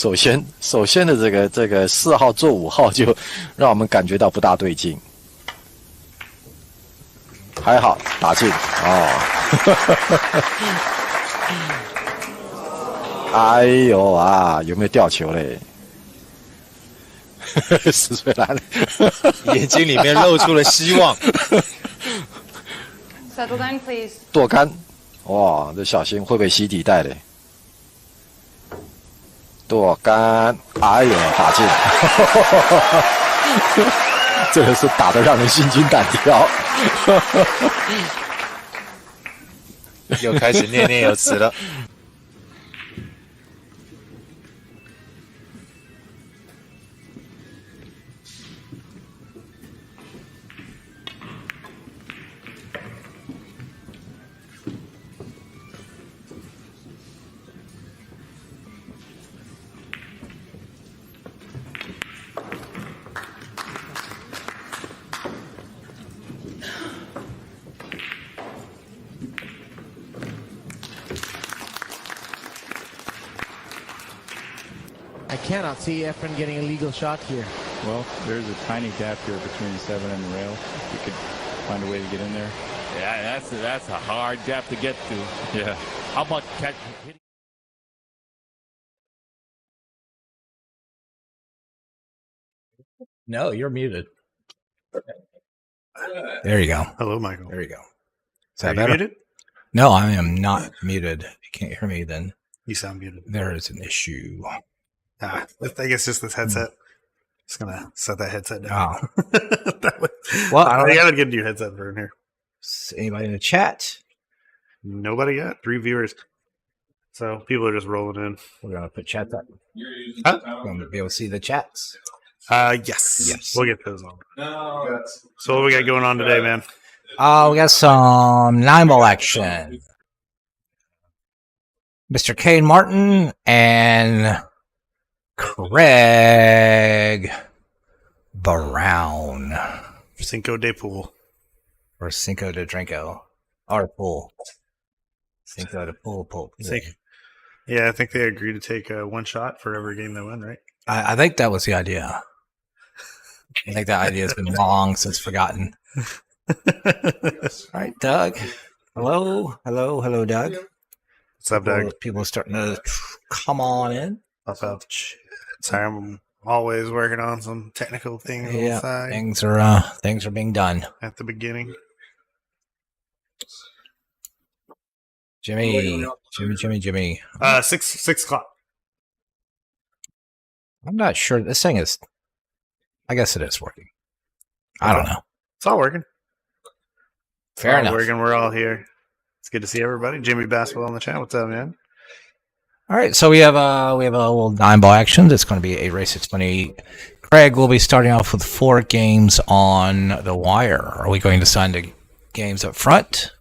首先的这个4号做5号就让我们感觉到不大对劲。还好打进哦。哎呦啊，有没有吊球嘞10岁来了眼睛里面露出了希望。Settle down, please. 剁杆，哇，这小心会不会洗底带嘞？剁杆，哎呦，打进，这个是打得让人心惊胆跳。又开始念念有词了。I cannot see Efren getting a legal shot here. Well, there's a tiny gap here between the 7 and the rail. If you could find a way to get in there. Yeah, that's a hard gap to get to. Yeah. How about catch hitting? No, you're muted. There you go. Hello, Michael. There you go. Is Are that you better? muted? No, I am not muted. You can't hear me then. You sound muted. There is an issue. I guess just this headset. Just gonna set that headset down. Oh. Well, I gotta get a new headset for in here. Anybody in the chat? Nobody yet. 3 viewers. So people are just rolling in. We're gonna put chats up. Huh? We're gonna be able to see the chats. Yes. Yes. We'll get those on. So what we got going on today, man? We got some 9-ball action. Mr. Kane Martin and Craig Brown. Cinco de Pool. Or Cinco de Drinko. Or Pool. Cinco de Pool. Yeah, I think they agreed to take 1 shot for every game they win, right? I think that was the idea. I think that idea has been long since forgotten. All right, Doug. Hello, Doug. What's up, Doug? People are starting to come on in. What's up? Sorry, I'm always working on some technical things on the side. Things are being done. At the beginning. Jimmy. 6 o'clock. I'm not sure. This thing is... I guess it is working. I don't know. It's all working. Fair enough. Working. We're all here. It's good to see everybody. Jimmy Basketball on the chat. What's up, man? All right, so we have a little 9-ball action. It's going to be a race at 20. Craig will be starting off with 4 games on the wire. Are we going to sign the games up front?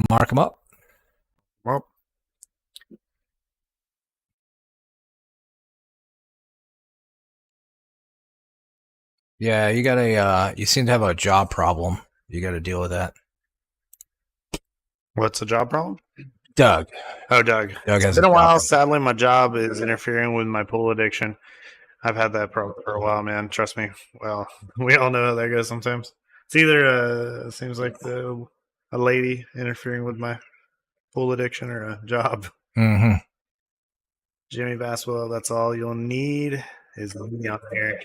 Mark them up. Well, yeah, you seem to have a job problem. You got to deal with that. what's the job problem? Doug. Oh, Doug. Doug has It's been a job while. problem. Sadly, my job is interfering with my pool addiction. I've had that problem for a while, man. Trust me. Well, we all know how that goes sometimes. It's either seems like a lady interfering with my pool addiction or a job. Mm-hmm. Jimmy Basketball, that's all you'll need is me on here.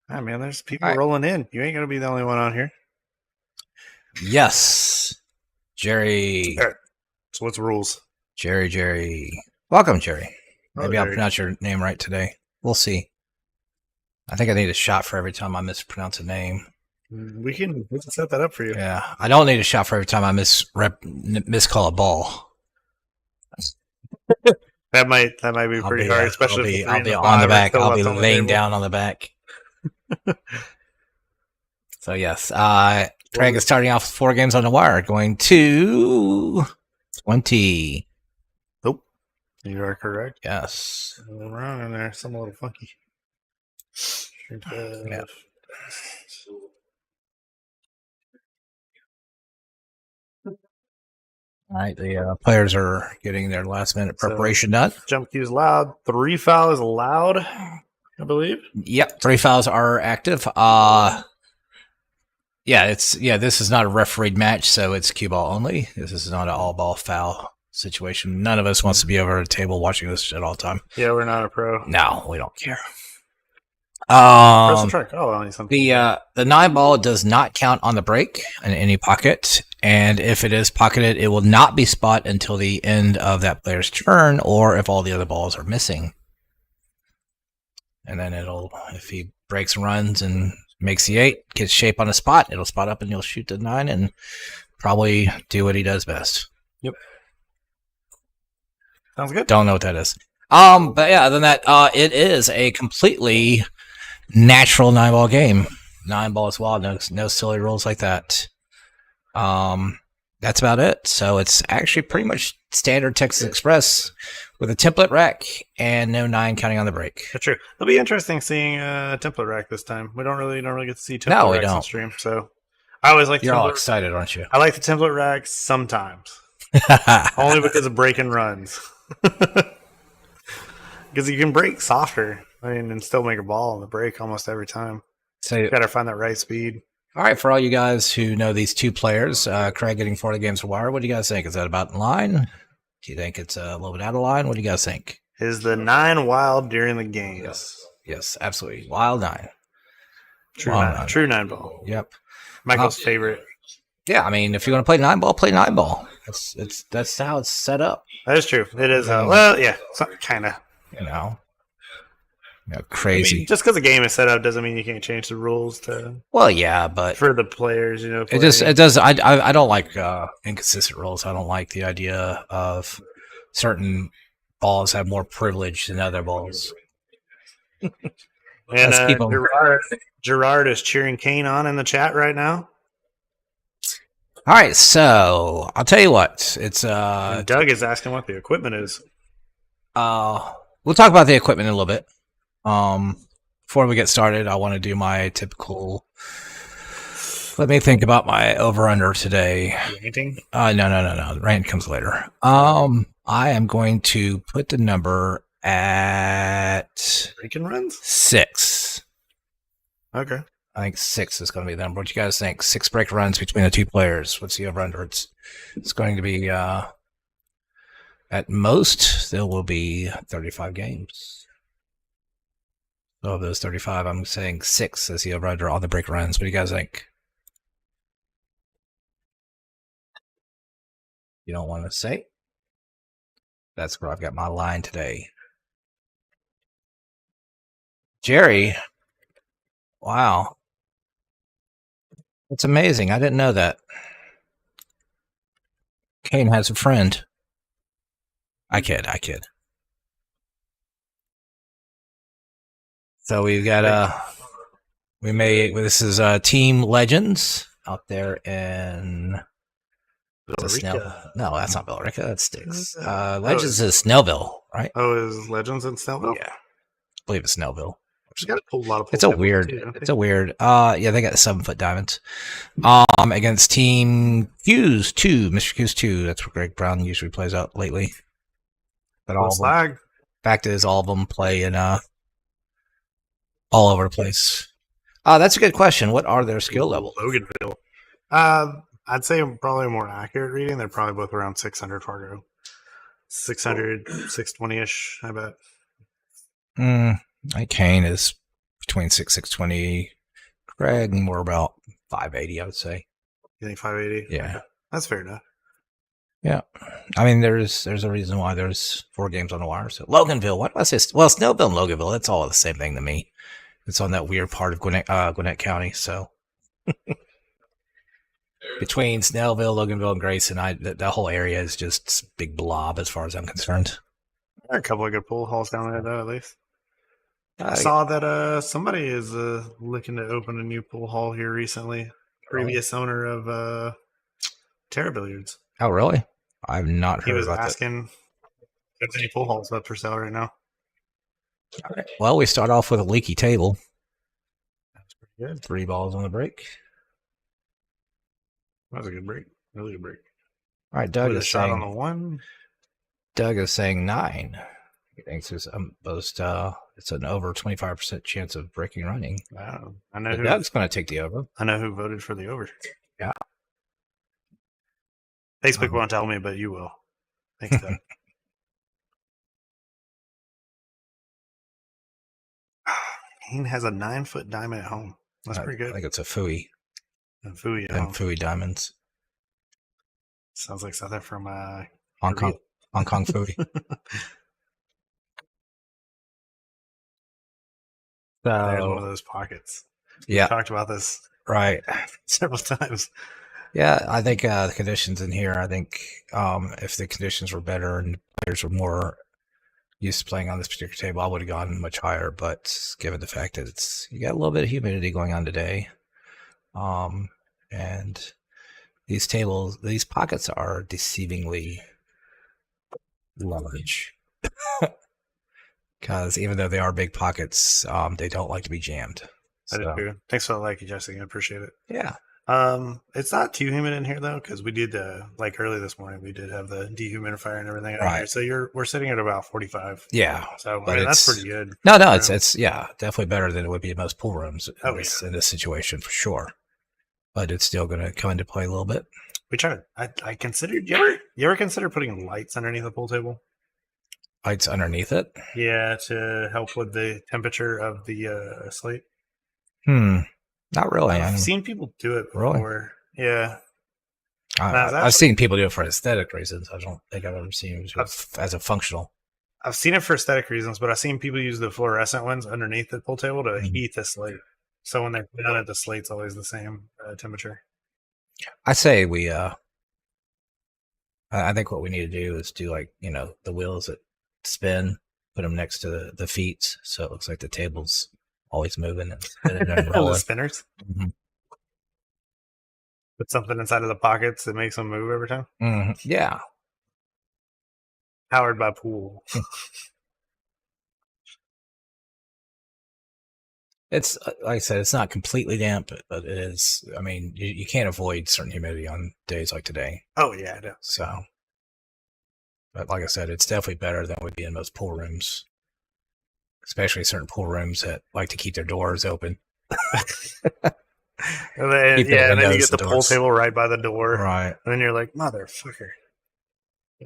Ah, man, there's people rolling in. You ain't going to be the only one on here. Yes. Jerry. All right. So what's the rules? Jerry. Welcome, Jerry. Maybe I'll Jerry. pronounce your name right today. We'll see. I think I need a shot for every time I mispronounce a name. We can set that up for you. Yeah. I don't need a shot for every time I miscall a ball. That might be pretty hard, especially if I'll be on the back. I'll be laying down on the back. So yes, Craig is starting off with 4 games on the wire, going to 20. Nope, you are correct. Yes, A little wrong in there, some a little funky. Yeah. All right, the players are getting their last-minute preparation done. Jump cues loud. 3 fouls allowed, I believe. Yep, 3 fouls are active. This is not a refereed match, so it's cue ball only. This is not an all-ball foul situation. None of us wants to be over a table watching this at all time. Yeah, we're not a pro. No, we don't care. Press the track. Oh, I need something. The 9 ball does not count on the break in any pocket, and if it is pocketed, it will not be spot until the end of that player's turn, or if all the other balls are missing. And then if he breaks and runs and makes the 8, gets shape on a spot, it'll spot up and you'll shoot the 9 and probably do what he does best. Yep. Sounds good. Don't know what that is. But yeah, other than that, it is a completely natural 9-ball game. 9 ball is wild. No silly rules like that. That's about it. So it's actually pretty much standard Texas Express with a template rack and no 9 counting on the break. That's true. It'll be interesting seeing a template rack this time. We don't really get to see template racks on stream. So I always like. You're all excited, aren't you? I like the template racks sometimes, only because of break and runs. Because you can break softer, and still make a ball on the break almost every time. So you got to find that right speed. All right, for all you guys who know these 2 players, Craig getting 40 games for wire, what do you guys think? Is that about in line? Do you think it's a little bit out of line? What do you guys think? Is the 9 wild during the game? Yes, absolutely. Wild 9. True 9 ball. Yep. Michael's favorite. Yeah, I mean, if you want to play 9 ball, play 9 ball. That's how it's set up. That is true. It is. Kind of. Crazy. I mean, just because the game is set up doesn't mean you can't change the rules to. Well, yeah, but for the players, it does. I don't like inconsistent rules. I don't like the idea of certain balls have more privilege than other balls. And Gerard is cheering Kane on in the chat right now. All right, so I'll tell you what. It's and Doug is asking what the equipment is. We'll talk about the equipment in a little bit. Before we get started, I want to do my typical. Let me think about my over/under today. Ranting? No. Rant comes later. I am going to put the number at break and runs 6. Okay. I think 6 is going to be the number. What do you guys think? 6 break runs between the 2 players. What's the over/under? It's going to be at most there will be 35 games. So of those 35, I'm saying 6 as the over/under on the break runs. What do you guys think? You don't want to say? That's where I've got my line today. Jerry. Wow. That's amazing. I didn't know that. Kane has a friend. I kid. So we've got this is Team Legends out there in No, that's not Billerica. That's Sticks. Legends is Snellville, right? Oh, is Legends in Snellville? Yeah, I believe it's Snellville. She's got a lot of. It's a weird. Yeah, they got 7-foot diamonds. Against Team Q's 2, Mr. Q's 2. That's where Greg Brown usually plays out lately. But all of them, fact is, all of them play in all over the place. That's a good question. What are their skill levels? Loganville. I'd say probably a more accurate reading. They're probably both around 600 Fargo. 600, 620-ish, I bet. Kane is between 620. Craig, more about 580, I would say. You think 580? Yeah. Okay. That's fair enough. Yeah. I mean, there's a reason why there's 4 games on the wire. So Loganville, what was this? Well, Snellville and Loganville, that's all the same thing to me. It's on that weird part of Gwinnett County, so... Between Snellville, Loganville, and Grayson, the whole area is just a big blob as far as I'm concerned. There are a couple of good pool halls down there, though, at least. I saw that somebody is looking to open a new pool hall here recently. Previous owner of Terra Billiards. Oh, really? I've not heard about that. He was asking if there's any pool halls up for sale right now. All right. Well, we start off with a leaky table. That's pretty good. 3 balls on the break. That was a good break. Really good break. All right, Doug With a is shot on saying the 1. Doug is saying 9. He thinks there's most it's an over 25% chance of breaking running. Wow. I know But who. Doug's going to take the over. I know who voted for the over. Yeah. Facebook won't tell me, but you will. Thanks, Doug. Kane has a 9-foot diamond at home. That's pretty good. I think it's a Fui. And Fui at And home. Fui diamonds. Sounds like something from Hong Kong Fui. They had one of So those pockets. yeah, We talked about this right. several times. Yeah, I think the conditions in here. I think if the conditions were better and players were more used to playing on this particular table, I would have gone much higher. But given the fact that you got a little bit of humidity going on today, and these pockets are deceivingly large. Because even though they are big pockets, they don't like to be jammed. I did too. Thanks for the like, Jesse. I appreciate it. Yeah. It's not too humid in here though, because we did like early this morning. We did have the dehumidifier and everything. Right. Here. So we're sitting at about 45. Yeah. So But I mean, that's pretty good. No, it's definitely better than it would be in most pool rooms in this situation for sure. But it's still going to come into play a little bit. We tried. I considered. You ever consider putting lights underneath the pool table? Lights underneath it? Yeah, to help with the temperature of the slate. Not really. I've seen people do it before. Really? Yeah. I've seen people do it for aesthetic reasons. I don't think I've ever seen it as a functional. I've seen it for aesthetic reasons, but I've seen people use the fluorescent ones underneath the pool table to heat the slate. So when they're done it, the slate's always the same temperature. I say I think what we need to do is do the wheels that spin, put them next to the feet, so it looks like the table's always moving and spinning and rolling. The spinners? Mm-hmm. Put something inside of the pockets that makes them move every time? Mm-hmm. Yeah. Powered by pool. It's like I said, it's not completely damp, but it is. I mean, you can't avoid certain humidity on days like today. Oh yeah, I know. So, but like I said, it's definitely better than it would be in most pool rooms, especially certain pool rooms that like to keep their doors open. And then you get the pool table right by the door, right? And then you're like, motherfucker.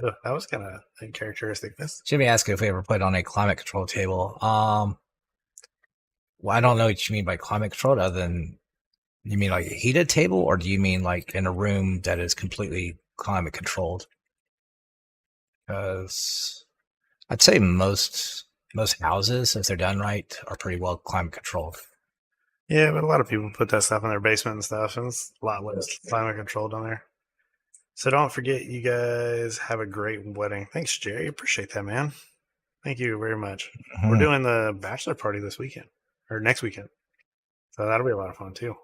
Ugh, that was kind of uncharacteristic. Jimmy asked if we ever put on a climate control table. Well, I don't know what you mean by climate controlled, other than you mean like a heated table, or do you mean like in a room that is completely climate controlled? Because I'd say most houses, if they're done right, are pretty well climate controlled. Yeah, but a lot of people put that stuff in their basement and stuff, and it's a lot less climate controlled on there. So don't forget, you guys have a great wedding. Thanks, Jerry. Appreciate that, man. Thank you very much. Mm-hmm. We're doing the bachelor party this weekend. Or next weekend. So that'll be a lot of fun too.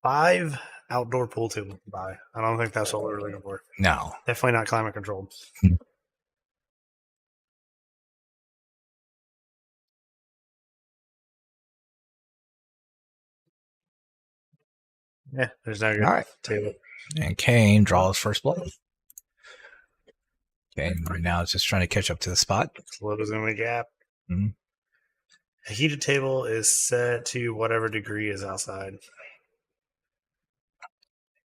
$5 outdoor pool tables to buy. I don't think that's what we're looking for. No. Definitely not climate controlled. Yeah, there's no good table. And Kane draws first blood. Kane right now is just trying to catch up to the spot. Closing the gap. Mm-hmm. A heated table is set to whatever degree is outside.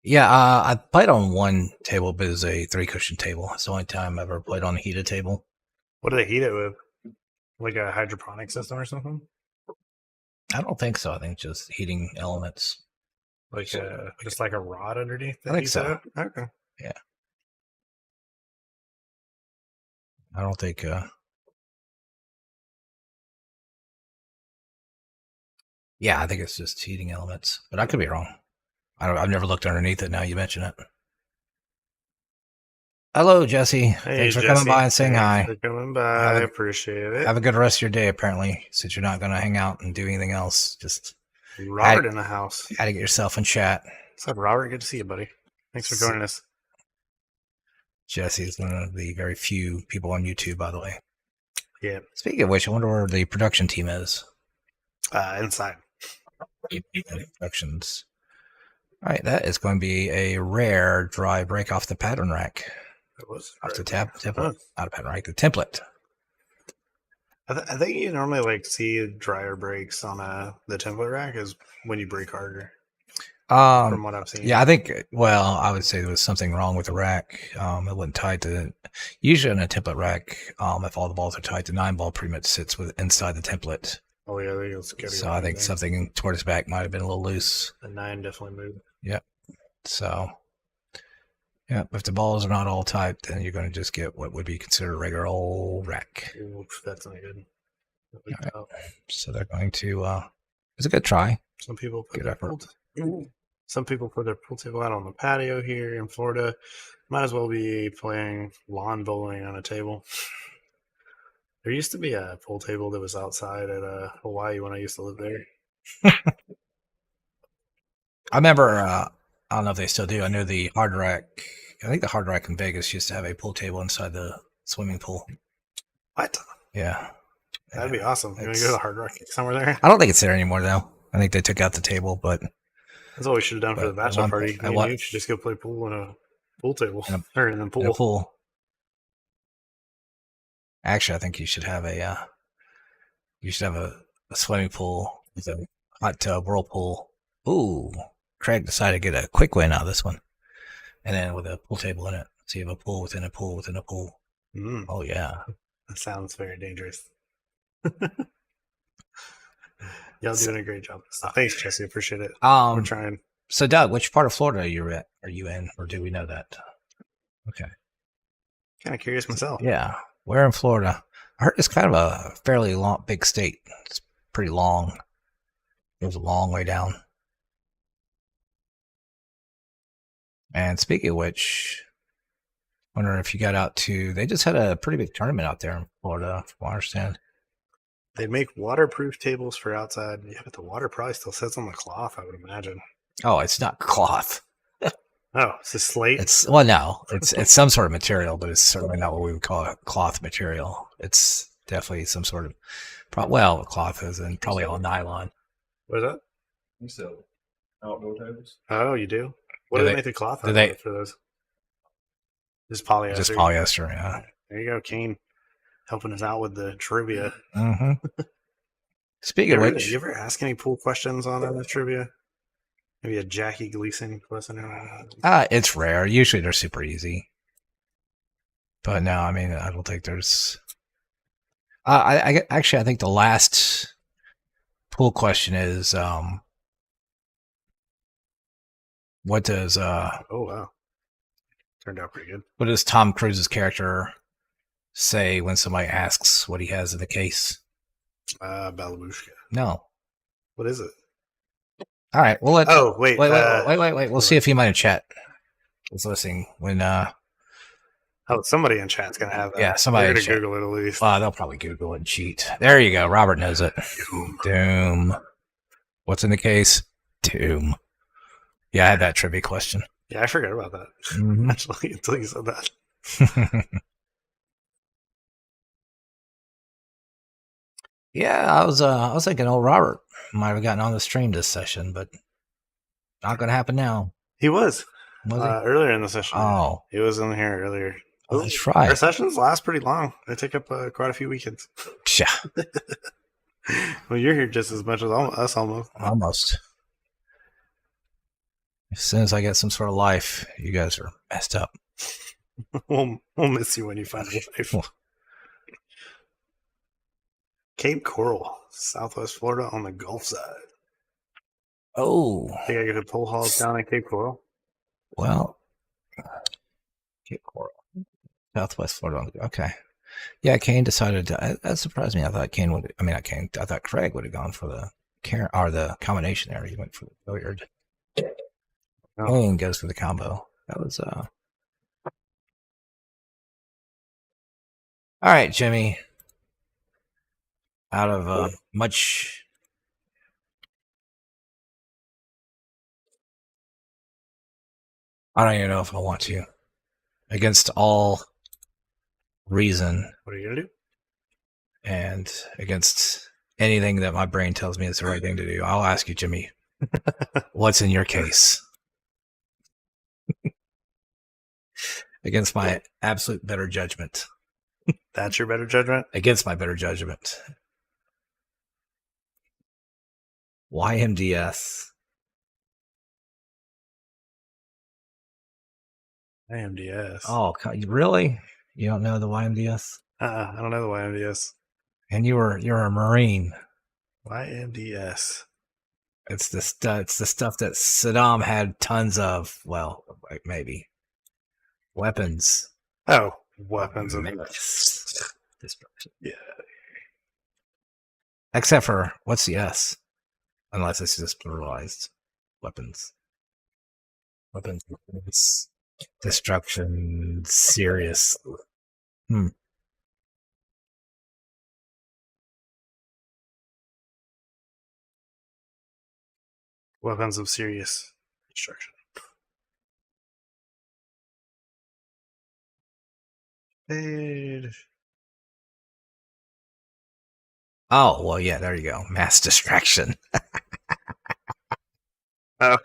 Yeah, I played on one table, but it's a 3-cushion table. It's the only time I've ever played on a heated table. What do they heat it with? Like a hydroponic system or something? I don't think so. I think just heating elements. Like just like a rod underneath? I think so. Okay. Yeah. I don't think... Yeah, I think it's just heating elements, but I could be wrong. I've never looked underneath it. Now you mention it. Hello, Jesse. Hey, Thanks for coming by and saying hi. Thanks for coming by. I appreciate it. Have a good rest of your day, apparently, since you're not going to hang out and do anything else. Just Robert in the house. Had to get yourself in chat. What's up, Robert? Good to see you, buddy. Thanks for joining us. Jesse is one of the very few people on YouTube, by the way. Yeah. Speaking of which, I wonder where the production team is. Inside. Instructions. All right, that is going to be a rare dry break off the pattern rack. It was Off the right. template. Huh. Not a pattern rack, the template. I think you normally like see drier breaks on the template rack is when you break harder. From what I've seen. Yeah, I think, well, I would say there was something wrong with the rack. It wasn't tied to, usually on a template rack, if all the balls are tied, the 9-ball pretty much sits inside the template. Oh yeah, there goes. So I think something toward his back might have been a little loose. The 9 definitely moved. Yep. So, yeah, if the balls are not all tight, then you're going to just get what would be considered a regular old rack. Oops, that's not good. Right. So they're going to, it's a good try. Some people put Good their effort. some people put their pool table out on the patio here in Florida. Might as well be playing lawn bowling on a table. There used to be a pool table that was outside at Hawaii when I used to live there. I remember, I don't know if they still do. I know the Hard Rack, I think the Hard Rack in Vegas used to have a pool table inside the swimming pool. What? Yeah. That'd be awesome. You want to go to the Hard Rock somewhere there? I don't think it's there anymore, though. I think they took out the table, but That's what we should have done for the But at bachelor one party. point- Me at and what- you should just go play pool in a pool table. In Or in the pool. in a pool. Actually, I think you should have a swimming pool with a hot tub whirlpool. Ooh, Craig decided to get a quick win out of this one, and then with a pool table in it. So you have a pool within a pool within a pool. Mm, Oh yeah. that sounds very dangerous. Y'all doing a great job. Thanks, Jesse. Appreciate it. We're trying. So Doug, which part of Florida are you in, or do we know that? Okay. Kind of curious myself. Yeah. Where in Florida? I heard it's kind of a fairly long, big state. It's pretty long. It goes a long way down. And speaking of which, wondering if you got out to, they just had a pretty big tournament out there in Florida, from what I understand. They make waterproof tables for outside. Yeah, but the water probably still sits on the cloth, I would imagine. Oh, it's not cloth. Oh, it's a slate? It's some sort of material, but it's certainly not what we would call a cloth material. It's definitely some sort of, cloth is in probably all nylon. What is that? You sell outdoor tables? Oh, you do? What Do do they they- make the cloth do out they- of for those? Just polyester. Just polyester, yeah. There you go, Kane, helping us out with the trivia. Mm-hmm. Speaking of which, You ever ask any pool questions on the trivia? Maybe a Jackie Gleason question? it's rare. Usually they're super easy. But no, I mean, I don't think there's. I think the last pool question is, what does Oh, wow. Turned out pretty good. what does Tom Cruise's character say when somebody asks what he has in the case? Balabushka. No. What is it? All right. Well, let's. Oh, wait. Wait. We'll see if he might have chat. Was listening when. Oh, somebody in chat's going to have that. Yeah, somebody They're in gonna chat. Google it at least. They'll probably Google it and cheat. There you go. Robert knows it. Doom. What's in the case? Doom. Yeah, I had that trivia question. Yeah, I forgot about that. Mhm. Actually, until you said that. Yeah, I was thinking old Robert might have gotten on the stream this session, but not going to happen now. He was. Was he? Earlier in the session. Oh. He was in here earlier. Oh, that's right. Our sessions last pretty long. They take up quite a few weekends. Yeah, Well, you're here just as much as us almost. almost. As soon as I get some sort of life, you guys are messed up. We'll miss you when you find a life. Cape Coral, Southwest Florida on the Gulf side. Oh, Think I could pull halls down in Cape Coral? well, Cape Coral, Southwest Florida. Okay, yeah. Kane decided to. That surprised me. I thought Kane would. I mean, not Kane. I thought Craig would have gone for the combination there. He went for the billiard. Oh. Kane goes for the combo. That was All right, Jimmy. Out of much. I don't even know if I want to. Against all reason What are you going to do? and against anything that my brain tells me is the right thing to do. I'll ask you, Jimmy. What's in your case? Against my absolute better judgment. That's your better judgment? Against my better judgment. YMDS. YMDS. Oh, really? You don't know the YMDS? I don't know the YMDS. And you're a Marine. YMDS. It's the stuff that Saddam had tons of. Well, maybe weapons. Oh, weapons of destruction. Yeah. Except for what's the S? Unless it's just pluralized weapons. Weapons. Destruction. Serious. Weapons of serious destruction. Oh, well, yeah, there you go. Mass distraction. Oh.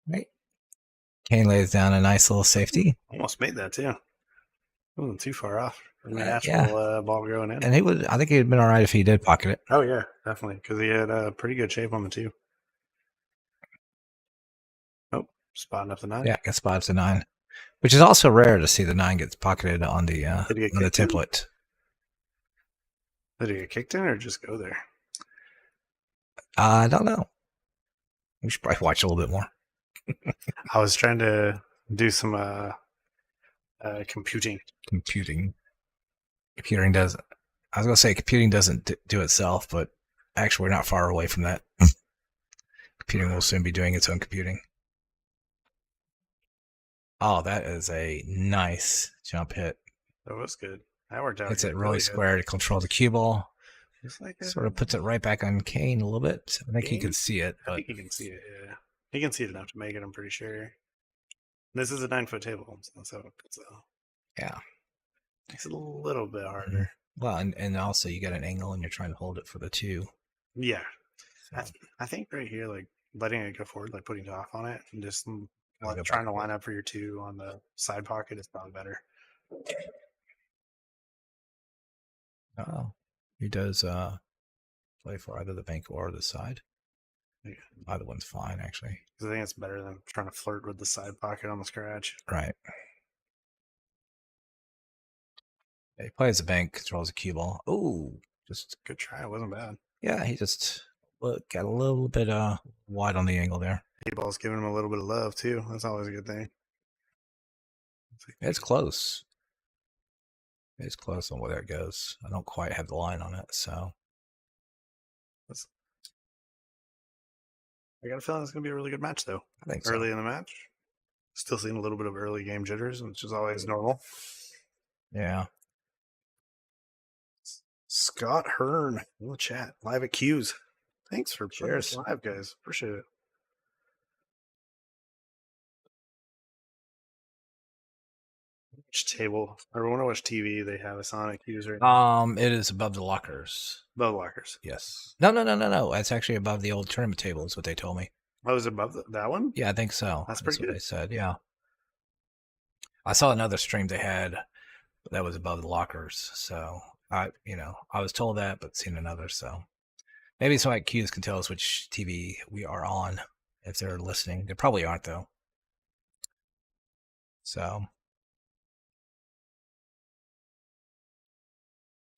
Right. Kane lays down a nice little safety. Almost made that too. Wasn't too far off from the Yeah. actual ball going in. And I think he'd been all right if he did pocket it. Oh yeah, definitely, because he had pretty good shape on the 2. Oh, spotting up the 9. Yeah, gets spotted to 9, which is also rare to see the 9 gets pocketed on the template. Did he get kicked in or just go there? I don't know. We should probably watch a little bit more. I was trying to do some computing. Computing doesn't. I was gonna say computing doesn't do itself, but actually we're not far away from that. Computing will soon be doing its own computing. Oh, that is a nice jump hit. That was good. That worked out. Hits it really square to control the cue ball. Sort of puts it right back on Kane a little bit. I think he can see it. I think he can see it, yeah. He can see it enough to make it, I'm pretty sure. This is a 9-foot table, so yeah. It's a little bit harder. Well, and also you got an angle and you're trying to hold it for the 2. Yeah. So. I think right here, like letting it go forward, like putting it off on it, and just trying to line up for your 2 on the side pocket is probably better. Oh, he does play for either the bank or the side. Yeah. Either one's fine, actually. I think it's better than trying to flirt with the side pocket on the scratch. Right. Yeah, he plays the bank, controls the cue ball. Oh, just good try. It wasn't bad. Yeah, he just got a little bit wide on the angle there. Cue ball's giving him a little bit of love too. That's always a good thing. It's close. It's close on where that goes. I don't quite have the line on it, so. I got a feeling it's going to be a really good match, though. I think so. Early in the match. Still seeing a little bit of early game jitters, which is always normal. Yeah. Scott Hearn in the chat. Live at Q's. Thanks for Cheers. Live, guys. Appreciate it. Which table? I wonder which TV they have us on at Q's right now. It is above the lockers. Above the lockers. Yes. No. It's actually above the old tournament table is what they told me. Oh, is it above that one? Yeah, I think so. That's pretty good. What they said, yeah. I saw another stream they had that was above the lockers. So I was told that, but seen another. So maybe some like Q's can tell us which TV we are on if they're listening. They probably aren't though. So.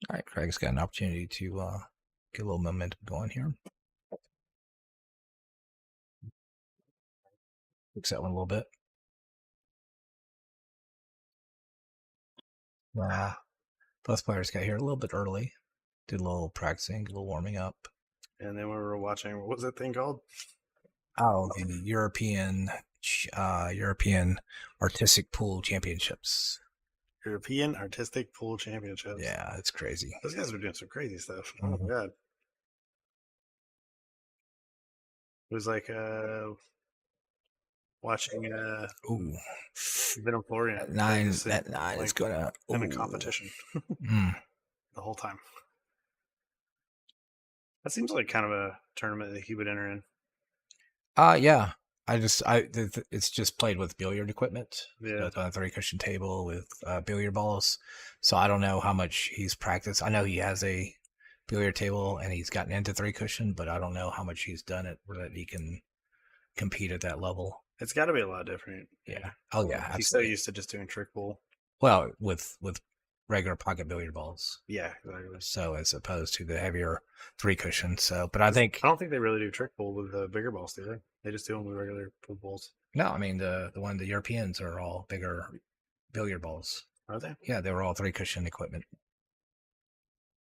All right, Craig's got an opportunity to get a little momentum going here. Fix that one a little bit. Both players got here a little bit early. Did a little practicing, a little warming up. And then we were watching, what was that thing called? Oh, the European Artistic Pool Championships. European Artistic Pool Championships. Yeah, it's crazy. Those guys are doing some crazy stuff. Oh my god. It was like watching Ooh, Venom Florian. nine. Just, That nine is gonna. in a ooh. competition Mm. the whole time. That seems like kind of a tournament that he would enter in. Yeah. It's just played with billiard equipment. Yeah. So it's on a 3-cushion table with billiard balls. So I don't know how much he's practiced. I know he has a billiard table and he's gotten into 3-cushion, but I don't know how much he's done it where that he can compete at that level. It's got to be a lot different. Yeah. Oh yeah. He's so Absolutely. used to just doing trick pool. Well, with regular pocket billiard balls. Yeah, exactly. So as opposed to the heavier 3-cushion. So, but I think I don't think they really do trick pool with the bigger balls, do they? They just do them with regular pool balls. no. I mean the Europeans are all bigger billiard balls. Are they? Yeah, they were all 3-cushion equipment.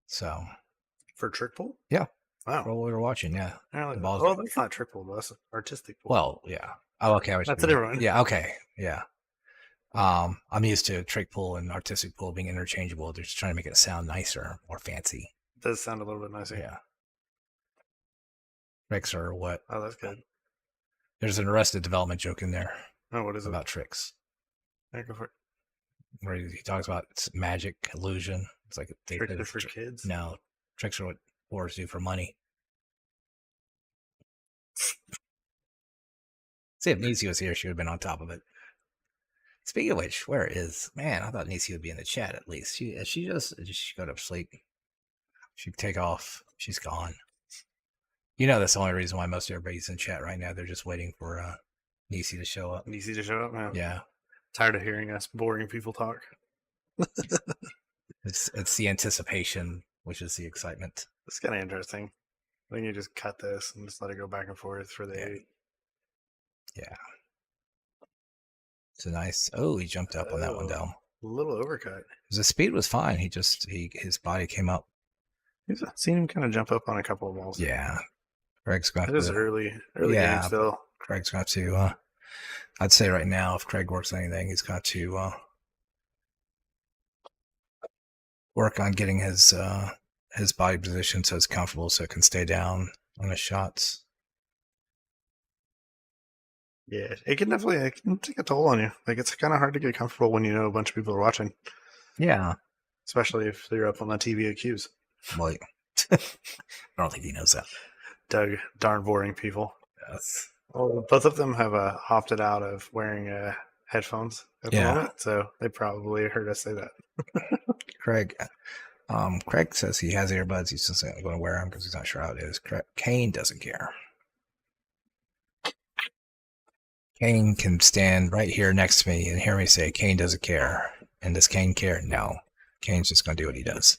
So For trick pool? Yeah. Wow. what we were watching, yeah. I like the that. balls Oh, are- that's not trick pool, though. That's artistic pool. Well, yeah. Oh, okay. That's a different one. Yeah. Okay. Yeah. I'm used to trick pool and artistic pool being interchangeable. They're just trying to make it sound nicer, more fancy. It does sound a little bit nicer. Yeah. Tricks are what? Oh, that's good. There's an Arrested Development joke in there Oh, what is it? about tricks, Yeah, go for it. where he talks about it's magic, illusion. It's like Tricks are for kids? No, tricks are what whores do for money. See, if Nisi was here, she would have been on top of it. Speaking of which, where is man? I thought Nisi would be in the chat at least. Did she go to sleep? She'd take off. She's gone. You know that's the only reason why most everybody's in chat right now. They're just waiting for Nisi to show up. Easy to show up, man. Yeah, Tired of hearing us boring people talk. it's the anticipation, which is the excitement. It's kind of interesting. I think you just cut this and just let it go back and forth for the Yeah. It's a nice. Oh, he jumped up on that one down. little overcut. The speed was fine. His body came up. I've seen him kind of jump up on a couple of balls. Yeah. Craig's got It is early game Yeah. still. Craig's got to. I'd say right now, if Craig works on anything, he's got to work on getting his body position so it's comfortable, so it can stay down on his shots. Yeah, it can take a toll on you. Like, it's kind of hard to get comfortable when you know a bunch of people are watching, Yeah. especially if they're up on the TV cues. Well, I don't think he knows that. Doug, darn boring people. Yes. Well, both of them have opted out of wearing headphones at the Yeah. moment, so they probably heard us say that. Craig says he has earbuds. He's just going to wear them because he's not sure how it is. Kane doesn't care. Kane can stand right here next to me and hear me say, Kane doesn't care. And does Kane care? No. Kane's just going to do what he does.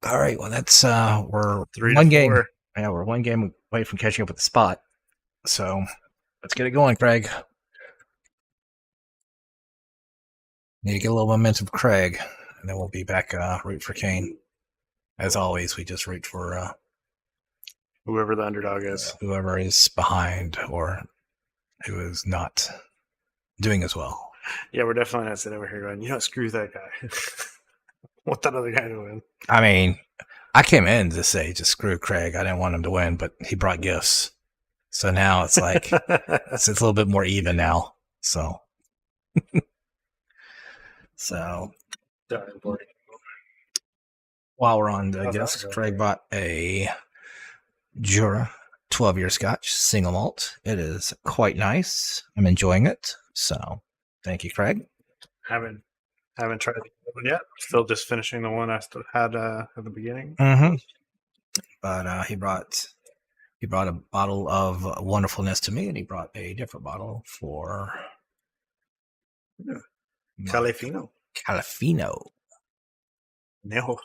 All right. Well, that's, we're 3 to one game. 4. Yeah, we're one game away from catching up with the spot. So let's get it going, Craig. Need to get a little momentum for Craig, and then we'll be back, root for Kane. As always, we just root for Whoever the underdog is. whoever is behind or who is not doing as well. Yeah, we're definitely not sitting over here going, screw that guy. Want that other guy to win. I mean, I came in to say just screw Craig. I didn't want him to win, but he brought gifts. So now it's like it's a little bit more even now. So Darn boring. while we're on the How's that gifts, going? Craig bought a Jura 12-year Scotch single malt. It is quite nice. I'm enjoying it. So thank you, Craig. Haven't tried the other one yet. Still just finishing the one I still had at the beginning. Mm-hmm. But he brought a bottle of wonderfulness to me, and he brought a different bottle for Califino. Califino No.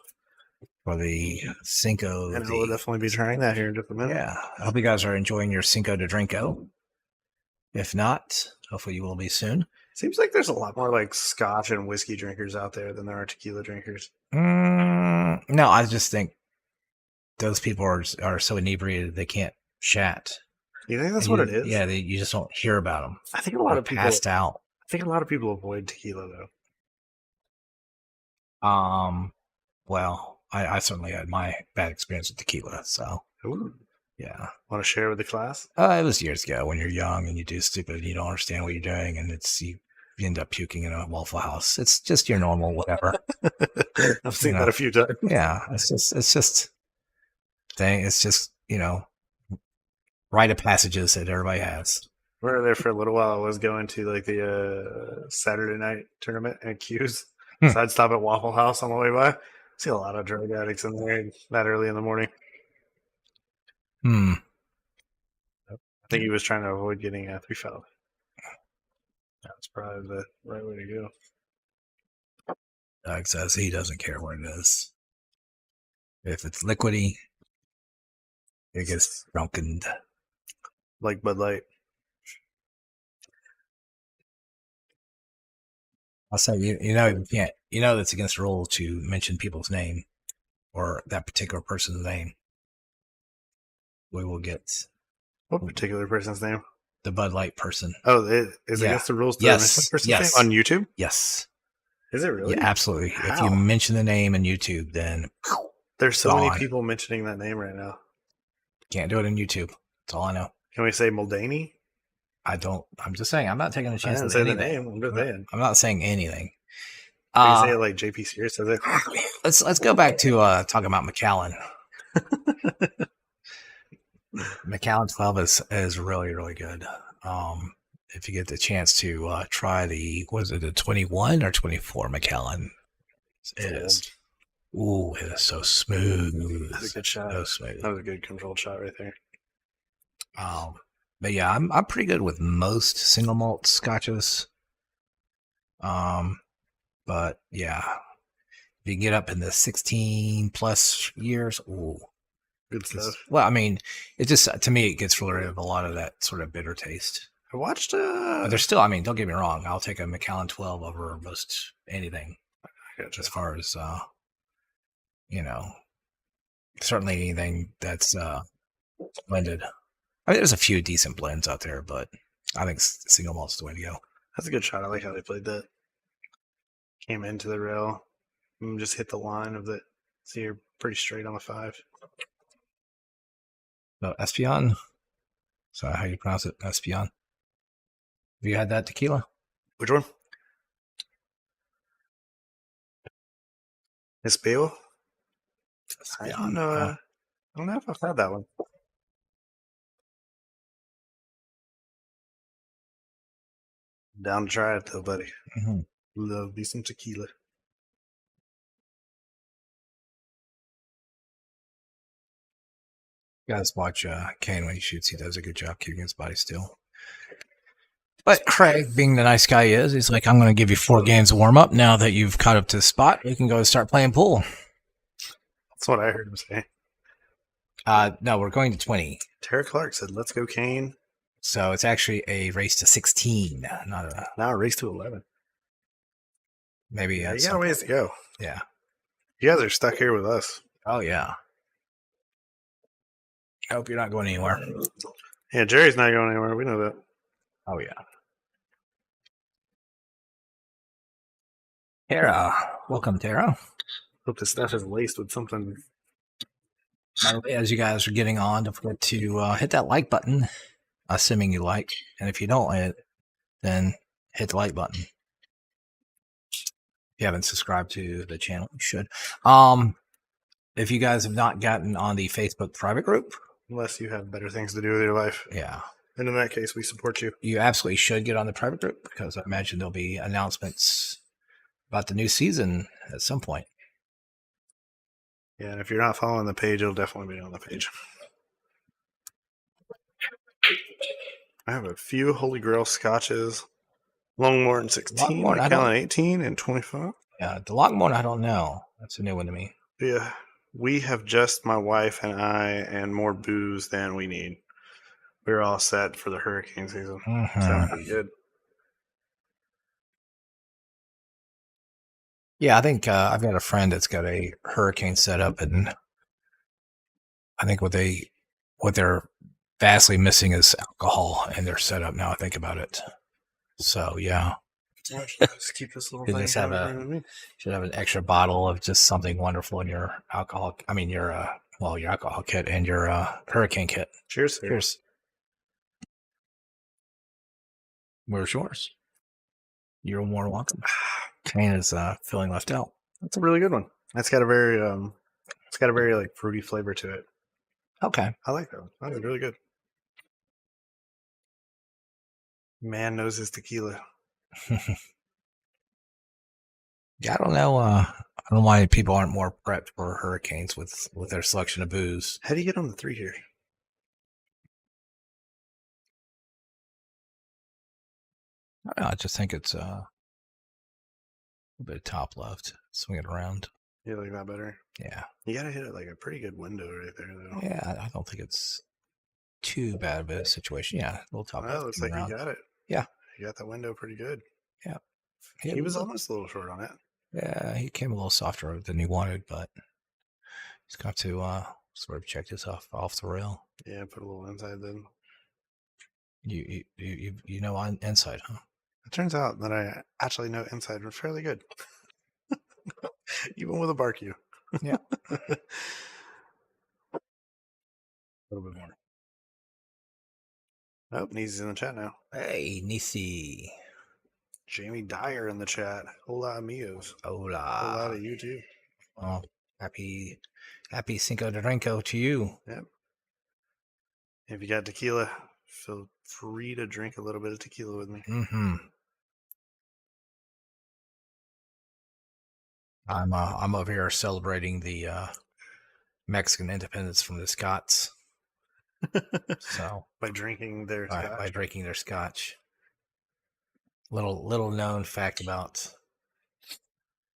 for the Cinco. And I will definitely be trying that here in just a minute. Yeah, I hope you guys are enjoying your Cinco de Drinko. If not, hopefully you will be soon. Seems like there's a lot more like scotch and whiskey drinkers out there than there are tequila drinkers. No, I just think those people are so inebriated they can't chat. You think that's And what you- it is? Yeah, you just don't hear about them. I think a lot of people passed out. I think a lot of people avoid tequila though. Well, I certainly had my bad experience with tequila, so Ooh. Yeah. Want to share with the class? It was years ago when you're young and you do stupid and you don't understand what you're doing, and you end up puking in a Waffle House. It's just your normal whatever. I've seen that a few times. Yeah, it's just rite of passages that everybody has. We were there for a little while. I was going to like the Saturday night tournament at Q's. So I'd stop at Waffle House on the way by. See a lot of drug addicts in there that early in the morning. I think he was trying to avoid getting 3 fouled. That's probably the right way to go. Doug says he doesn't care what it is. If it's liquidy, it gets drunken. Like Bud Light. I'll say you can't. You know that's against the rule to mention people's name or that particular person's name. We will get What particular person's name? the Bud Light person. Oh, it is against the rules to mention the person's name on YouTube? Yes. Is it really? Yeah, absolutely. How? If you mention the name in YouTube, then There's so many gone. people mentioning that name right now. Can't do it on YouTube. That's all I know. Can we say Muldaney? I'm just saying. I'm not taking a I chance didn't with say the anything. name. I'm just saying. I'm not saying anything. Can you say it like JP Sears says it? Let's go back to talking about McAllen. McAllen 12 is really, really good. If you get the chance to try the 21 or 24 McAllen, it is. Ooh, it is so smooth. That's a good shot. So smooth. That was a good controlled shot right there. But yeah, I'm pretty good with most single malt scotches. But yeah, if you get up in the 16 plus years, ooh, Good stuff. well, I mean, it just to me it gets rid of a lot of that sort of bitter taste. I watched. But there's still, I mean, don't get me wrong, I'll take a Macallan 12 over most anything as far as certainly anything that's blended. I mean, there's a few decent blends out there, but I think single malt's the way to go. That's a good shot. I like how they played that. Came into the rail and just hit the line of the. So you're pretty straight on the 5. So Espion. So how you pronounce it? Espion. Have you had that tequila? Which one? Espio? I don't know. I don't know if I've had that one. Down to try it though, buddy. Mm-hmm. Love me some tequila. You guys watch Kane when he shoots. He does a good job keeping his body still. But Craig, being the nice guy he is, he's like, I'm going to give you 4 games of warm-up. Now that you've caught up to the spot, you can go start playing pool. That's what I heard him say. No, we're going to 20. Tara Clark said, let's go, Kane. So it's actually a race to 16, not a... Now a race to 11. Maybe Yeah, you got a ways to go. Yeah. You guys are stuck here with us. Oh, yeah. I hope you're not going anywhere. Yeah, Jerry's not going anywhere. We know that. Oh, yeah. Tara. Welcome, Tara. Hope this stuff is laced with something. By the way, as you guys are getting on, don't forget to hit that like button, assuming you like. And if you don't, then hit the like button. If you haven't subscribed to the channel, you should. If you guys have not gotten on the Facebook private group, Unless you have better things to do with your life. yeah, And in that case, we support you. you absolutely should get on the private group because I imagine there'll be announcements about the new season at some point. Yeah, and if you're not following the page, it'll definitely be on the page. I have a few Holy Grail scotches. Longmorton 16, Macallan 18, and 25. Yeah, the Longmorn, I don't know. That's a new one to me. Yeah, we have just my wife and I and more booze than we need. We're all set for the hurricane season. Sounds pretty good. Yeah, I think I've got a friend that's got a hurricane set up, and I think what they're vastly missing is alcohol in their setup. Now I think about it. So yeah, Just keep this little You thing just have down in front of me. should have an extra bottle of just something wonderful in your alcohol. I mean, your Well, your alcohol kit and your hurricane kit. Cheers. Sir. Cheers. Where's yours? You're more welcome. Kane is feeling left out. That's a really good one. It's got a very like fruity flavor to it. Okay. I like that one. That was really good. Man knows his tequila. Yeah, I don't know. I don't know why people aren't more prepped for hurricanes with their selection of booze. How do you get on the 3 here? I don't know, I just think it's a bit of top left. Swing it around. You like that better? Yeah. You gotta hit it like a pretty good window right there, though. Yeah, I don't think it's too bad of a situation. Yeah, a little top Well, left. it looks coming like around. you got it. Yeah. You got that window pretty good. Yeah. He was almost a little short on it. Yeah, he came a little softer than he wanted, but he's got to sort of check this off the rail. Yeah, put a little inside then. You know on inside, huh? It turns out that I actually know inside fairly good. Even with a bar cue. Yeah. A little bit more. Oh, Neezy's in the chat now. Hey, Nisi. Jamie Dyer in the chat. Hola amigos. Hola Hola. to you too. Oh, happy Cinco de Renko to you. Yep. If you got tequila, feel free to drink a little bit of tequila with me. Mm-hmm. I'm over here celebrating the Mexican independence from the Scots. So By drinking their by drinking their scotch. Little known fact about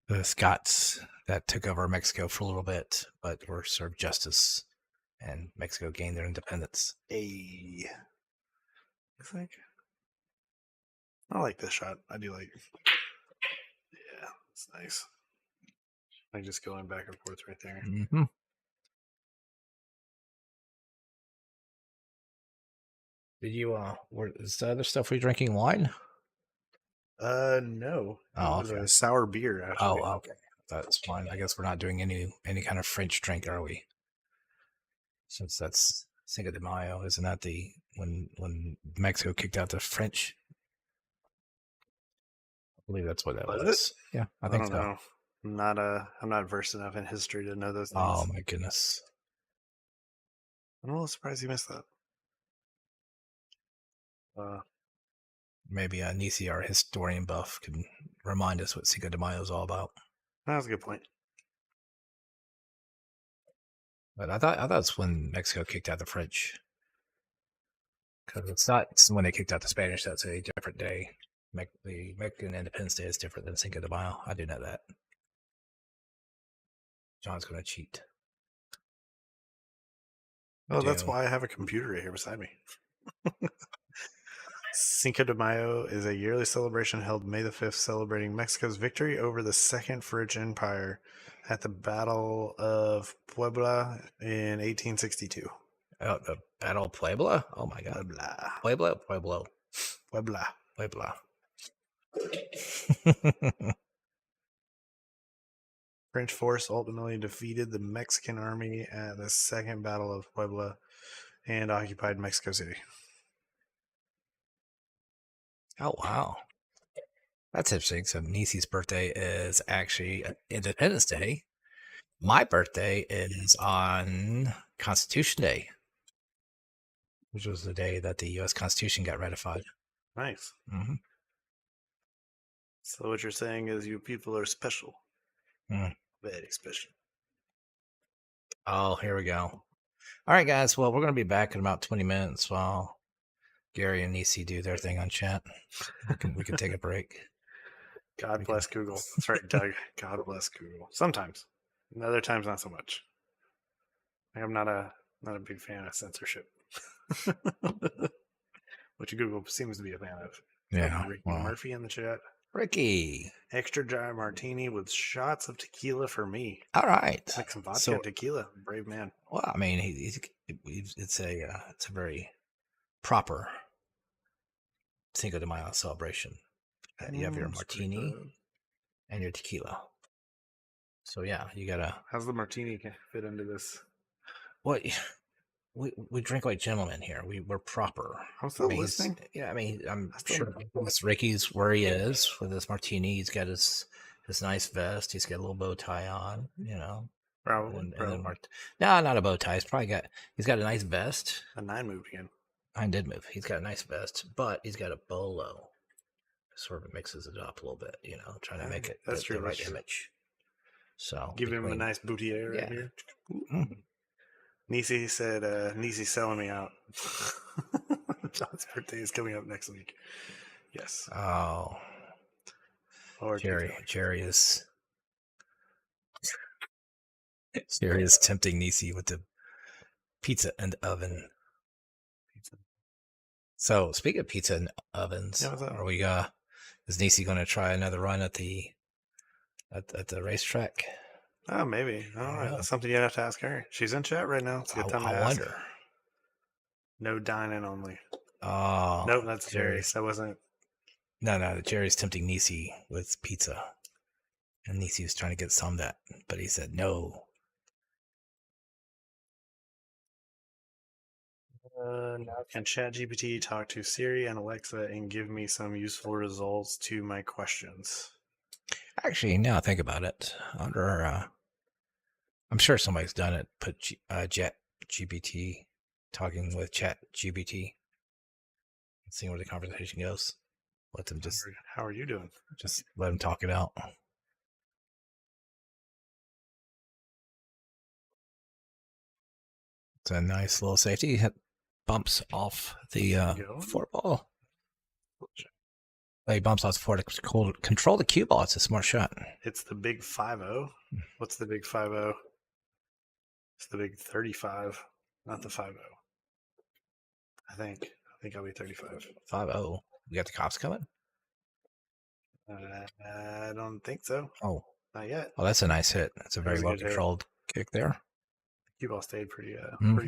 the Scots that took over Mexico for a little bit, but were served justice, and Mexico gained their independence. Hey. I think I like this shot. I do like it. Yeah, it's nice. Like just going back and forth right there. Mm-hmm. Did you is the other stuff we drinking wine? No. Oh, It was okay. a sour beer, actually. Oh, okay. That's fine. I guess we're not doing any kind of French drink, are we? Since that's Cinco de Mayo, isn't that the when Mexico kicked out the French? I believe that's what that Was was. Yeah, I think don't so. know. I'm not versed enough in history to know those things. Oh my goodness. I'm a little surprised you missed that. Maybe Nisi, our historian buff, can remind us what Cinco de Mayo is all about. That was a good point. But I thought it's when Mexico kicked out the French. Because it's when they kicked out the Spanish. That's a different day. The Mexican Independence Day is different than Cinco de Mayo. I do know that. John's going to cheat. Oh, that's why I have a computer right here beside me. Cinco de Mayo is a yearly celebration held May the 5th, celebrating Mexico's victory over the Second French Empire at the Battle of Puebla in 1862. Oh, the Battle of Puebla? Oh my God. Puebla. Pueblo. Puebla. French force ultimately defeated the Mexican army at the Second Battle of Puebla and occupied Mexico City. Oh, wow. That's interesting. So Nisi's birthday is actually Independence Day. My birthday is on Constitution Day, which was the day that the U.S. Constitution got ratified. Nice. Mm-hmm. So what you're saying is you people are special. Very special. Oh, here we go. All right, guys. Well, we're going to be back in about 20 minutes while Gary and Nisi do their thing on chat. We can take a break. God bless Google. That's right, Doug. God bless Google. Sometimes. And other times not so much. I'm not a big fan of censorship. Which Google seems to be a fan of. Yeah. Ricky Well, Murphy in the chat. Ricky. Extra dry martini with shots of tequila for me. All right. Like some vodka So- tequila. Brave man. Well, I mean, it's a very proper Cinco de Mayo celebration. You have your martini and your tequila. So yeah, you gotta. How's the martini fit into this? What? We drink like gentlemen here. We're proper. I'm still he's- listening. Yeah, I mean, I'm still sure this Ricky's where he is with his martini. He's got his nice vest. He's got a little bow tie on, you know. Probably. And then no, not a bow tie. He's got a nice vest. The 9 moved again. 9 did move. He's got a nice vest, but he's got a bolo. Sort of mixes it up a little bit, you know, trying to make it the right image. So give him a nice boutier right here. Mm-hmm. Nisi said, Nisi's selling me out. John's birthday is coming up next week. Yes. Oh. Or Jerry is tempting Nisi with the pizza and oven. So speaking of pizza and ovens, are we is Nisi going to try another run at the racetrack? Oh, maybe. All right. That's something you'd have to ask her. She's in chat right now. It's a good time to ask. Wonder. No dining only. Oh. Nope, that's Jerry's. That wasn't. No. Jerry's tempting Nisi with pizza. And Nisi was trying to get some of that, but he said no. Now can ChatGPT talk to Siri and Alexa and give me some useful results to my questions? Actually, now I think about it, I'm sure somebody's done it. Put ChatGPT talking with ChatGPT and seeing where the conversation goes. Let them just. How are you doing? Just let them talk it out. It's a nice little safety. It bumps off the 4-ball. He bumps off the 4 to control the cue ball. It's a smart shot. It's the big 5-0. What's the big 5-0? It's the big 35, not the 5-0. I think I'll be 35. 5-0. You got the cops coming? I don't think so. Oh. Not yet. Oh, that's a nice hit. That's a very well controlled kick there. Cue ball stayed pretty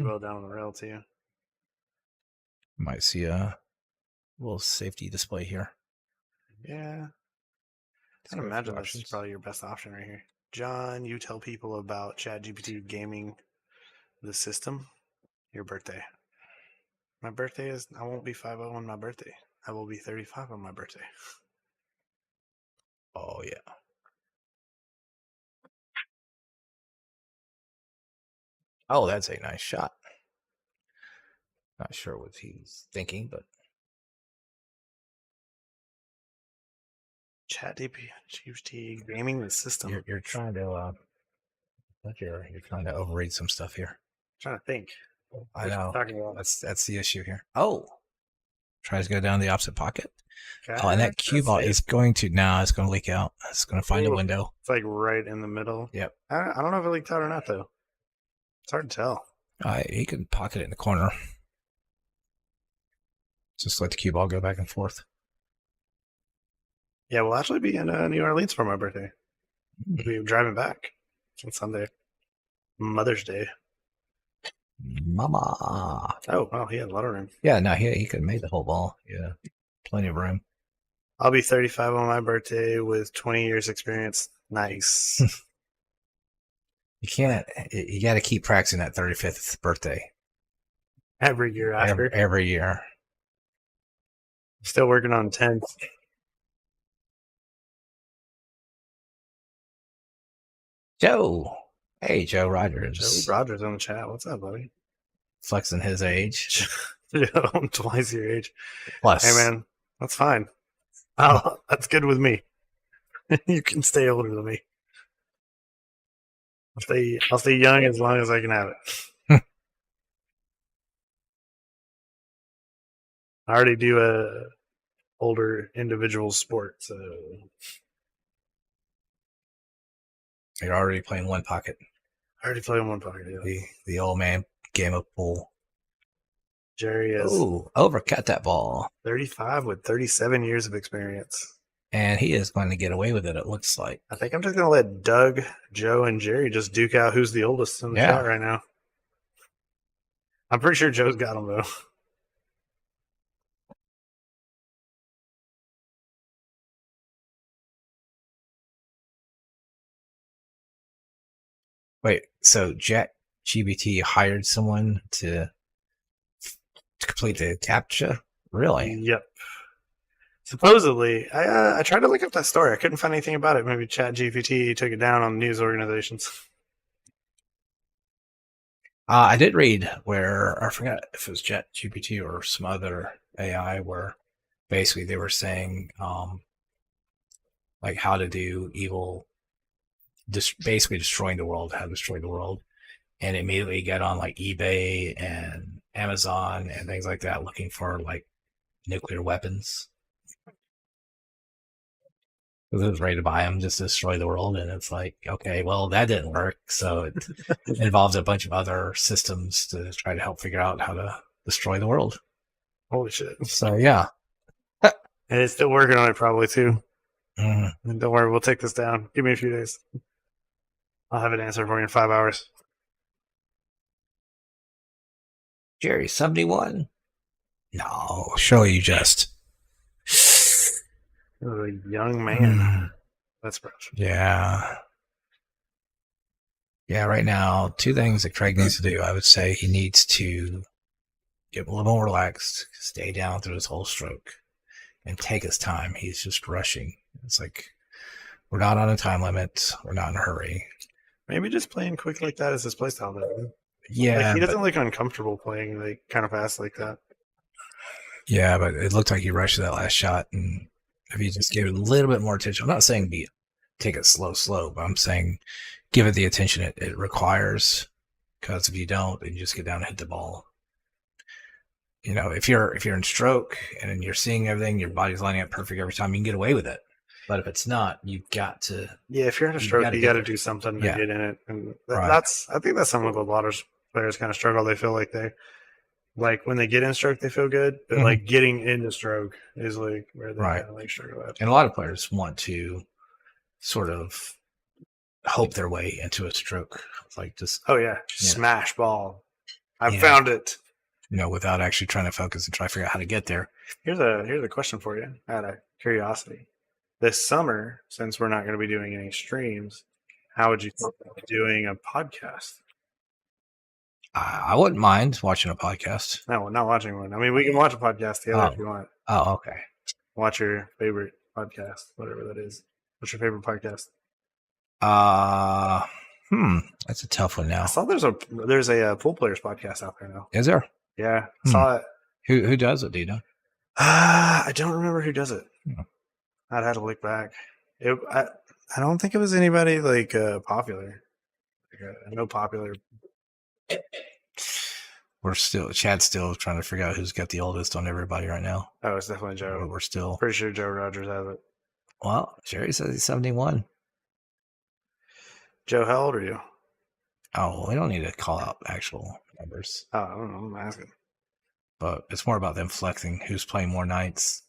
well down on the rail too. Might see a little safety display here. Yeah. I imagine this is probably your best option right here. John, you tell people about ChatGPT gaming the system. Your birthday. My birthday is, I won't be 50 on my birthday. I will be 35 on my birthday. Oh, yeah. Oh, that's a nice shot. Not sure what he's thinking, but ChatGPT gaming the system. You're trying to you're trying to overread some stuff here. I'm trying to think. I know. That's the issue here. Oh, tries to go down the opposite pocket. Okay, and that cue ball is going to it's going to leak out. It's going to find a window. It's like right in the middle. Yep. I don't know if it leaked out or not though. It's hard to tell. He can pocket it in the corner. Just let the cue ball go back and forth. Yeah, we'll actually be in New Orleans for my birthday. We'll be driving back on Sunday. Mother's Day. Mama. Oh, wow, he had a lot of room. Yeah, no, he could have made the whole ball. Yeah, plenty of room. I'll be 35 on my birthday with 20 years experience. Nice. You got to keep practicing that 35th birthday. Every year after. Every year. Still working on 10th. Joe. Hey, Joe Rogers. Joe Rogers on the chat. What's up, buddy? Flexing his age. I'm twice your age. Plus. Hey, man, that's fine. That's good with me. You can stay older than me. I'll stay young as long as I can have it. I already do a older individual sport, so You're already playing one pocket. I already play in one pocket. Yeah. The old man game of pool. Jerry is overcut that ball. 35 with 37 years of experience. And he is going to get away with it, it looks like. I think I'm just going to let Doug, Joe, and Jerry just duke out who's the oldest in the chat right now. I'm pretty sure Joe's got him, though. Wait, so GBT hired someone to complete the CAPTCHA? Really? Yep. Supposedly, I tried to look up that story. I couldn't find anything about it. Maybe ChatGPT took it down on news organizations. I did read where, I forgot if it was ChatGPT or some other AI, where basically they were saying like how to do evil, basically destroying the world, how to destroy the world. And immediately get on like eBay and Amazon and things like that looking for like nuclear weapons. Because it was ready to buy them just to destroy the world. And it's like, okay, well, that didn't work. So it involves a bunch of other systems to try to help figure out how to destroy the world. Holy shit. So, yeah. And it's still working on it probably too. Mm. And don't worry, we'll take this down. Give me a few days. I'll have an answer for you in 5 hours. Jerry, 71? No, surely you just. You're a young man. That's rough. Yeah. Yeah, right now, two things that Craig needs to do. I would say he needs to get a little more relaxed, stay down through his whole stroke, and take his time. He's just rushing. It's like, we're not on a time limit. We're not in a hurry. Maybe just playing quick like that is his playstyle though. Yeah. Like, he doesn't look uncomfortable playing like kind of fast like that. Yeah, but it looked like he rushed that last shot, and if you just give it a little bit more attention, I'm not saying take it slow, but I'm saying give it the attention it requires. Because if you don't, then you just get down and hit the ball. You know, if you're in stroke and you're seeing everything, your body's lining up perfect every time, you can get away with it. But if it's not, you've got to. Yeah, if you're in a stroke, you got to do something to get in it, and that's. I think that's something with a lot of players kind of struggle. They feel like when they get in stroke, they feel good, but like getting into stroke is like where they kind of like struggle at. And a lot of players want to sort of hope their way into a stroke, like just smash ball. I found it. You know, without actually trying to focus and try to figure out how to get there. Here's a question for you out of curiosity. This summer, since we're not going to be doing any streams, how would you feel about doing a podcast? I wouldn't mind watching a podcast. No, not watching one. I mean, we can watch a podcast together if you want. Oh, okay. Watch your favorite podcast, whatever that is. What's your favorite podcast? That's a tough one now. I saw there's a pool players podcast out there now. Is there? Yeah, I saw it. Who does it, do you know? I don't remember who does it. I'd have to look back. I don't think it was anybody like popular. No popular. Chad's still trying to figure out who's got the oldest on everybody right now. Oh, it's definitely Joe. We're still pretty sure Joe Rogers has it. Well, Jerry says he's 71. Joe, how old are you? Oh, we don't need to call out actual numbers. Oh, I don't know. I'm asking. But it's more about them flexing who's playing more nights.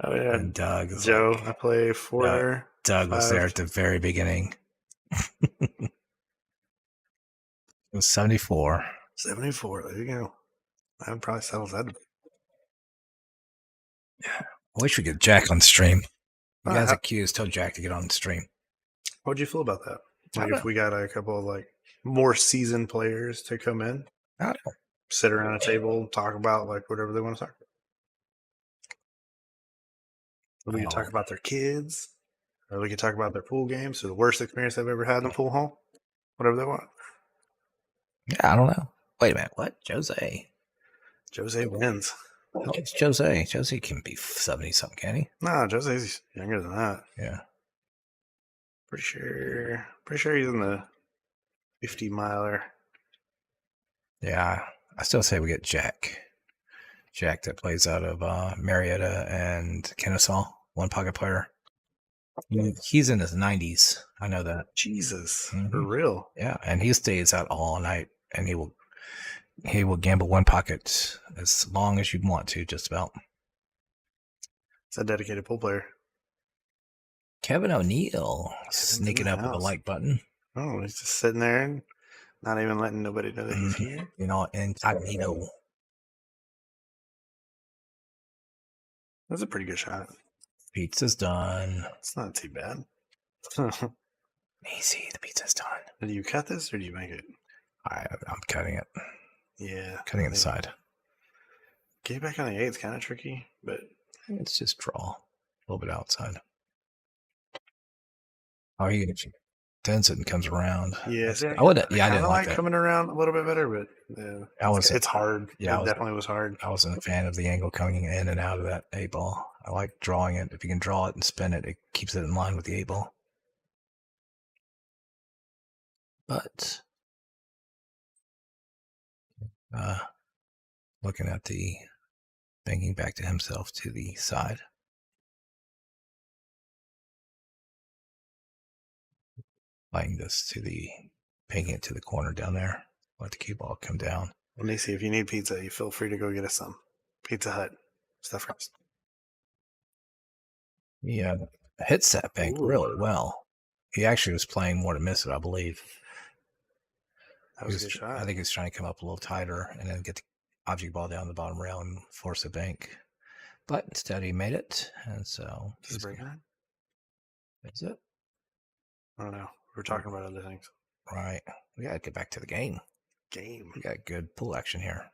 Oh, yeah. And Doug. Joe, I play 4. Doug was there at the very beginning. It was 74. 74. There you go. I would probably settle that. Yeah. I wish we could get Jack on stream. You guys at Q's tell Jack to get on the stream. What'd you feel about that? Like if we got a couple of like more seasoned players to come in, sit around a table, talk about like whatever they want to talk about. We can talk about their kids, or we can talk about their pool games, or the worst experience they've ever had in the pool hall. Whatever they want. Yeah, I don't know. Wait a minute. What? Jose wins. It's Jose. Jose can be 70-something, can he? Nah, Jose's younger than that. Yeah. Pretty sure he's in the 50-miler. Yeah, I still say we get Jack. Jack that plays out of Marietta and Kennesaw, one pocket player. He's in his 90s. I know that. Jesus, for real? Yeah, and he stays out all night, and he will gamble one pocket as long as you want to, just about. It's a dedicated pool player. Kevin O'Neill sneaking up with a like button. Oh, he's just sitting there and not even letting nobody know that he's here. You know, incognito. That's a pretty good shot. Pizza's done. It's not too bad. Easy, the pizza's done. Do you cut this or do you make it? I'm cutting it. Yeah. Cutting I it think inside. Get back on the 8 is kind of tricky, but It's just draw. A little bit outside. Oh, he dents it and comes around. yeah, I wouldn't. Yeah, I kinda didn't like that. coming around a little bit better, but it's hard. Yeah, it definitely was hard. I wasn't a fan of the angle coming in and out of that 8-ball. I like drawing it. If you can draw it and spin it, it keeps it in line with the 8-ball. But looking at the banking back to himself to the side. Playing this to the, painting it to the corner down there. Let the cue ball come down. Let me see. If you need pizza, you feel free to go get us some. Pizza Hut. Stuff crust. Yeah, hits that bank really well. He actually was playing more to miss it, I believe. That was a good shot. I think he's trying to come up a little tighter and then get the object ball down the bottom rail and force the bank. But instead he made it, and so Is it breaking it? That's it. I don't know. We're talking about other things. Right. We gotta get back to the game. We got good pool action here.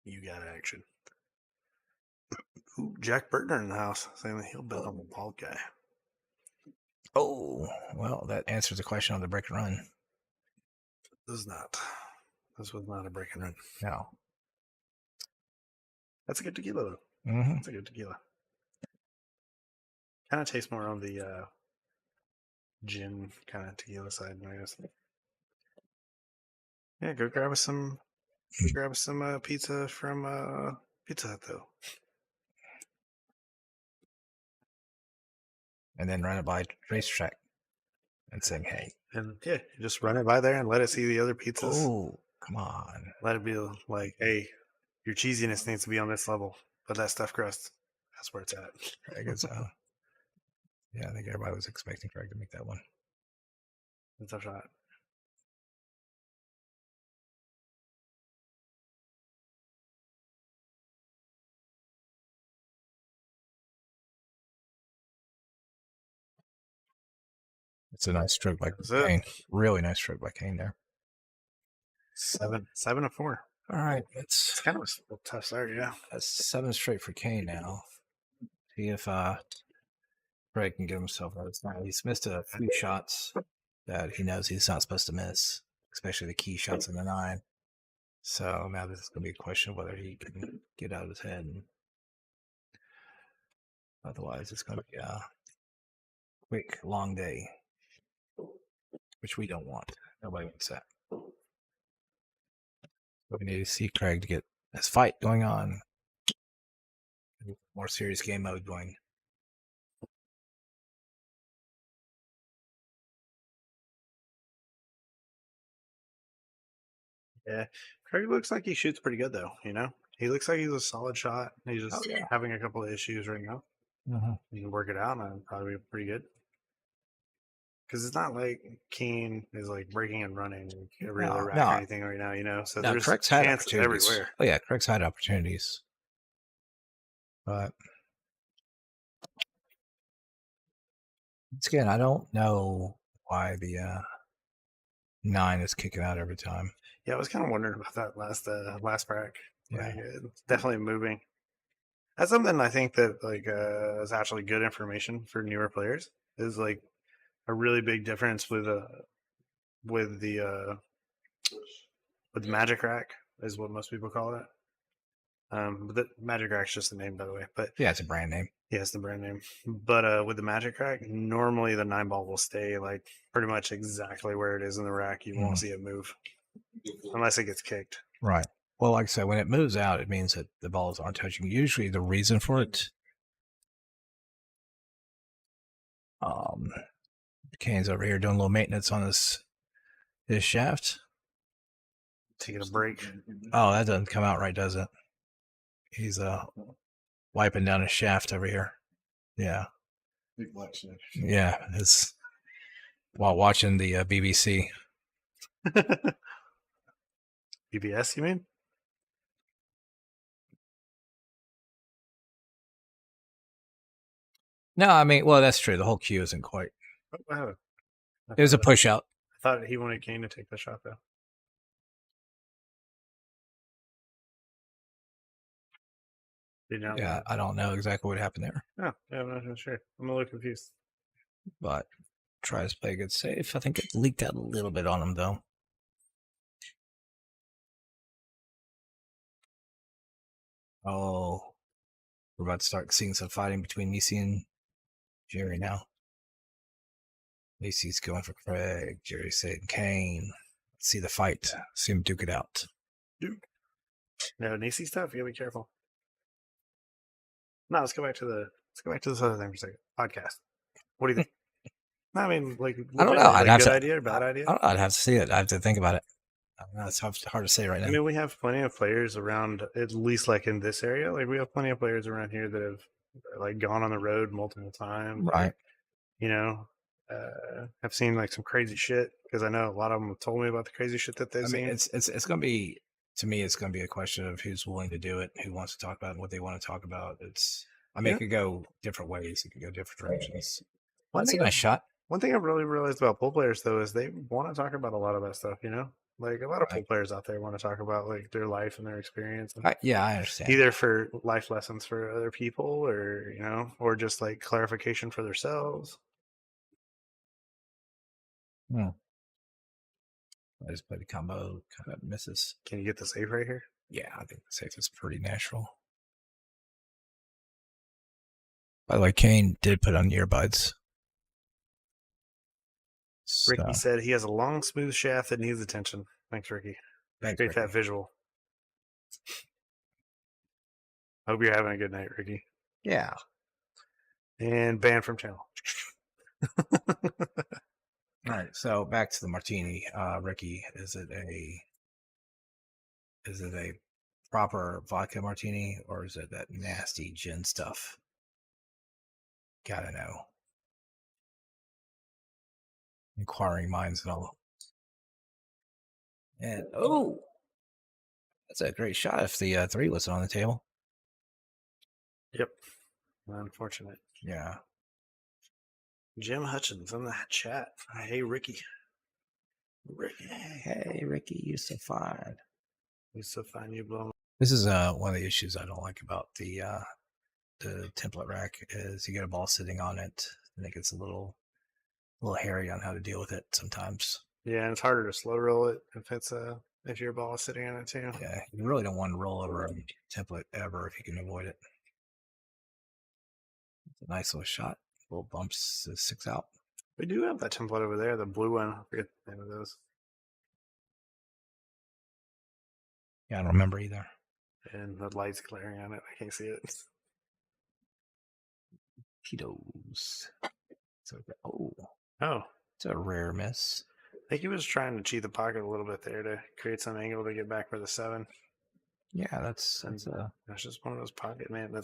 You got action. Ooh, Jack Burtner in the house saying that he'll bet on the bald guy. Oh, well, that answers the question on the break and run. This was not a break and run. No. That's a good tequila, though. Mm-hmm. That's a good tequila. Kind of tastes more on the gin kind of tequila side, I guess. Yeah, go grab us some. Grab us some pizza from Pizza Hut, though. And then run it by racetrack and saying, hey. And yeah, just run it by there and let it see the other pizzas. Oh, come on. Let it be like, hey, your cheesiness needs to be on this level, but that stuffed crust, that's where it's at. I guess so. Yeah, I think everybody was expecting Craig to make that one. It's a shot. It's a nice stroke by Kane. Really nice stroke by Kane there. 7 of 4. All right, it's kind of a tough start, yeah. That's 7 straight for Kane now. See if Craig can get himself out of this. He's missed a few shots that he knows he's not supposed to miss, especially the key shots in the 9. So now this is going to be a question of whether he can get out of his head. Otherwise, it's going to be a quick, long day, which we don't want. Nobody wants that. But we need to see Craig to get this fight going on. More serious game mode going. Yeah, Craig looks like he shoots pretty good, though. You know, he looks like he's a solid shot. He's just having a couple of issues right now. You can work it out, and it'll probably be pretty good. Because it's not like Kane is like breaking and running every other rack or anything right now, you know. So there's Craig's had chances everywhere. Oh yeah, Craig's had opportunities, but again, I don't know why the 9 is kicking out every time. Yeah, I was kind of wondering about that last rack. Yeah, like, it's definitely moving. That's something I think that like is actually good information for newer players. Is like a really big difference with the magic rack is what most people call it. But the magic rack's just a name, by the way. But yeah, it's a brand name. Yeah, it's the brand name. But with the magic rack, normally the 9-ball will stay like pretty much exactly where it is in the rack. You won't see it move unless it gets kicked. Right. Well, like I said, when it moves out, it means that the balls aren't touching. Usually, the reason for it, Kane's over here doing a little maintenance on his shaft. Taking a break. Oh, that doesn't come out right, does it? He's wiping down his shaft over here. Yeah. Big black shaft. Yeah, it's while watching the BBC. BBS, you mean? No, I mean, well, that's true. The whole queue isn't quite. Oh, It was a push out. thought he wanted Kane to take the shot though. Did not Yeah, want I don't know exactly what happened there, it. Oh, yeah, I'm not sure. I'm a little confused. but tries to play a good save. I think it leaked out a little bit on him though. Oh, we're about to start seeing some fighting between Nisi and Jerry now. Nisi's going for Craig. Jerry's saying Kane. Let's see the fight. See him duke it out. No, Nisi stuff. You gotta be careful. No, let's go back to this other thing for a second. Podcast. What do you think? I mean, like, I don't know. Like, I'd have good to, idea or bad idea? I'd have to see it. I have to think about it. I don't know, it's hard to say right now. I mean, we have plenty of players around, at least like in this area. Like, we have plenty of players around here that have like gone on the road multiple times. Right. Like, you know, I've seen like some crazy shit because I know a lot of them have told me about the crazy shit that they've I seen. mean, it's going to be, to me, it's going to be a question of who's willing to do it, who wants to talk about it, what they want to talk about. It could go different ways. It could go different directions. Well, that's a nice shot. One thing I've really realized about pool players though is they want to talk about a lot of that stuff. You know, like a lot of pool players out there want to talk about like their life and their experience. And I understand. either for life lessons for other people, or or just like clarification for themselves. I just played a combo, kind of misses. Can you get the save right here? Yeah, I think the safe is pretty natural. By the way, Kane did put on earbuds. Ricky said he has a long, smooth shaft that needs attention. Thanks, Ricky. Thanks, Great Ricky. that visual. Hope you're having a good night, Ricky. Yeah. And banned from channel. All right, so back to the martini. Ricky, is it a proper vodka martini, or is it that nasty gin stuff? Gotta know. Inquiring minds and all. And that's a great shot if the 3 wasn't on the table. Yep. Unfortunate. Yeah. Jim Hutchins in the chat. Hey, Ricky. Ricky. Hey, Ricky, you're so fine. You're so fine, you blow. This is one of the issues I don't like about the template rack is you get a ball sitting on it, and it gets a little hairy on how to deal with it sometimes. Yeah, and it's harder to slow roll it if your ball is sitting on it too. Yeah, you really don't want to roll over a template ever if you can avoid it. It's a nice little shot. Little bumps 6 out. We do have that template over there, the blue one. I forget the name of those. Yeah, I don't remember either. And the light's glaring on it. I can't see it. Tito's. So, it's a rare miss. I think he was trying to cheat the pocket a little bit there to create some angle to get back for the 7. Yeah, that's just one of those pocket, man.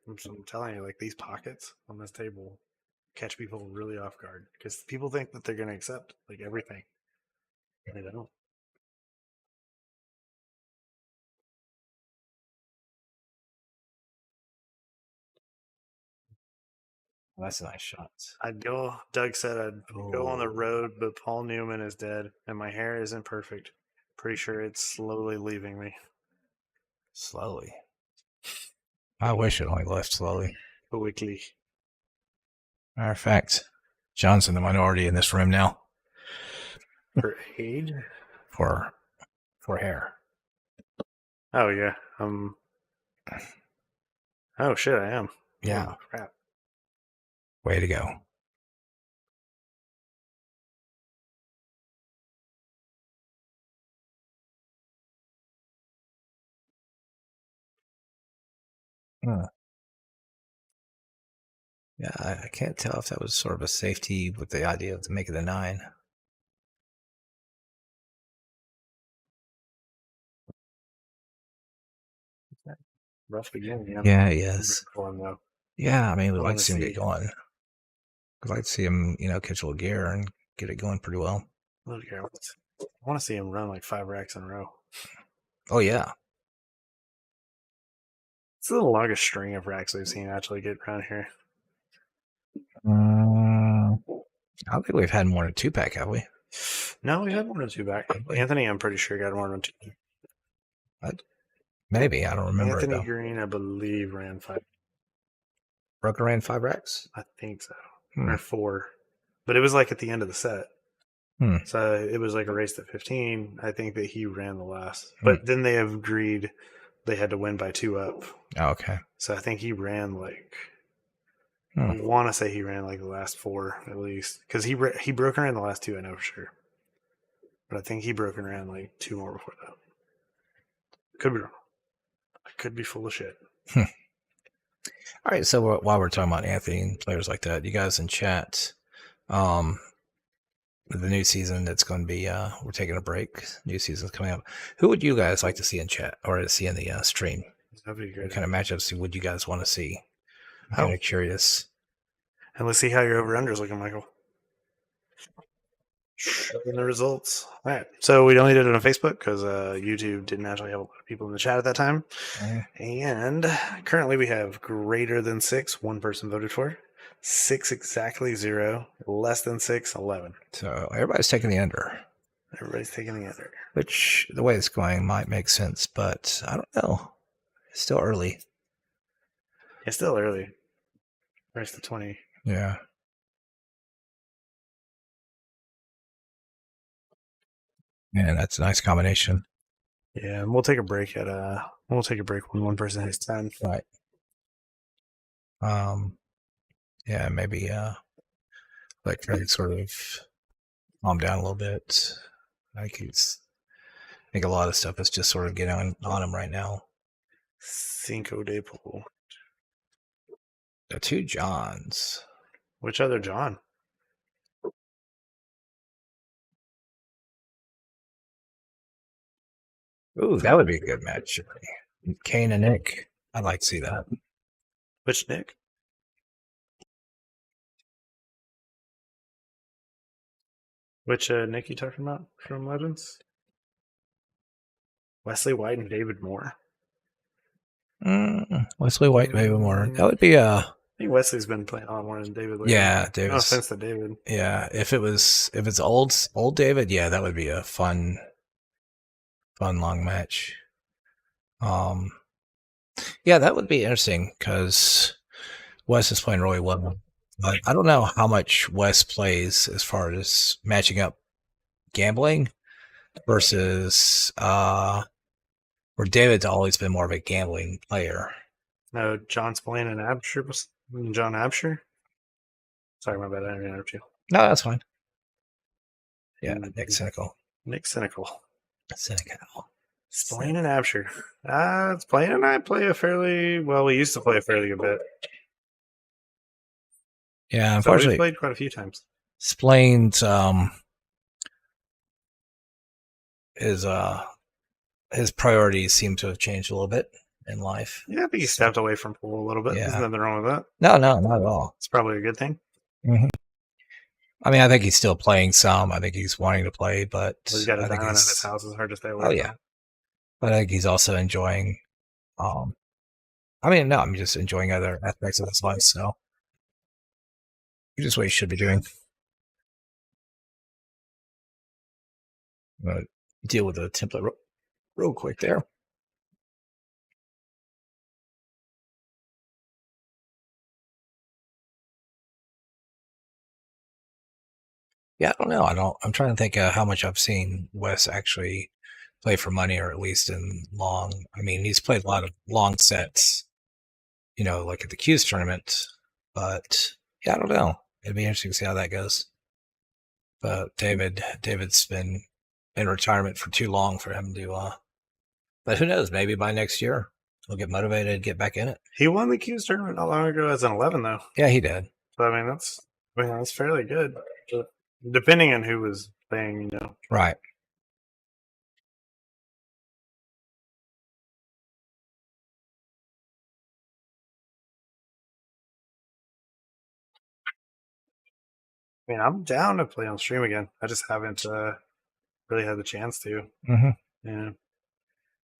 I'm telling you, like these pockets on this table catch people really off guard because people think that they're going to accept like everything. They don't. That's a nice shot. Doug said I'd go on the road, but Paul Newman is dead and my hair isn't perfect. Pretty sure it's slowly leaving me. Slowly. I wish it only left slowly. Quickly. Matter of fact, John's in the minority in this room now. For age? For hair. Oh yeah. Oh shit, I am. Yeah. Oh, crap. Way to go. Yeah, I can't tell if that was sort of a safety with the idea of to make it a 9. Rough again. Yeah, he is. Though. Yeah, I mean, we'd like to see him get going. I'd like to see him, catch a little gear and get it going pretty well. I want to see him run like 5 racks in a row. Oh, yeah. It's the longest string of racks we've seen actually get around here. I don't think we've had more than 2-pack, have we? No, we had 1 or 2 back. Anthony, I'm pretty sure got 1 or 2. Maybe I don't remember Anthony it though. Green, I believe, ran 5. Broken ran 5 racks. I think so, Hmm. or 4. But it was like at the end of the set. Hmm. So it was like a race to 15. I think that he ran the last. But then they have agreed they had to win by 2 up. Oh, okay. So I think he ran like, I want to say he ran like the last 4 at least. Because he broke and ran the last 2, I know for sure. But I think he broke and ran like 2 more before that. Could be wrong. I could be full of shit. All right. So while we're talking about Anthony and players like that, you guys in chat, the new season that's going to be, we're taking a break. New season's coming up. Who would you guys like to see in chat or to see in the stream? That'd be great. What kind of matchups would you guys want to see? I'm kind of curious. And let's see how your over-under is looking, Michael. Showing the results. All right. So we only did it on Facebook because YouTube didn't actually have a lot of people in the chat at that time. And currently we have greater than 6, 1 person voted for. 6 exactly 0. Less than 6, 11. So everybody's taking the under. Everybody's taking the under. Which, the way it's going, might make sense, but I don't know. It's still early. It's still early. Race to 20. Yeah. Man, that's a nice combination. Yeah, and we'll take a break at when 1 person hits 10. Right. Yeah, maybe let Craig sort of calm down a little bit. I think a lot of stuff is just sort of getting on him right now. Cinco de Pool. The 2 Johns. Which other John? Ooh, that would be a good match. Kane and Nick. I'd like to see that. Which Nick? Which Nick you talking about from Legends? Wesley White and David Moore. Wesley White, maybe more. That would be I think Wesley's been playing a lot more than David lately. Yeah, David. No offense to David. Yeah, if it's old David, yeah, that would be a fun long match. Yeah, that would be interesting because Wes is playing really well. But I don't know how much Wes plays as far as matching up gambling versus where David's always been more of a gambling player. No, John's playing in Absher. John Absher? Sorry, my bad. I didn't interrupt you. No, that's fine. Yeah, Nick Cynical. Nick Cynical. Cynical. It's playing in Absher. It's playing and I play a fairly, well, we used to play a fairly good bit. Yeah, So unfortunately, we've played quite a few times. Splain's his priorities seem to have changed a little bit in life. Yeah, I think he stepped away from pool a little bit. Yeah. There's nothing wrong with that. No, not at all. It's probably a good thing. Mm-hmm. I mean, I think he's still playing some. I think he's wanting to play, but He's got a I think diamond at his house. It's hard to stay away Oh from. yeah, but I think he's also enjoying. I'm just enjoying other aspects of his life. So, just what he should be doing. I'm gonna deal with the template real quick there. Yeah, I don't know. I'm trying to think how much I've seen Wes actually play for money, or at least in long. I mean, he's played a lot of long sets, like at the Q's tournament. But yeah, I don't know. It'd be interesting to see how that goes. But David's been in retirement for too long for him to. But who knows? Maybe by next year he'll get motivated, get back in it. He won the Q's tournament not long ago as an 11, though. Yeah, he did. So, I mean, that's fairly good. Depending on who was playing, Right. I mean, I'm down to play on stream again. I just haven't really had the chance to. Mm-hmm. Yeah.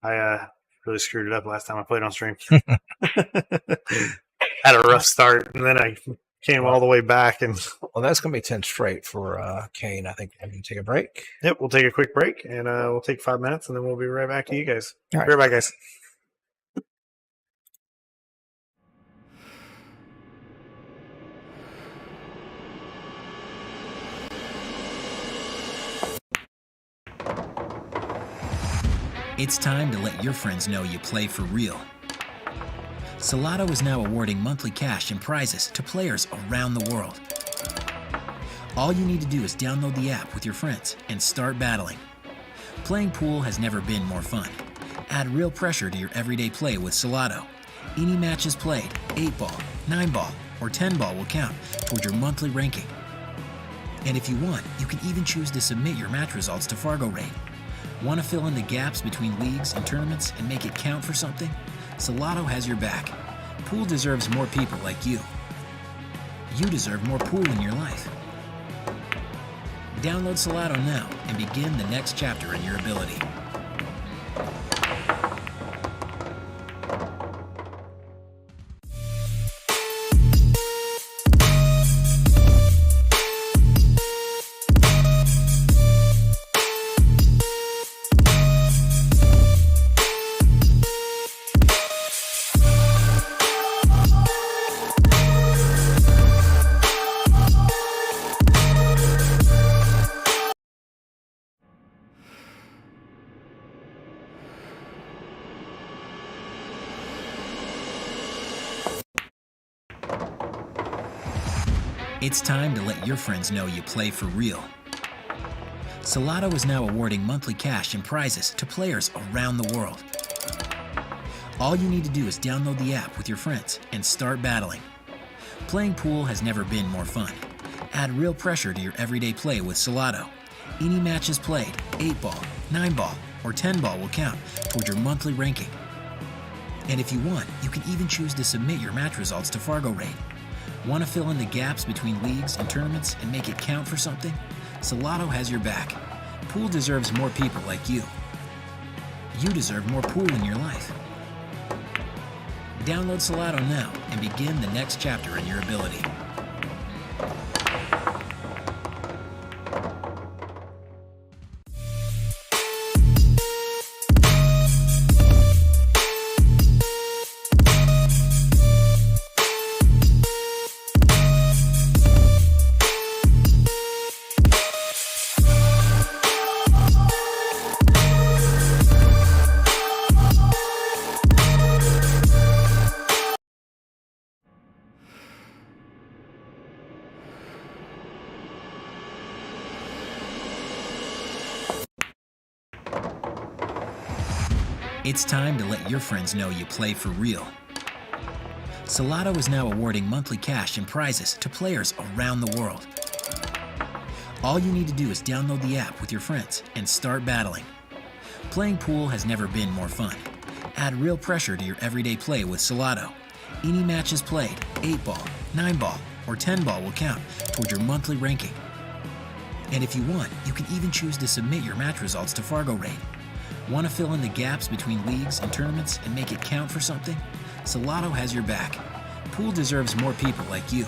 I really screwed it up last time I played on stream. Had a rough start, and then I came all the way back. And Well, that's going to be 10 straight for Kane. I think we're going to take a break. yep, we'll take a quick break, and we'll take 5 minutes, and then we'll be right back to you guys. All right. Be right back, guys. It's time to let your friends know you play for real. Salado is now awarding monthly cash and prizes to players around the world. All you need to do is download the app with your friends and start battling. Playing pool has never been more fun. Add real pressure to your everyday play with Salado. Any matches played, 8-ball, 9-ball, or 10-ball will count toward your monthly ranking. And if you want, you can even choose to submit your match results to Fargo Rate. Want to fill in the gaps between leagues and tournaments and make it count for something? Salado has your back. Pool deserves more people like you. You deserve more pool in your life. Download Salado now and begin the next chapter in your ability. It's time to let your friends know you play for real. Salado is now awarding monthly cash and prizes to players around the world. All you need to do is download the app with your friends and start battling. Playing pool has never been more fun. Add real pressure to your everyday play with Salado. Any matches played, 8-ball, 9-ball, or 10-ball will count toward your monthly ranking. And if you want, you can even choose to submit your match results to Fargo Rate. Want to fill in the gaps between leagues and tournaments and make it count for something? Salado has your back. Pool deserves more people like you. You deserve more pool in your life. Download Salado now and begin the next chapter in your ability. It's time to let your friends know you play for real. Salado is now awarding monthly cash and prizes to players around the world. All you need to do is download the app with your friends and start battling. Playing pool has never been more fun. Add real pressure to your everyday play with Salado. Any matches played, 8-ball, 9-ball, or 10-ball will count toward your monthly ranking. And if you want, you can even choose to submit your match results to Fargo Rate. Want to fill in the gaps between leagues and tournaments and make it count for something? Salado has your back. Pool deserves more people like you.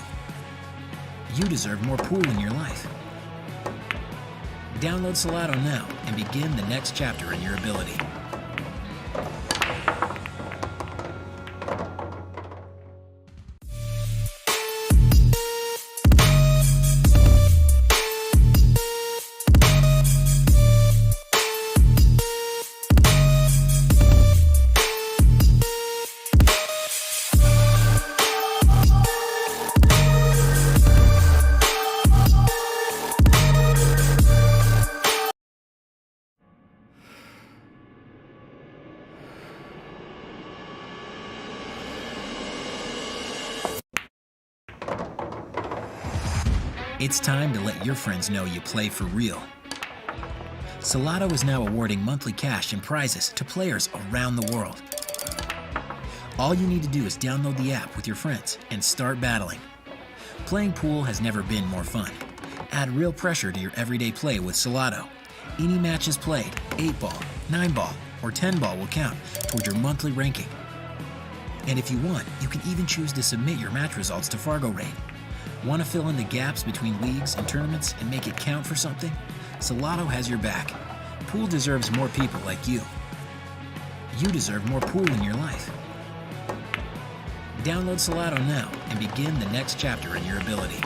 You deserve more pool in your life. Download Salado now and begin the next chapter in your ability. It's time to let your friends know you play for real. Salado is now awarding monthly cash and prizes to players around the world. All you need to do is download the app with your friends and start battling. Playing pool has never been more fun. Add real pressure to your everyday play with Salado. Any matches played, 8-ball, 9-ball, or 10-ball will count toward your monthly ranking. And if you want, you can even choose to submit your match results to Fargo Rate. Want to fill in the gaps between leagues and tournaments and make it count for something? Salado has your back. Pool deserves more people like you. You deserve more pool in your life. Download Salado now and begin the next chapter in your ability.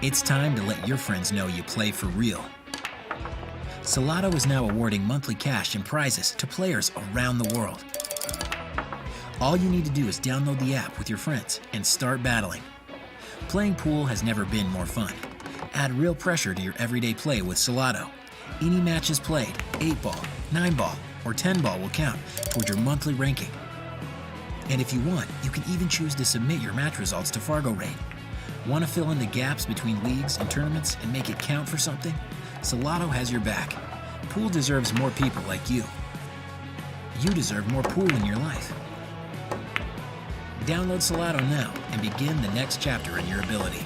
It's time to let your friends know you play for real. Salado is now awarding monthly cash and prizes to players around the world. All you need to do is download the app with your friends and start battling. Playing pool has never been more fun. Add real pressure to your everyday play with Salado. Any matches played, 8-ball, 9-ball, or 10-ball will count toward your monthly ranking. And if you want, you can even choose to submit your match results to Fargo Rate. Want to fill in the gaps between leagues and tournaments and make it count for something? Salado has your back. Pool deserves more people like you. You deserve more pool in your life. Download Salado now and begin the next chapter in your ability.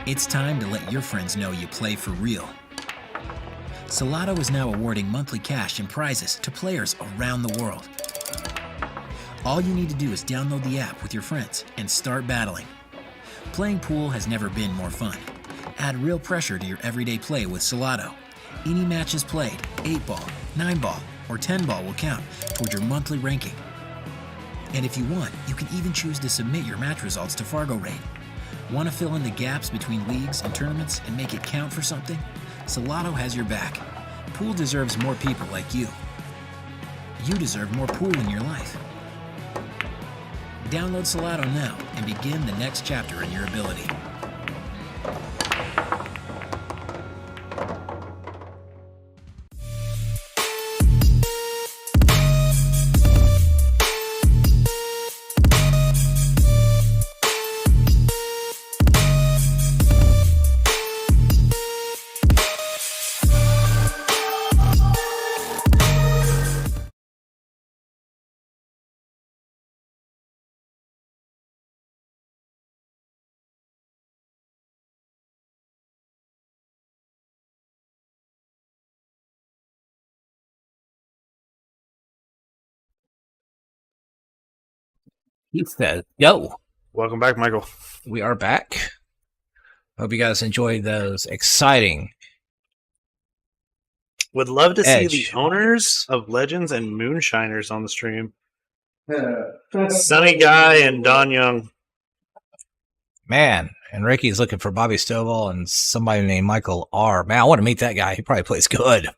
It's time to let your friends know you play for real. Salado is now awarding monthly cash and prizes to players around the world. All you need to do is download the app with your friends and start battling. Playing pool has never been more fun. Add real pressure to your everyday play with Salado. Any matches played, 8-ball, 9-ball, or 10-ball will count toward your monthly ranking. And if you want, you can even choose to submit your match results to Fargo Rate. Want to fill in the gaps between leagues and tournaments and make it count for something? Salado has your back. Pool deserves more people like you. You deserve more pool in your life. Download Salado now and begin the next chapter in your ability. He says, yo, Welcome back, Michael. we are back. Hope you guys enjoyed those exciting. Would love to Edge. see the owners of Legends and Moonshiners on the stream. Sunny Guy and Don Young. Man, and Ricky's looking for Bobby Stovall and somebody named Michael R. Man, I want to meet that guy. He probably plays good.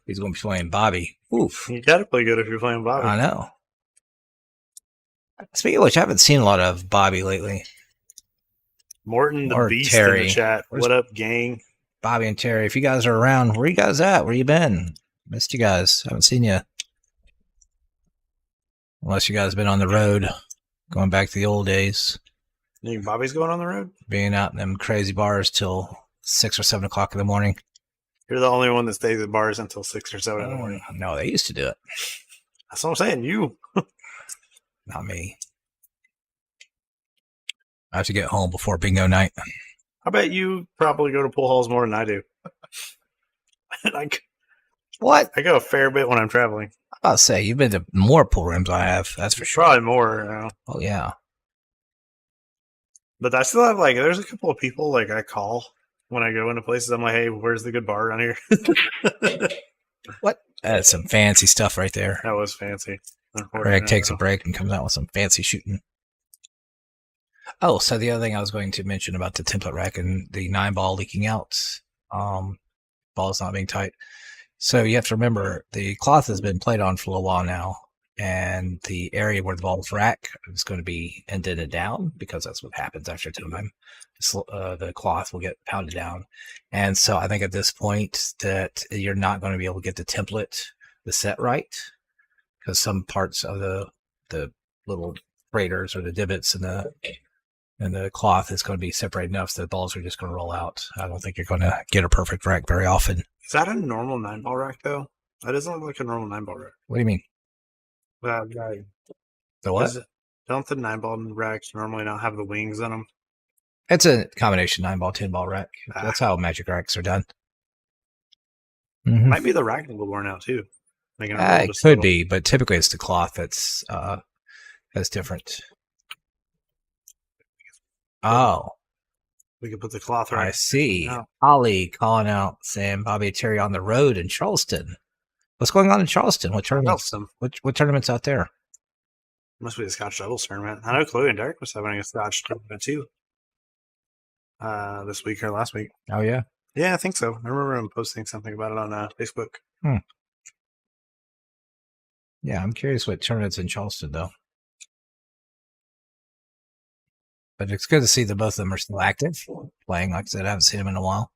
He's going to be playing Bobby. Oof. You gotta play good if you're playing Bobby. I know. Speaking of which, I haven't seen a lot of Bobby lately. Morton the Or Beast Terry. in the chat. Where's- What up, gang? Bobby and Terry, if you guys are around, where you guys at? Where you been? Missed you guys. Haven't seen you. Unless you guys been on the road, going back to the old days, You think Bobby's going on the road? being out in them crazy bars till 6 or 7 o'clock in the morning. You're the only one that stays at bars until 6 or 7 in the morning. No, they used to do it. That's what I'm saying. You. Not me. I have to get home before bingo night. I bet you probably go to pool halls more than I do. What? I go a fair bit when I'm traveling. I'll say you've been to more pool rooms than I have. That's for sure. Probably more. Oh yeah. But I still have like, there's a couple of people like I call when I go into places. I'm like, hey, where's the good bar around here? What? That's some fancy stuff right there. That was fancy. Craig takes a break and comes out with some fancy shooting. Oh, so the other thing I was going to mention about the template rack and the 9-ball leaking out, balls not being tight. So you have to remember the cloth has been played on for a little while now, and the area where the balls rack is going to be indented down because that's what happens after time. The cloth will get pounded down, and so I think at this point that you're not going to be able to get the template, the set right, because some parts of the little craters or the divots in the cloth is going to be separated enough that the balls are just going to roll out. I don't think you're going to get a perfect rack very often. Is that a normal 9-ball rack though? That doesn't look like a normal 9-ball rack. What do you mean? The what? Don't the 9-ball racks normally not have the wings on them? It's a combination 9-ball, 10-ball rack. That's how magic racks are done. Might be the rack a little worn out too. It could be, but typically it's the cloth that's different. Oh, we could put the cloth right. I see. Holly calling out Sam, Bobby, Terry on the road in Charleston. What's going on in Charleston? What tournaments? What tournaments out there? Must be the Scotch Doubles tournament. I know Chloe and Derek was having a Scotch tournament too. This week or last week. Oh yeah. Yeah, I think so. I remember him posting something about it on Facebook. Yeah, I'm curious what tournaments in Charleston though. But it's good to see that both of them are still active, playing. Like I said, I haven't seen them in a while.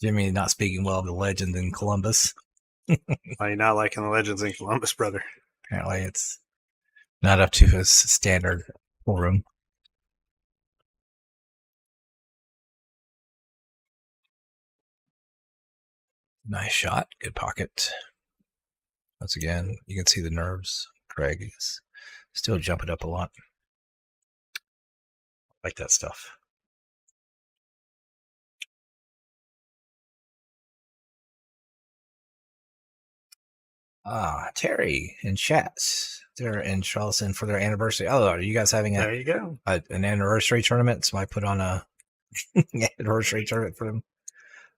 Jimmy not speaking well of the legend in Columbus. Why are you not liking the legends in Columbus, brother? Apparently it's not up to his standard pool room. Nice shot. Good pocket. Once again, you can see the nerves. Craig is still jumping up a lot. I like that stuff. Terry in chats. They're in Charleston for their anniversary. Oh, are you guys having there you go. An anniversary tournament? So I put on a anniversary tournament for them.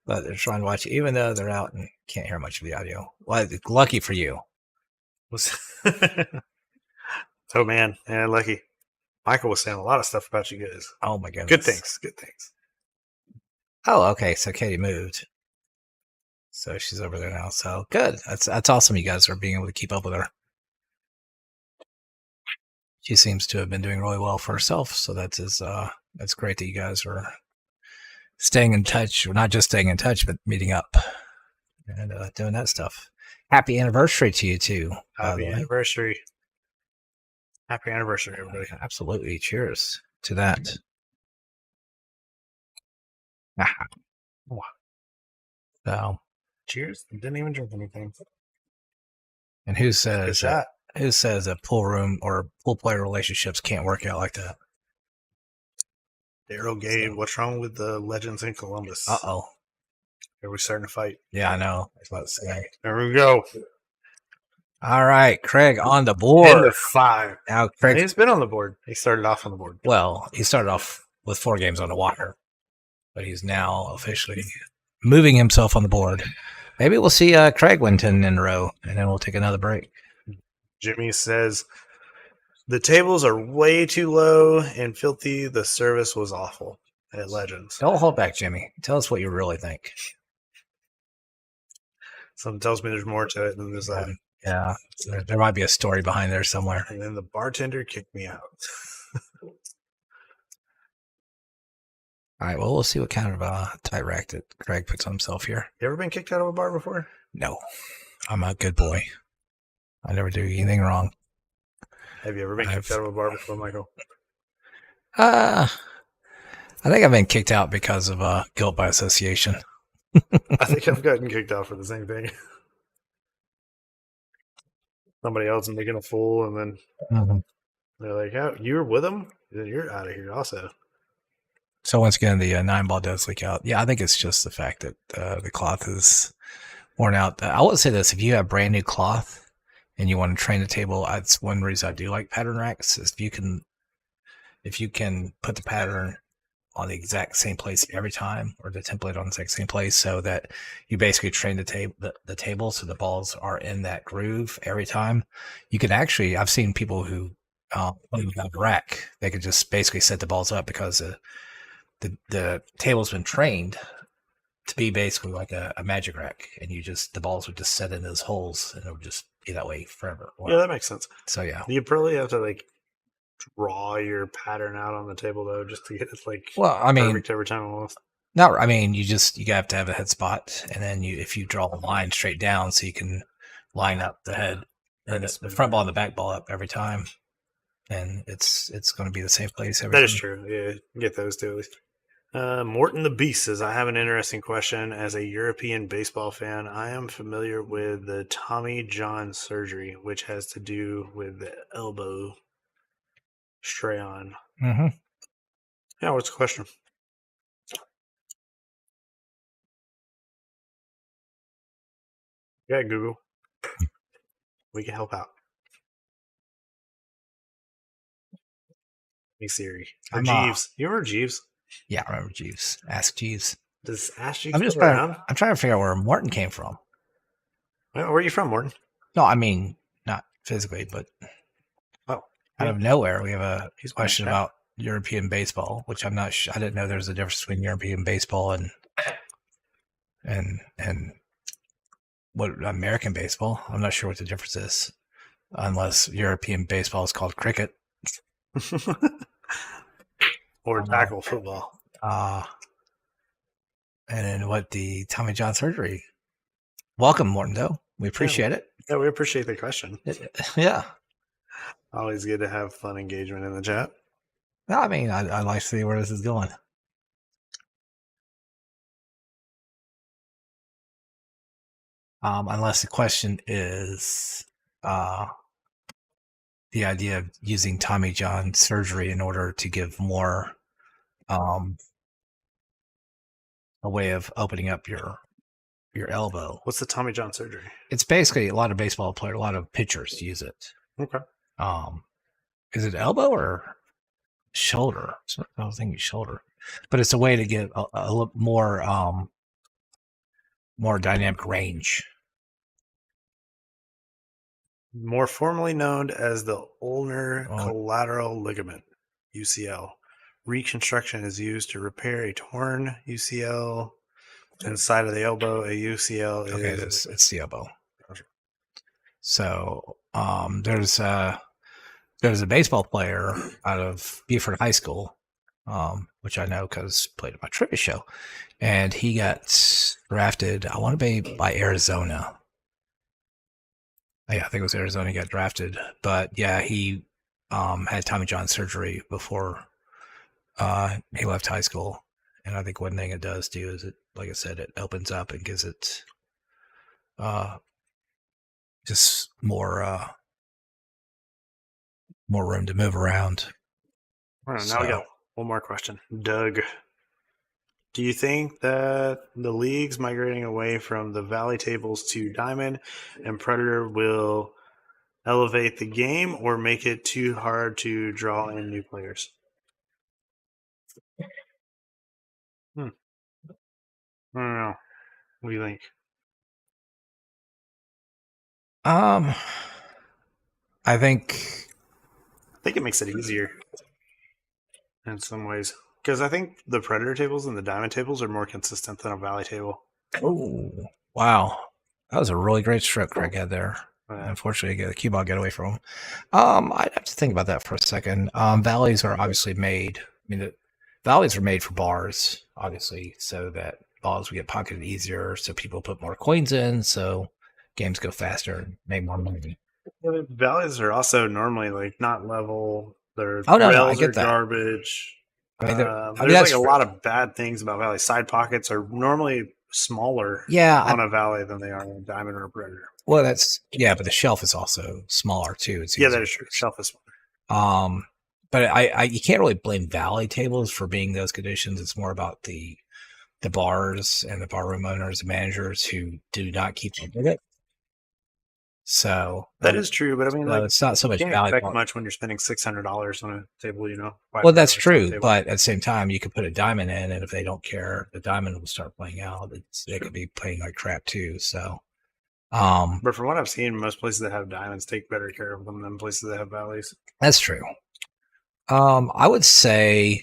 But they're trying to watch it, even though they're out and can't hear much of the audio. Well, lucky for you. Oh, man. Yeah, lucky. Michael was saying a lot of stuff about you guys. Oh, my goodness. Good things. Good things. Oh, okay. So Katie moved. So she's over there now. So good. That's awesome. You guys are being able to keep up with her. She seems to have been doing really well for herself. So that's great that you guys are staying in touch, or not just staying in touch, but meeting up and doing that stuff. Happy anniversary to you too. Happy anniversary. Happy anniversary, everybody. Absolutely. Cheers to that. So, cheers. Didn't even drink anything. And who says that pool room or pool player relationships can't work out like that? Daryl Gabe, what's wrong with the legends in Columbus? Uh-oh. Are we starting to fight? Yeah, I know. I was about to say. There we go. All right, Craig on the board. Into 5. Now, Craig. He's been on the board. He started off on the board. Well, he started off with 4 games on the wire, but he's now officially moving himself on the board. Maybe we'll see Craig win 10 in a row, and then we'll take another break. Jimmy says, the tables are way too low and filthy. The service was awful at Legends. Don't hold back, Jimmy. Tell us what you really think. Something tells me there's more to it than this. Yeah, there might be a story behind there somewhere. And then the bartender kicked me out. All right, well, we'll see what kind of tight rack that Craig puts on himself here. You ever been kicked out of a bar before? No. I'm a good boy. I never do anything wrong. Have you ever been kicked out of a bar before, Michael? I think I've been kicked out because of guilt by association. I think I've gotten kicked out for the same thing. Somebody else making a fool, and then they're like, "Oh, you were with him? Then you're out of here also." So once again, the 9-ball does leak out. Yeah, I think it's just the fact that the cloth is worn out. I will say this: if you have brand new cloth and you want to train the table, that's one reason I do like pattern racks. Is if you can put the pattern on the exact same place every time, or the template on the exact same place, so that you basically train the table so the balls are in that groove every time. You could actually, I've seen people who when you have a rack, they could just basically set the balls up because the table's been trained to be basically like a magic rack, and the balls would just set in those holes, and it would just be that way forever. Yeah, that makes sense. So yeah, You probably have to like draw your pattern out on the table though, just to get it like perfect every time almost. No, I mean you have to have a head spot, and then if you draw a line straight down, so you can line up the head and the front ball and the back ball up every time, and it's going to be the same place every time. That is true. Yeah, get those two at least. Morton the Beast says, I have an interesting question. As a European baseball fan, I am familiar with the Tommy John surgery, which has to do with the elbow strain. Mm-hmm. Yeah, what's the question? Yeah, Google. We can help out. Hey Siri. Or Jeeves. You remember Jeeves? Yeah, I remember Jeeves. Ask Jeeves. Does Ask Jeeves I'm trying to figure out where Morton came from. Where are you from, Morton? No, I mean not physically, but out of nowhere we have a question about European baseball, which I'm not sure. I didn't know there was a difference between European baseball and what American baseball. I'm not sure what the difference is, unless European baseball is called cricket or tackle football. And then what the Tommy John surgery. Welcome, Morton, though. We appreciate it. Yeah, we appreciate the question. Yeah. Always good to have fun engagement in the chat. No, I mean, I'd like to see where this is going. Unless the question is the idea of using Tommy John surgery in order to give more a way of opening up your elbow. What's the Tommy John surgery? It's basically a lot of baseball players, a lot of pitchers use it. Okay. Is it elbow or shoulder? I was thinking shoulder, but it's a way to get a little more dynamic range. More formally known as the ulnar collateral ligament, UCL. Reconstruction is used to repair a torn UCL inside of the elbow. A UCL is... it's the elbow. So there's a baseball player out of Beaufort High School, which I know because played at my trivia show, and he got drafted. I want to be by Arizona. Yeah, I think it was Arizona. He got drafted, but yeah, he had Tommy John surgery before he left high school, and I think one thing it does do is it, like I said, it opens up and gives it just more room to move around. All right, now we got one more question. Doug, do you think that the leagues migrating away from the Valley tables to Diamond and Predator will elevate the game or make it too hard to draw in new players? I don't know. What do you think? I think it makes it easier in some ways. Because I think the Predator tables and the Diamond tables are more consistent than a Valley table. Oh, wow. That was a really great stroke Craig had there. Unfortunately, the cue ball got away from him. I'd have to think about that for a second. Valleys are obviously made. The valleys are made for bars, obviously, so that balls will get pocketed easier, so people put more coins in, so games go faster and make more money. Yeah, valleys are also normally not level. Their rails I get are that. Garbage. There's a lot of bad things about Valley. Side pockets are normally smaller on a Valley than they are on a Diamond or a Predator. Well, but the shelf is also smaller too. That is true. Shelf is smaller. But you can't really blame Valley tables for being those conditions. It's more about the the bars and the barroom owners and managers who do not keep up with it. So that is true, but I mean, like, it's not so much you can't value. expect much when you're spending $600 on a table. You know. Well, that's $500 on a true, table. but at the same time, you could put a diamond in, and if they don't care, the diamond will start playing out. They could be playing like crap too. So, but from what I've seen, most places that have diamonds take better care of them than places that have valleys. that's true. I would say,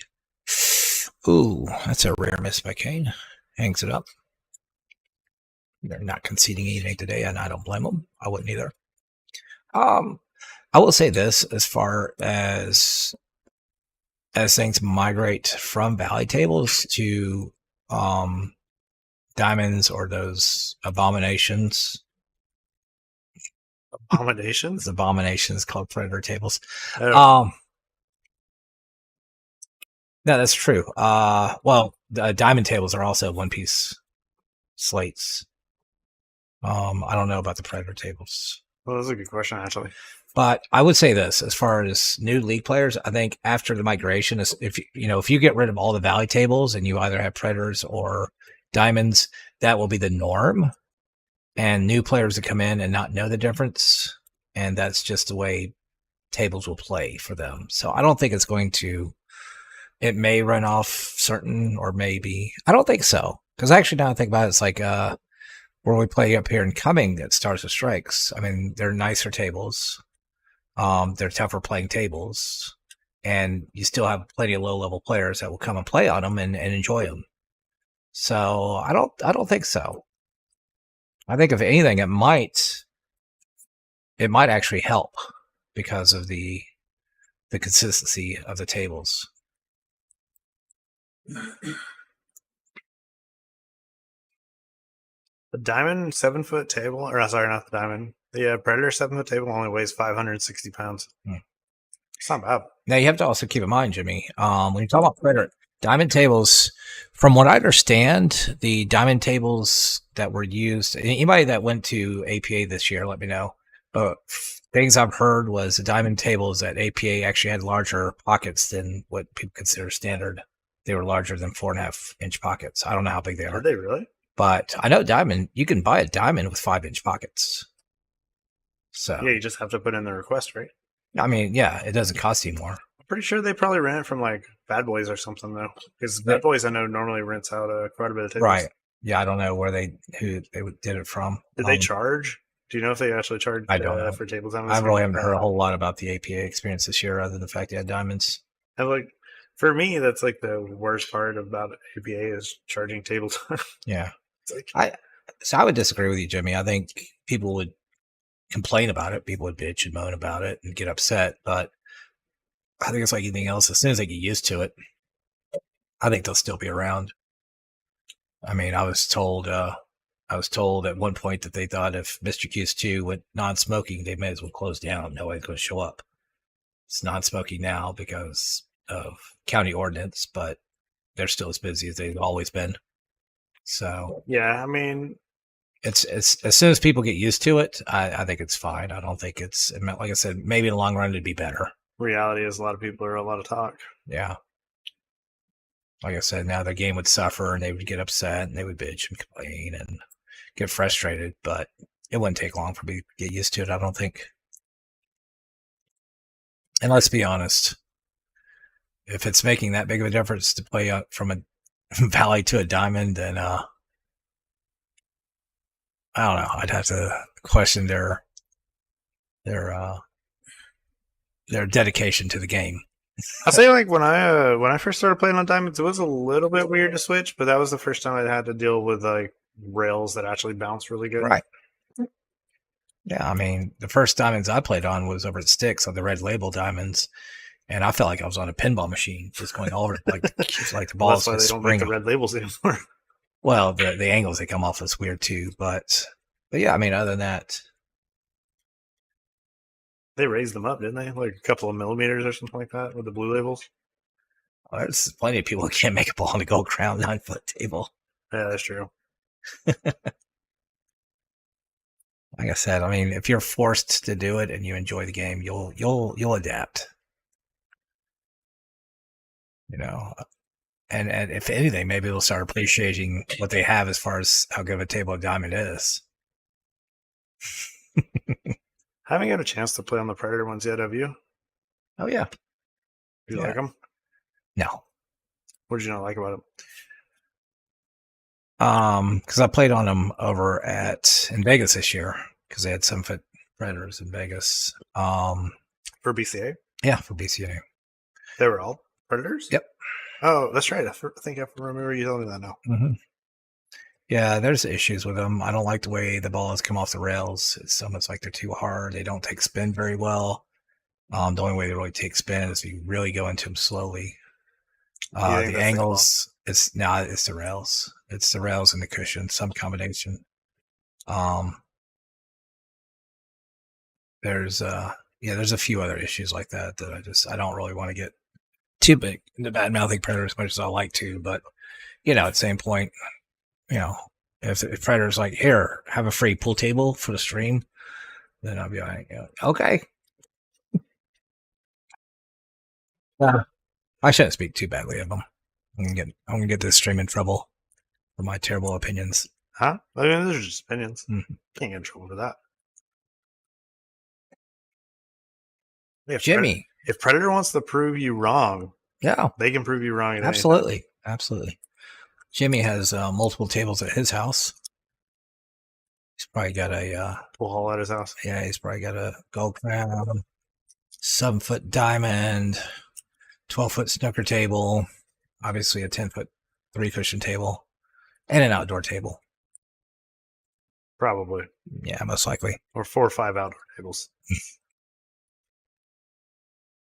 ooh, that's a rare miss by Kane. Hangs it up. They're not conceding anything today, and I don't blame them. I wouldn't either. I will say this: as far as things migrate from valley tables to diamonds or those abominations called predator tables. Oh. No, that's true. Well, the diamond tables are also one-piece slates. I don't know about the predator tables. Well, that's a good question, actually. But I would say this: as far as new league players, I think after the migration, if you get rid of all the valley tables and you either have predators or diamonds, that will be the norm. And new players that come in and not know the difference, and that's just the way tables will play for them. So I don't think it's going to. It may run off certain, or maybe I don't think so, because actually now I think about it, it's like where we play up here in Cumming at Stars of Strikes. I mean, they're nicer tables. They're tougher playing tables, and you still have plenty of low-level players that will come and play on them and enjoy them. So I don't think so. I think if anything, it might actually help because of the consistency of the tables. The diamond 7-foot table, or sorry, not the diamond. The predator 7-foot table only weighs 560 pounds. It's not bad. Now you have to also keep in mind, Jimmy, when you talk about predator diamond tables, from what I understand, the diamond tables that were used. Anybody that went to APA this year, let me know. But things I've heard was the diamond tables at APA actually had larger pockets than what people consider standard. They were larger than 4.5-inch pockets. I don't know how big they are. Are they really? But I know diamond, you can buy a diamond with 5-inch pockets. So yeah, you just have to put in the request, right? I mean, yeah, it doesnwould cost you more. I'm pretty sure they probably rent it from like Bad Boys or something though, because Bad Boys I know normally rents out quite a bit of tables. Right. Yeah, I don't know who they did it from. Did they charge? Do you know if they actually charge? I don't know. For tables. I really haven't heard a whole lot about the APA experience this year, other than the fact they had diamonds. And like for me, that's like the worst part about APA is charging table time. Yeah. Like, I would disagree with you, Jimmy. I think people would complain about it. People would bitch and moan about it and get upset. But I think it's like anything else. As soon as they get used to it, I think they'll still be around. I mean, I was told at one point that they thought if Mr. Q's 2 went non-smoking, they may as well close down. Nobody's going to show up. It's non-smoking now because of county ordinance, but they're still as busy as they've always been. So yeah, I mean, it's as soon as people get used to it, I think it's fine. I don't think it's, like I said, maybe in the long run it'd be better. Reality is a lot of people are a lot of talk. Yeah. Like I said, now their game would suffer and they would get upset and they would bitch and complain and get frustrated, but it wouldn't take long for me to get used to it, I don't think. And let's be honest, if it's making that big of a difference to play from a valley to a diamond, then I don't know. I'd have to question their dedication to the game. I'll say, like, when I first started playing on diamonds, it was a little bit weird to switch, but that was the first time I had to deal with like rails that actually bounce really good. Right. Yeah, I mean, the first diamonds I played on was over at Sticks on the red label diamonds, and I felt like I was on a pinball machine, just going all over like the balls. Well, that's why they don't make the red labels anymore. Well, the angles they come off is weird too, but yeah, I mean, other than that, they raised them up, didn't they? Like a couple of millimeters or something like that with the blue labels. Well, there's plenty of people who can't make a ball on a gold crown 9-foot table. Yeah, that's true. Like I said, I mean, if you're forced to do it and you enjoy the game, you'll adapt. You know, And if anything, maybe they'll start appreciating what they have as far as how good of a table of diamond is. I haven't got a chance to play on the Predator ones yet, have you? Oh, yeah. You Yeah. like them? No. What did you not like about them? Because I played on them over in Vegas this year because they had 7-foot Predators in Vegas. For BCA? Yeah, for BCA. They were all Predators? Yep. Oh, that's right. I think I remember you telling me that now. Mm-hmm. Yeah, there's issues with them. I don't like the way the balls come off the rails. It's almost like they're too hard. They don't take spin very well. The only way they really take spin is if you really go into them slowly. The angles, it's the rails. It's the rails and the cushion, some combination. There's a few other issues like that I don't really want to get too big into bad mouthing Predator as much as I like to, but at the same point, if Predator's like, here, have a free pool table for the stream, then I'll be like, okay. I shouldn't speak too badly of them. I'm gonna get this stream in trouble for my terrible opinions. Huh? I mean, those are just opinions. Mm-hmm. Can't get in trouble for that. Yeah, Jimmy, if Predator wants to prove you wrong, yeah, they can prove you wrong. Absolutely. Jimmy has multiple tables at his house. He's probably got a pool hall at his house. Yeah, he's probably got a gold crown, 7-foot diamond, 12-foot snooker table, obviously a 10-foot 3-cushion table, and an outdoor table. Probably. Yeah, most likely. Or 4 or 5 outdoor tables.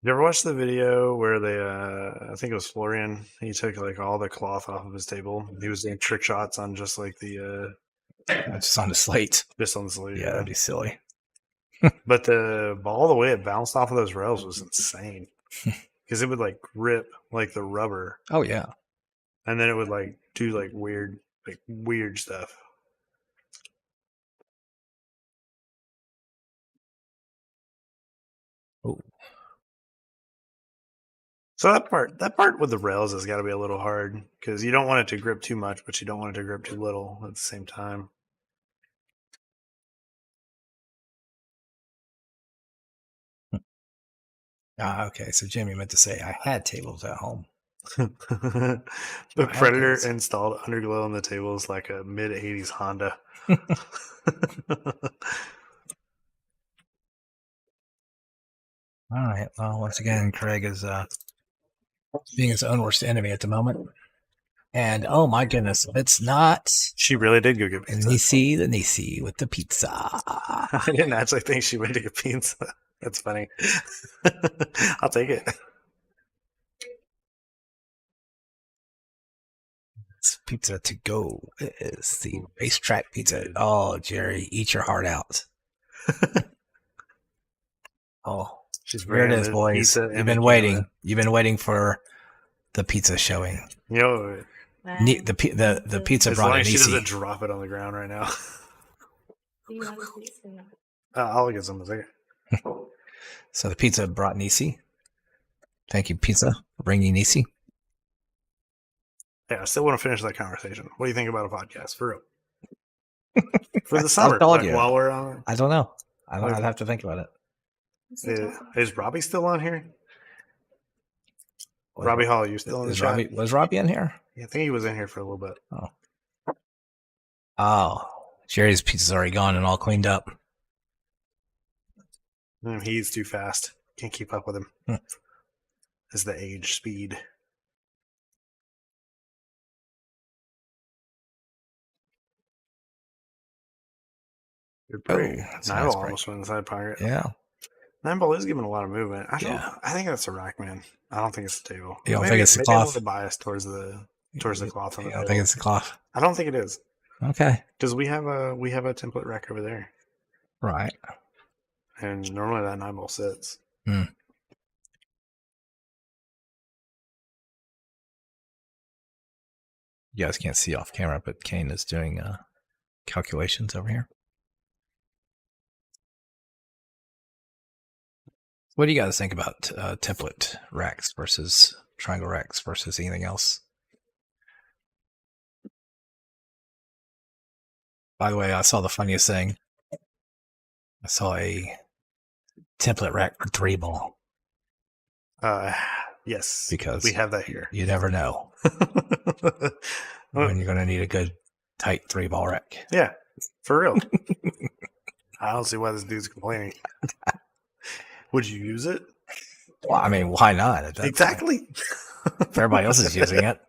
You ever watch the video where they, I think it was Florian, he took like all the cloth off of his table. He was doing trick shots on just like just on the slate. Just on the slate. Yeah, that'd be silly. But all the way it bounced off of those rails was insane. Because it would like grip like the rubber. Oh, yeah. And then it would like do like weird stuff. Oh. So that part with the rails has got to be a little hard because you don't want it to grip too much, but you don't want it to grip too little at the same time. Okay, so Jimmy meant to say I had tables at home. The Predator installed underglow on the tables like a mid-'80s Honda. All right. Well, once again, Craig is being his own worst enemy at the moment. And oh my goodness, if it's not. She really did go get pizza. The Nisi with the pizza. I didn't actually think she went to get pizza. That's funny. I'll take it. It's pizza to go. It's the racetrack pizza. Oh, Jerry, eat your heart out. Oh, here it is, boys. You've been waiting. You've been waiting for the pizza showing. Yo, the pizza brought in. She doesn't drop it on the ground right now. I'll get some in a second. So the pizza brought Nisi. Thank you, pizza, for bringing Nisi. Yeah, I still want to finish that conversation. What do you think about a podcast for real? For the summer, while we're on. I don't know. I'd have to think about it. Is Robbie still on here? Robbie Hall, you still in the chat? Was Robbie in here? Yeah, I think he was in here for a little bit. Oh, Jerry's pizza's already gone and all cleaned up. He's too fast. Can't keep up with him. It's the age speed. Good break. Nine-ball almost went inside pocket. Yeah. 9-ball is giving a lot of movement. I think that's a rack, man. I don't think it's the table. You don't think it's the cloth? I'm a bias towards the cloth. I don't think it's the cloth. I don't think it is. Okay. Because we have a template rack over there. Right. And normally that 9-ball sits. Hmm. You guys can't see off camera, but Kane is doing calculations over here. What do you guys think about template racks versus triangle racks versus anything else? By the way, I saw the funniest thing. I saw a template rack for 3-ball. Yes, Because we have that here. You never know when you're going to need a good, tight 3-ball rack. Yeah, for real. I don't see why this dude's complaining. Would you use it? Well, I mean, why not? At that Exactly. point? If everybody else is using it.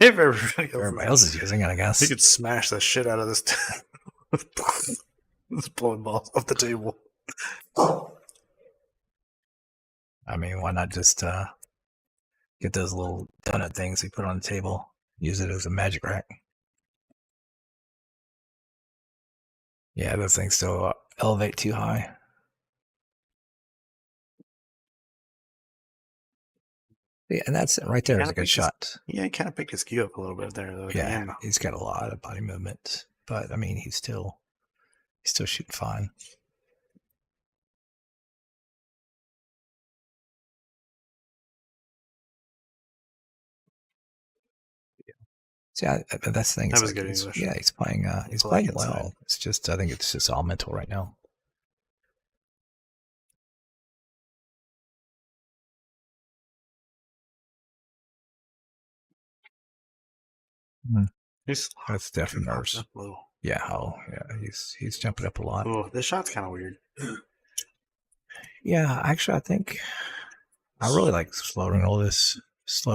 If Everybody else is using it, I guess. You could smash the shit out of this. It's blowing balls off the table. I mean, why not just get those little donut things we put on the table, use it as a magic rack? Yeah, those things still elevate too high. Yeah, and that's it right there. Is a good shot. Yeah, he kind of picked his cue up a little bit there, though. Yeah, he's got a lot of body movement, but I mean, he's still shooting fine. See, that's the thing. That was like good English. Yeah, he's playing. He's playing well. It's just, I think it's just all mental right now. That's definitely nerves. Yeah, he's jumping up a lot. Oh, this shot's kind of weird. Yeah, actually, I think I really like slow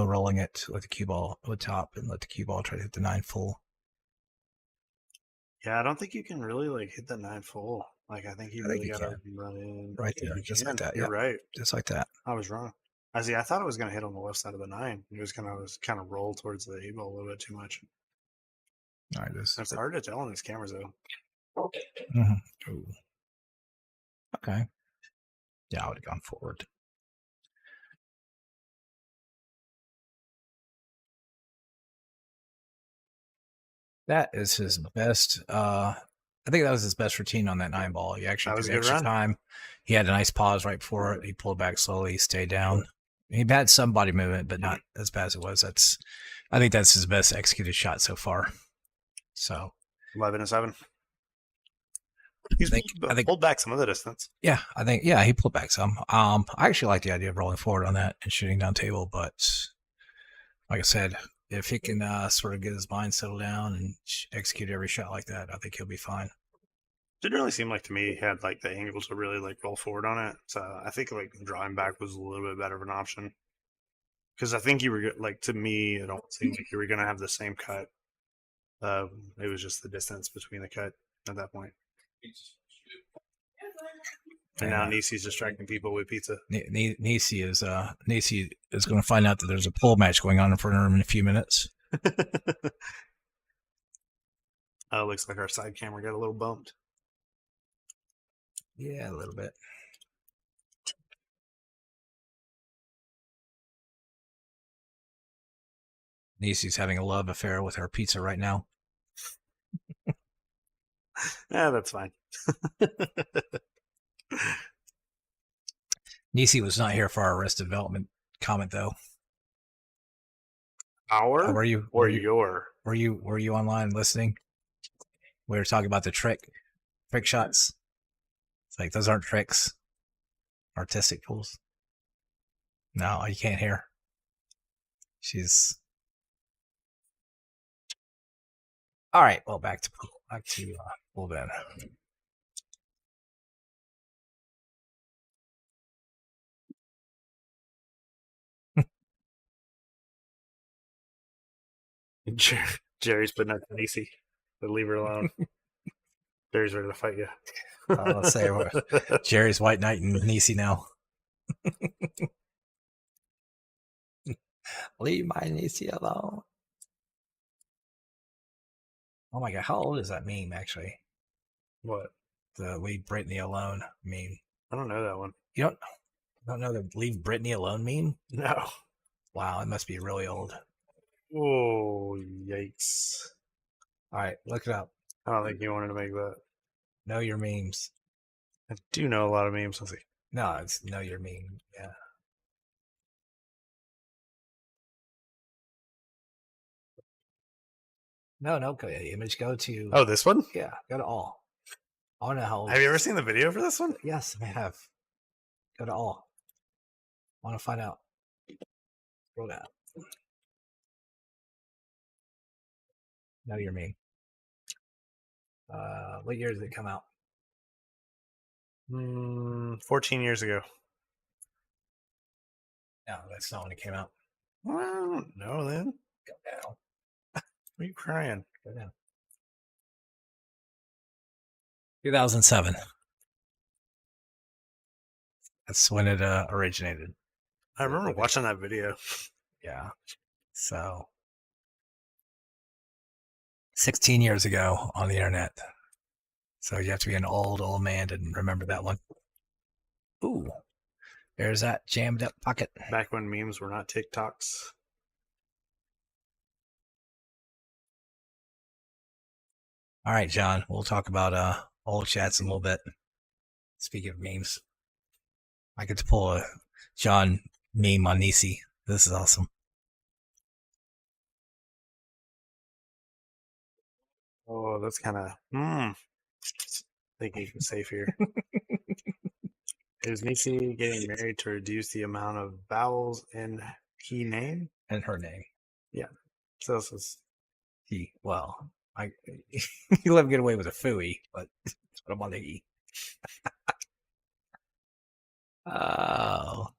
rolling it with the cue ball at the top and let the cue ball try to hit the 9 full. Yeah, I don't think you can really like hit the 9 full. Like, I think you really got to run in right there, just like that. You're right, just like that. I was wrong. I thought it was going to hit on the left side of the 9. It was kind of roll towards the 8 ball a little bit too much. All right, it's hard to tell on these cameras though. Mm-hmm. Okay. Yeah, I would have gone forward. That is his best. I think that was his best routine on that 9 ball. He actually took extra time. He had a nice pause right before it. He pulled back slowly, stayed down. He had some body movement, but not as bad as it was. I think that's his best executed shot so far. So 11-7. I think pulled back some of the distance. Yeah, I think he pulled back some. I actually like the idea of rolling forward on that and shooting down table, but like I said, if he can sort of get his mind settled down and execute every shot like that, I think he'll be fine. Didn't really seem like to me he had like the angle to really like roll forward on it. So I think like drawing back was a little bit better of an option. Because I think you were like, to me, it don't seem like you were going to have the same cut. It was just the distance between the cut at that point. And now Nisi's distracting people with pizza. Nisi is going to find out that there's a pole match going on in front of him in a few minutes. Looks like our side camera got a little bumped. Yeah, a little bit. Nisi's having a love affair with her pizza right now. Yeah, that's fine. Nisi was not here for our Arrested Development comment, though. Were you? Or your? Were you online listening? We were talking about the trick shots. It's like, those aren't tricks. Artistic tools. No, you can't hear. She's all right. Well, back to Pool then. Jerry's putting up Nisi, but leave her alone. Jerry's ready to fight you. Let's say Jerry's White Knight and Nisi now. Leave my Nisi alone. Oh my god, how old is that meme actually? What? The Leave Britney Alone meme. I don't know that one. You don't know the Leave Britney Alone meme? No. Wow, it must be really old. Oh, yikes. All right, look it up. I don't think you wanted to make that. Know your memes. I do know a lot of memes. Let's see. No, it's know your meme. Yeah. No, go image. Go to. Oh, this one? Yeah, go to all. I want to know how old. Have you ever seen the video for this one? Yes, I have. Go to all. I want to find out. Scroll down. Now you're mean. What year did it come out? 14 years ago. No, that's not when it came out. Well, no, then. Go down. Why are you crying? Go down. 2007. That's when it originated. I remember watching that video. Yeah. So 16 years ago on the internet. So you have to be an old man to remember that one. Ooh. There's that jammed up pocket. Back when memes were not TikToks. All right, John. We'll talk about old chats in a little bit. Speaking of memes, I get to pull a John meme on Nisi. This is awesome. Oh, that's kind of. Think you can safe here. Is Nisi getting married to reduce the amount of vowels in he name? And her name. Yeah. So this is He. Well, you let him get away with a fooey, but I'm on the he. Oh.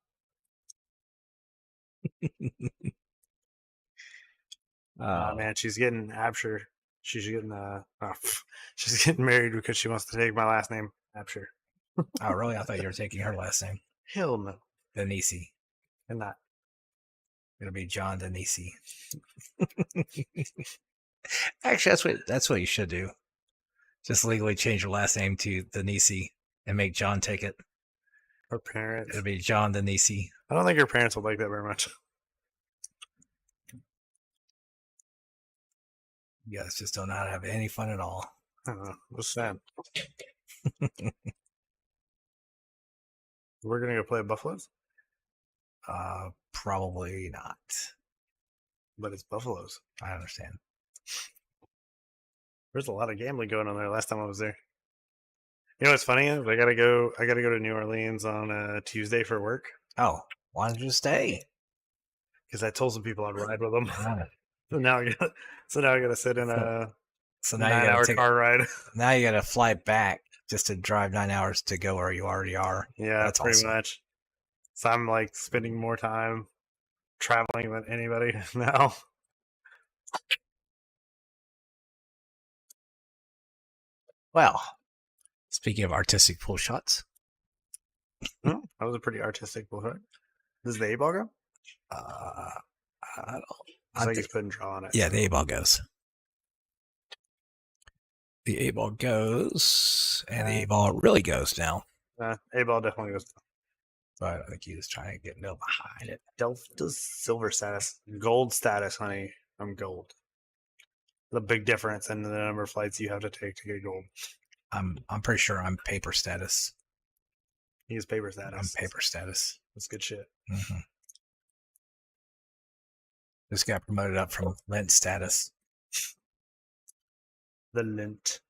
oh man, she's getting Absher. She's getting she's getting married because she wants to take my last name, Absher. Oh, really? I thought you were taking her last name. Hell no. Denisi. And not. It'll be John Denisi. Actually, that's what you should do. Just legally change your last name to Denisi and make John take it. Her parents. It'll be John Denisi. I don't think her parents would like that very much. You guys just don't know how to have any fun at all. I don't know. What's sad? We're gonna go play Buffaloes? Probably not. But it's Buffaloes. I understand. There's a lot of gambling going on there last time I was there. You know what's funny is I gotta go to New Orleans on Tuesday for work. Oh, why don't you stay? Because I told some people I'd ride with them. Oh. So now I gotta sit in a So now you 9-hour gotta car ride. Now you gotta fly back just to drive 9 hours to go where you already are. Yeah, That's pretty awesome. much. So I'm like spending more time traveling than anybody now. Well, speaking of artistic pull shots, That was a pretty artistic bull hook. Does the A-ball go? I don't. I think he's putting draw on it. Yeah, the A-ball goes. The A-ball goes, and the A-ball really goes now. A-ball definitely goes. But I think he was trying to get no behind it. Delta's silver status. Gold status, honey. I'm gold. The big difference in the number of flights you have to take to get gold. I'm pretty sure I'm paper status. He's paper status. I'm paper status. That's good shit. Mm-hmm. Just got promoted up from lint status. The lint.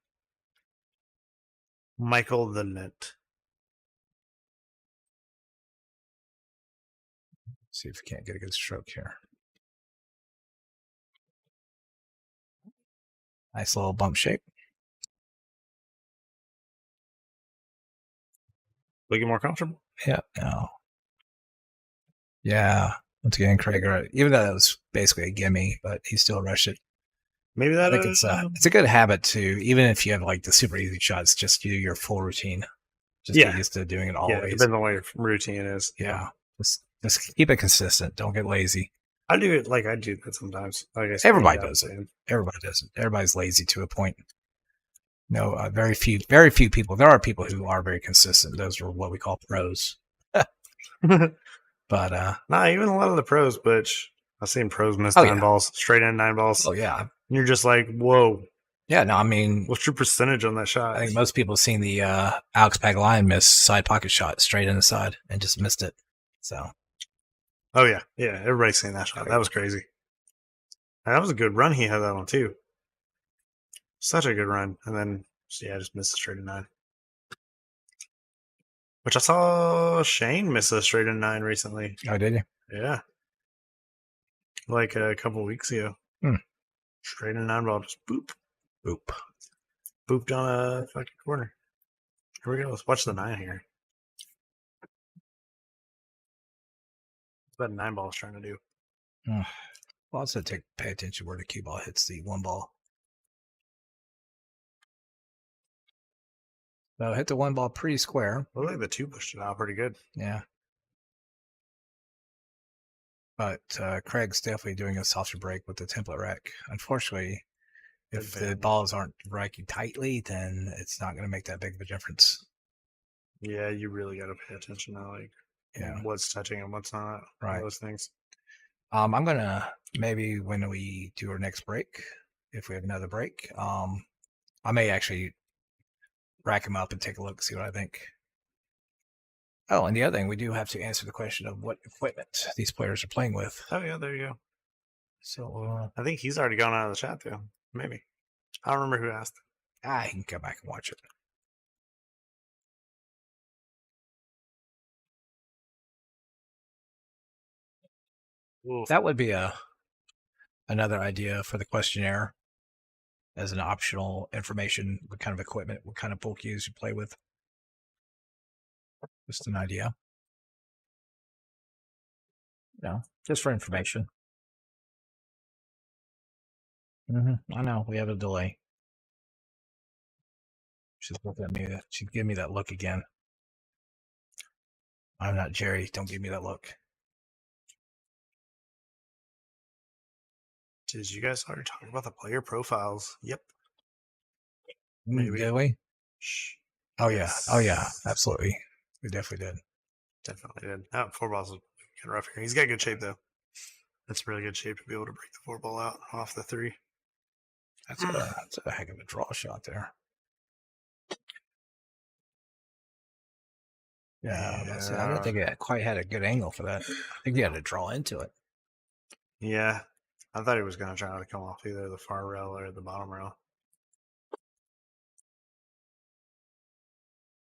Michael the lint. See if we can't get a good stroke here. Nice little bump shape. Looking more comfortable? Yeah. No. Yeah. Once again, Craig, even though that was basically a gimme, but he still rushed it. Maybe that I think it's a good habit to, even if you have like the super easy shots, just do your full routine. Just get used to doing it always. Yeah, depends on what your routine is. Yeah. Just keep it consistent. Don't get lazy. I do it like I do that sometimes. Like Everybody does it. Everybody does it. Everybody's lazy to a point. No, very few people. There are people who are very consistent. Those are what we call pros. But even a lot of the pros, Butch. I've seen pros miss 9 balls, straight in 9 balls. Oh yeah. And you're just like, whoa. Yeah, no, I mean, what's your percentage on that shot? I think most people have seen the Alex Pagulayan miss side pocket shot straight in the side and just missed it. So. Oh yeah, everybody's seen that shot. That was crazy. And that was a good run he had that on too. Such a good run. And then, yeah, just missed a straight of 9. Which I saw Shane miss a straight of 9 recently. Oh, did you? Yeah. Like a couple weeks ago. Straight of 9 ball, just boop. Boop. Booped on a fucking corner. Here we go. Let's watch the 9 here. What's that 9 ball is trying to do? Well, also pay attention where the cue ball hits the 1 ball. So hit the 1 ball pretty square. Looked like the 2 pushed it out pretty good. Yeah. But Craig's definitely doing a softer break with the template rack. Unfortunately, if the balls aren't racking tightly, then it's not going to make that big of a difference. Yeah, you really got to pay attention to like what's touching and what's not. Right. Those things. I'm going to maybe when we do our next break, if we have another break, I may actually rack them up and take a look, see what I think. Oh, and the other thing, we do have to answer the question of what equipment these players are playing with. Oh, yeah, there you go. So I think he's already gone out of the chat, too. Maybe. I don't remember who asked. I can go back and watch it. Oof. That would be another idea for the questionnaire as an optional information. What kind of equipment, what kind of pool cues you play with. Just an idea. Just for information. I know we have a delay. She's looking at me. She's giving me that look again. I'm not Jerry. Don't give me that look. Did you guys already talk about the player profiles? Yep. Maybe. Did we? Shh. Oh, yes. Yeah. Oh, yeah. Absolutely. We definitely did. Definitely did. 4 balls is kind of rough here. He's got good shape, though. That's really good shape to be able to break the 4 ball out off the 3. That's a heck of a draw shot there. Yeah. I don't think it quite had a good angle for that. I think you had to draw into it. Yeah. I thought he was going to try to come off either the far rail or the bottom rail.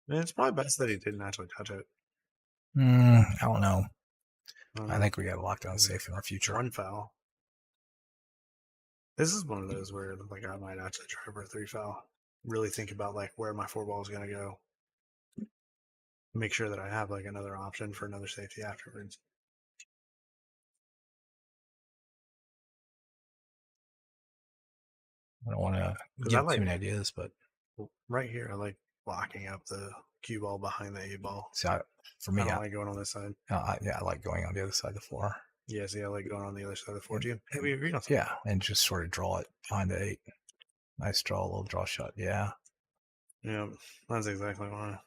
And it's probably best that he didn't actually touch it. I don't know. I think we got to lock down safe in our future. 1 foul. This is one of those where like I might actually try for a 3 foul. Really think about like where my 4 ball is going to go. Make sure that I have like another option for another safety afterwards. I don't want to give too many ideas, but right here, I like locking up the cue ball behind the 8 ball. See, for me, I like going on this side. I like going on the other side of the floor. Yeah, see, I like going on the other side of the floor too. Hey, we agreed on something. Yeah, and just sort of draw it behind the 8. Nice draw, a little draw shot. Yeah. Yeah, that's exactly why.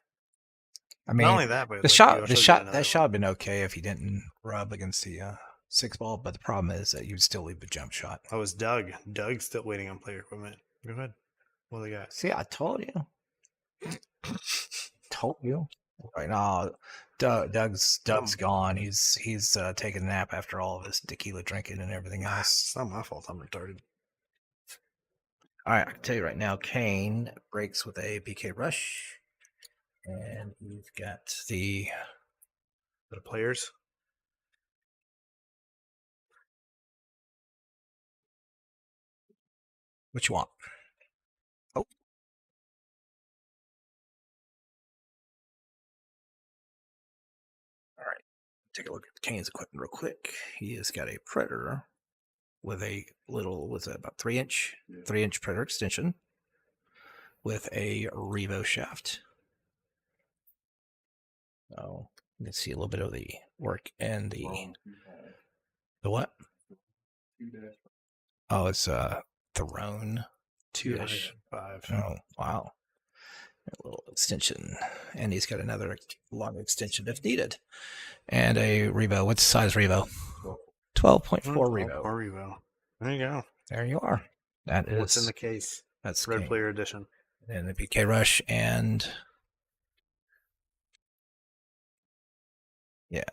I mean, not only that, but that shot would have been okay if he didn't rub against the 6 ball, but the problem is that you would still leave the jump shot. Oh, it's Doug. Doug's still waiting on player equipment. Go ahead. What do they got? See, I told you. Told you. Right now, Doug's gone. He's taking a nap after all of his tequila drinking and everything else. It's not my fault. I'm retarded. All right, I can tell you right now, Kane breaks with a PK rush, and we've got the players. What you want? Oh. All right. Take a look at Kane's equipment real quick. He has got a Predator with a little, what's that, about 3-inch Predator extension with a Revo shaft. Oh, you can see a little bit of the work and the what? Oh, it's Throne 2-ish. 5. Oh, wow. A little extension. And he's got another long extension if needed. And a Revo. What's the size Revo? 12.4 Revo. Revo. There you go. There you are. That is. What's in the case? That's Red Player Edition. And the PK Rush and. Yeah.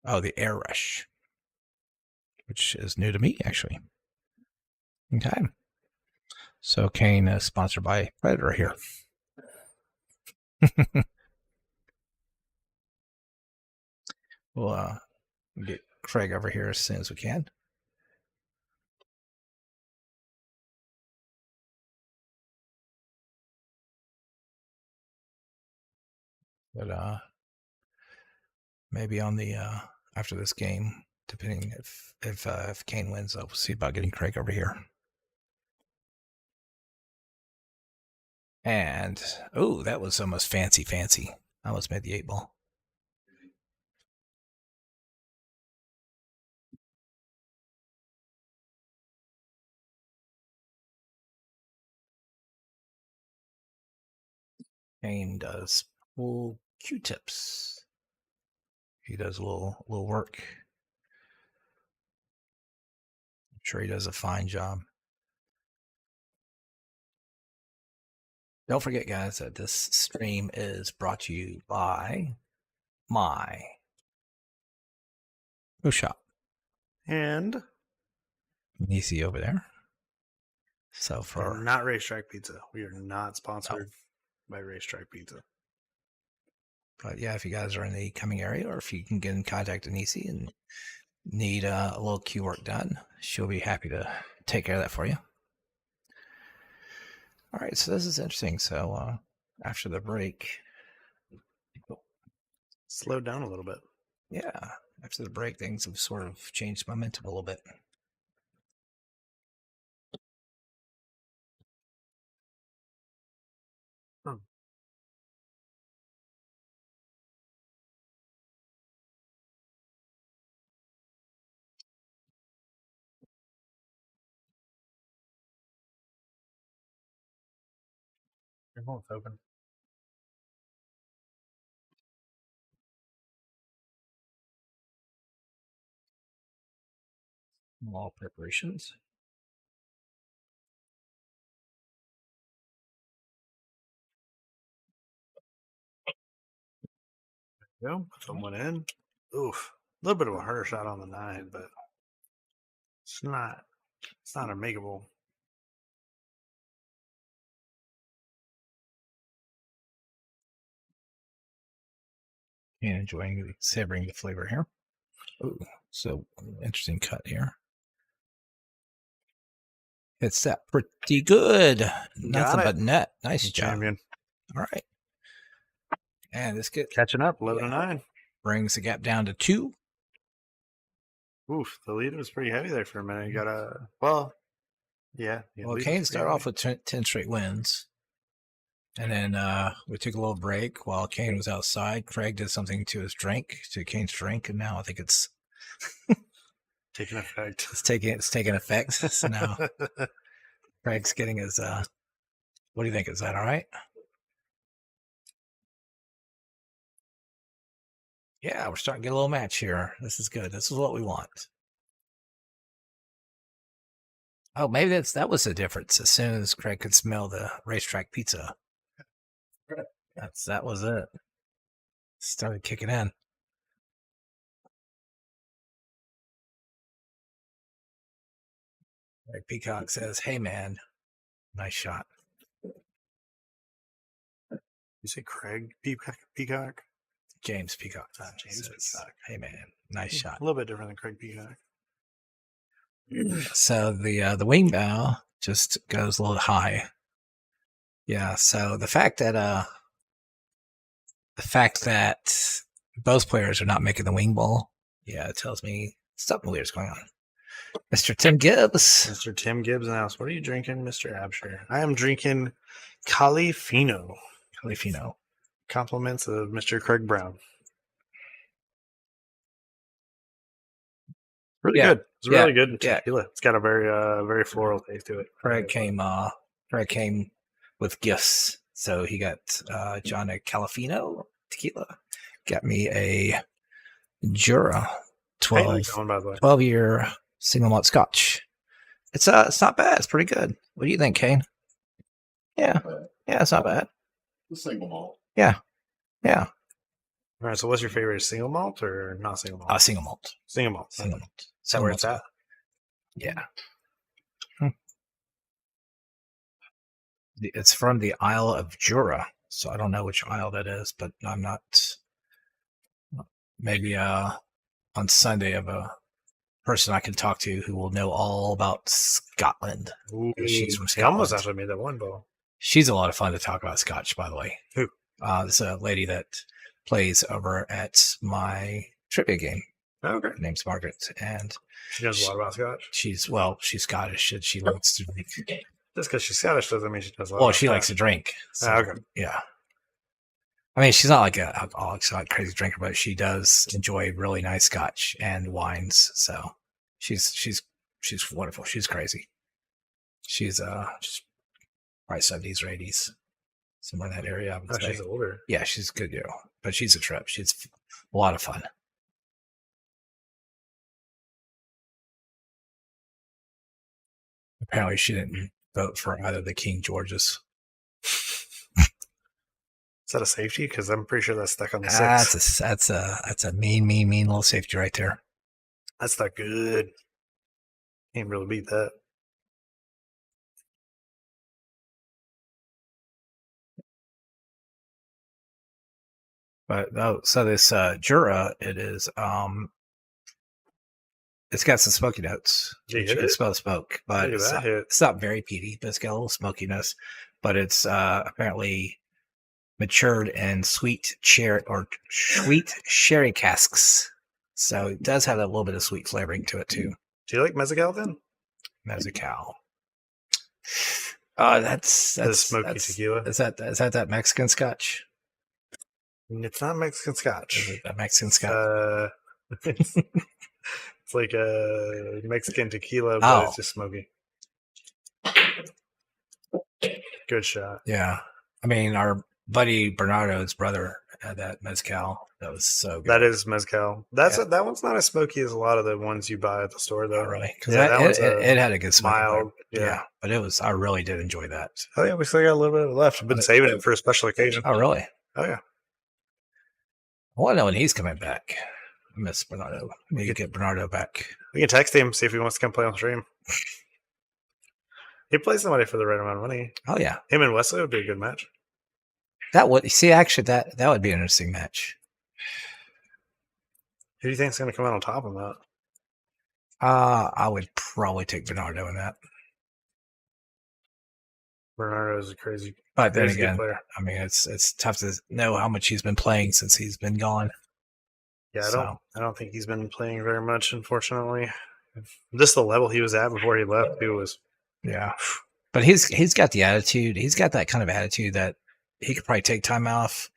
Oh, the Air Rush. Which is new to me, actually. Okay. So Kane is sponsored by Predator here. We'll get Craig over here as soon as we can. But maybe on the after this game, depending if Kane wins, we'll see about getting Craig over here. And oh, that was almost fancy. I almost made the 8-ball. Kane does pull Q-tips. He does a little work. I'm sure he does a fine job. Don't forget, guys, that this stream is brought to you by my shop And Nisi over there. So we're not Racetrack Pizza. We are not sponsored by Racetrack Pizza. But yeah, if you guys are in the coming area, or if you can get in contact with Nisi and need a little Q work done, she'll be happy to take care of that for you. All right, so this is interesting. So after the break, Slowed down a little bit. yeah, after the break, things have sort of changed momentum a little bit. Your mouth's open. All preparations. Go. Someone in. Oof. A little bit of a harder shot on the 9, but it's not unmakeable. And enjoying savoring the flavor here. Ooh, so interesting cut here. It's that pretty good. Nothing but net. Nice job. Champion. All right. And this get Catching up. 11-9. Brings the gap down to 2. Oof. The lead was pretty heavy there for a minute. You got a well. Yeah. Well, Kane started off with 10 straight wins. And then we took a little break while Kane was outside. Craig did something to his drink, to Kane's drink, and now I think it's taking effect. It's taking effect. So now Craig's getting his what do you think? Is that all right? Yeah, we're starting to get a little match here. This is good. This is what we want. Oh, maybe that was the difference. As soon as Craig could smell the Racetrack Pizza, that was it. Started kicking in. Craig Peacock says, "Hey man, nice shot." You say Craig Peacock? James Peacock. James Peacock. Hey man, nice shot. A little bit different than Craig Peacock. So the wing bow just goes a little high. Yeah. So the fact that both players are not making the wing ball, yeah, it tells me something weird is going on. Mr. Tim Gibbs. Mr. Tim Gibbs in the house. What are you drinking, Mr. Absher? I am drinking Califino. Compliments of Mr. Craig Brown. Really good. It's really good tequila. It's got a very floral taste to it. Craig came with gifts. So he got John a Califino tequila. Got me a Jura 12-year single malt scotch. It's not bad. It's pretty good. What do you think, Kane? Yeah, it's not bad. The single malt. Yeah. All right. So, what's your favorite, single malt or not single malt? Single malt. Single malt. Single malt. Is that where it's at? Yeah. It's from the Isle of Jura, so I don't know which isle that is, but I'm not. Maybe on Sunday I have a person I can talk to who will know all about Scotland. Ooh, She's from he almost Scotland. actually made that one ball. She's a lot of fun to talk about Scotch, by the way. Who? This is a lady that plays over at my trivia game. Oh, okay. Her name's Margaret, and She knows a lot about Scotch. she's Scottish, and she likes to drink. Just because she's Scottish doesn't mean she knows a lot. Well, about she likes to Scotch. drink. So, Okay. yeah. I mean, she's not like an alcoholic, she's not a crazy drinker, but she does enjoy really nice Scotch and wines. So she's wonderful. She's crazy. She's probably 70s or 80s, somewhere in that area. I would Oh, say. she's older. Yeah, she's a good girl, but she's a trip. She's a lot of fun. Apparently, she didn't vote for either of the King Georges. Is that a safety? Because I'm pretty sure that's stuck on the six. That's a mean little safety right there. That's not good. Can't really beat that. But so this Jura, it's got some smoky notes. Yeah, You can smell the smoke, but Look at that hit. it's not very peaty, but it's got a little smokiness. But it's apparently matured in sweet sherry casks. So it does have a little bit of sweet flavoring to it too. Do you like mezcal then? Mezcal. That's smoky tequila. Is that Mexican Scotch? It's not Mexican Scotch. Is it that Mexican Scotch? It's like a Mexican tequila, but it's just smoky. Good shot. Yeah. I mean, our buddy Bernardo's brother had that mezcal. That was so good. That is mezcal. That one's not as smoky as a lot of the ones you buy at the store, though. Oh, really? Because that one's it had a good smell. mild. Yeah. But I really did enjoy that. Oh yeah, we still got a little bit of it left. I've been saving it for a special occasion. Oh, really? Oh yeah. I want to know when he's coming back. I miss Bernardo. We could get Bernardo back. We can text him, see if he wants to come play on stream. He plays somebody for the right amount of money. Oh, yeah. Him and Wesley would be a good match. That would that would be an interesting match. Who do you think's going to come out on top of that? I would probably take Bernardo in that. Bernardo's a crazy, But then crazy good again, player. I mean, it's tough to know how much he's been playing since he's been gone. Yeah, So- I don't think he's been playing very much, unfortunately. Just the level he was at before he left, he was. Yeah, but he's got the attitude. He's got that kind of attitude that he could probably take time off,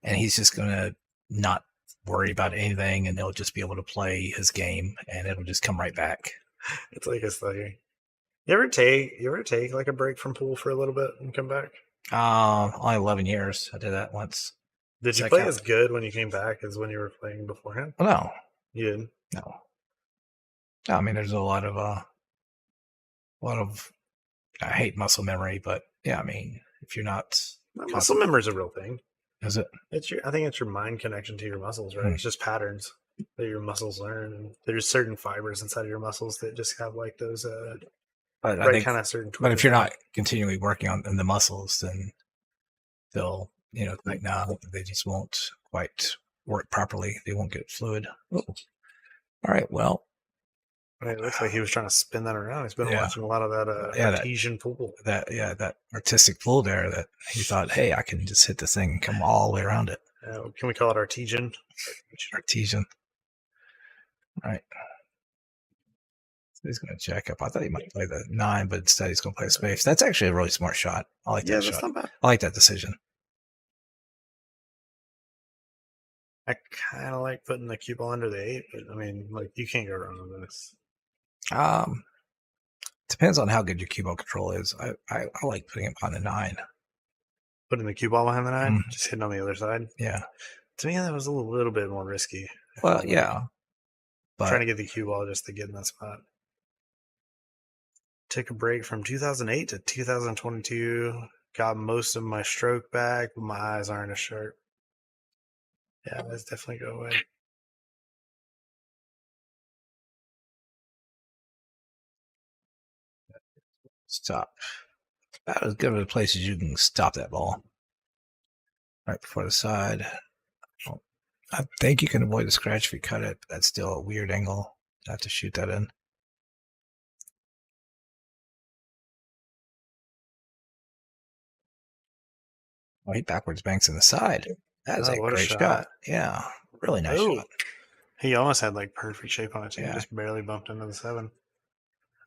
and he's just gonna not worry about anything, and he'll just be able to play his game, and it'll just come right back. It's like it's like. You ever take like a break from pool for a little bit and come back? Only 11 years. I did that once. Did Does you that play count? as good when you came back as when you were playing beforehand? Oh, no, You did. no. I mean, there's a lot of I hate muscle memory, but yeah, I mean, if you're not, Muscle memory is a real thing. is it? I think it's your mind connection to your muscles, right? It's just patterns that your muscles learn, and there's certain fibers inside of your muscles that just have like those But I right think, kind of certain. but if you're not continually working on the muscles, then they'll, like, no, they just won't quite work properly. They won't get fluid. Oh. All right, well, It looks like he was trying to spin that around. He's been Yeah. watching a lot of that that- artesian pool. that artistic pull there that he thought, hey, I can just hit this thing and come all the way around it. Can we call it artesian? Artesian. All right. So he's going to jack up. I thought he might play the 9, but instead he's going to play space. That's actually a really smart shot. I like Yeah, that that's shot. not bad. I like that decision. I kind of like putting the cue ball under the 8, but I mean, like, you can't go wrong with this. Depends on how good your cue ball control is. I like putting it on the 9. Putting the cue ball behind the 9, Mhm. just hitting on the other side. Yeah. To me, that was a little bit more risky. Well, yeah. But Trying to get the cue ball just to get in that spot. Took a break from 2008 to 2022. Got most of my stroke back, but my eyes aren't as sharp. Yeah, let's definitely go away. stop. about as good of a place as you can stop that ball. Right before the side. Well, I think you can avoid the scratch if you cut it, but that's still a weird angle. I have to shoot that in. Oh, he backwards banks in the side. That is a what a great shot. shot. Yeah, really nice Oh. shot. He almost had like perfect shape on it too. Yeah. He just barely bumped into the 7.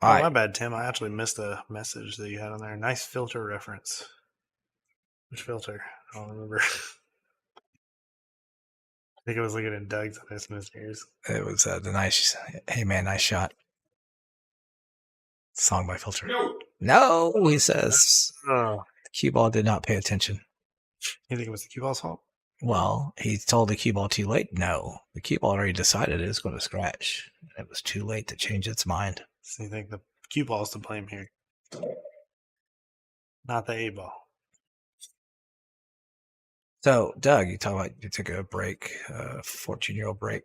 All Oh, right. my bad, Tim. I actually missed a message that you had on there. Nice filter reference. Which filter? I don't remember. I think it was looking at Doug's and I missed yours. It was the nice, hey man, nice shot. Song by Filter. No, he says. Oh. The cue ball did not pay attention. You think it was the cue ball's fault? Well, he told the cue ball too late. No, the cue ball already decided it was going to scratch. It was too late to change its mind. So you think the cue ball's to blame here? Not the A ball. So, Doug, you talk about you took a break, 14-year-old break.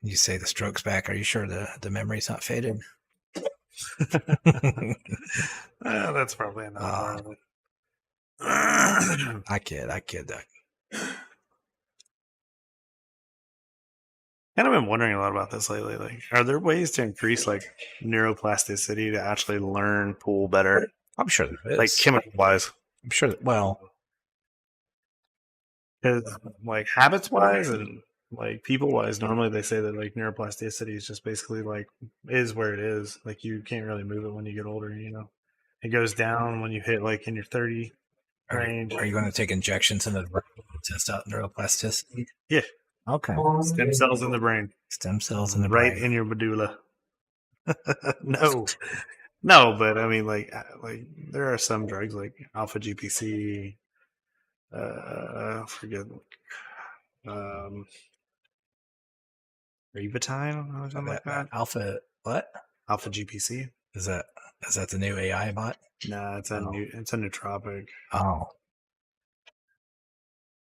You say the stroke's back. Are you sure the memory's not faded? That's probably enough. I kid, Doug. And I've been wondering a lot about this lately. Like, are there ways to increase like neuroplasticity to actually learn pool better? I'm sure there is. Like chemical wise. I'm sure that, well, Because like habits wise and like people wise, normally they say that like neuroplasticity is just basically like is where it is. Like you can't really move it when you get older, you know. It goes down when you hit like in your 30 range. Are you going to take injections in the brain to test out neuroplasticity? Yeah. Okay. Stem cells in the brain. Stem cells in the right brain. in your medulla. No, but I mean like there are some drugs like alpha GPC, forget Revitine or something like that. Alpha what? Alpha GPC. Is that the new AI bot? Nah, it's a nootropic. Oh.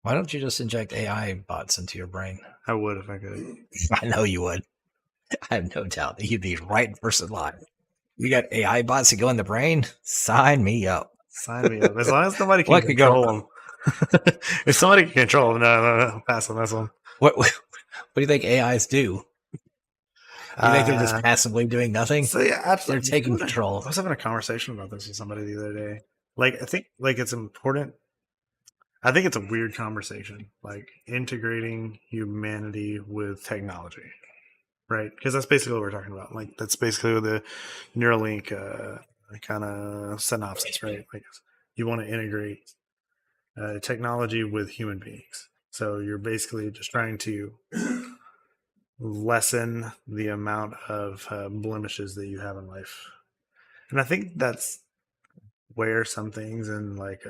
Why don't you just inject AI bots into your brain? I would if I could. I know you would. I have no doubt that you'd be right versus live. You got AI bots that go in the brain? Sign me up. Sign me up. As long as somebody can What could go control them. If somebody can control them, no, pass on this one. What do you think AIs do? You think they're just passively doing nothing? So yeah, absolutely. They're taking control. I was having a conversation about this with somebody the other day. Like, I think like it's important. I think it's a weird conversation, like integrating humanity with technology, right? Because that's basically what we're talking about. Like that's basically the Neuralink kind of synopsis, right? Like you want to integrate technology with human beings. So you're basically just trying to lessen the amount of blemishes that you have in life. And I think that's where some things in like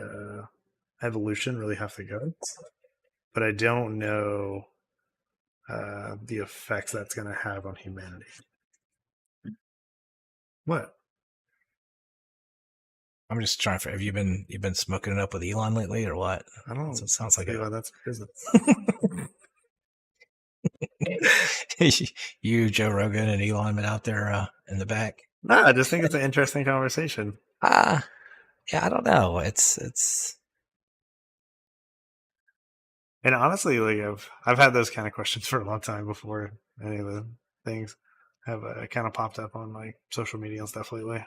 evolution really have to go. But I don't know the effects that's going to have on humanity. What? I'm just trying to. Have you been smoking it up with Elon lately, or what? I don't know. It sounds like that's business. You, Joe Rogan, and Elon been out there in the back. No, I just think it's an interesting conversation. Yeah, I don't know. It's. And honestly, like I've had those kind of questions for a long time before any of the things have kind of popped up on like social media and stuff lately.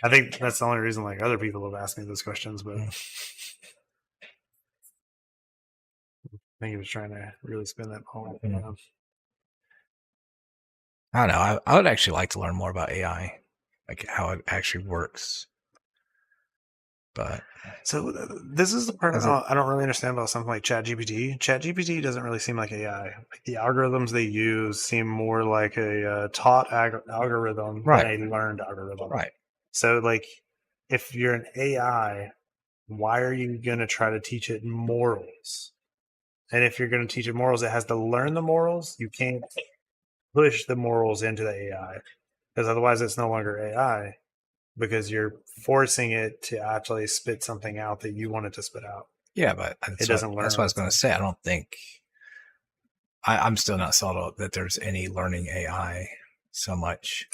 I think that's the only reason like other people have asked me those questions, but I think he was trying to really spin that ball. I don't know. I would actually like to learn more about AI, like how it actually works. But so this is the part I don't really understand about something like ChatGPT. ChatGPT doesn't really seem like AI. Like the algorithms they use seem more like a taught algorithm than a learned algorithm. Right. So like if you're an AI, why are you going to try to teach it morals? And if you're going to teach it morals, it has to learn the morals. You can't push the morals into the AI because otherwise it's no longer AI. Because you're forcing it to actually spit something out that you want it to spit out. Yeah, but it doesn't learn. That's what I was going to say. I don't think I'm still not sold out that there's any learning AI so much.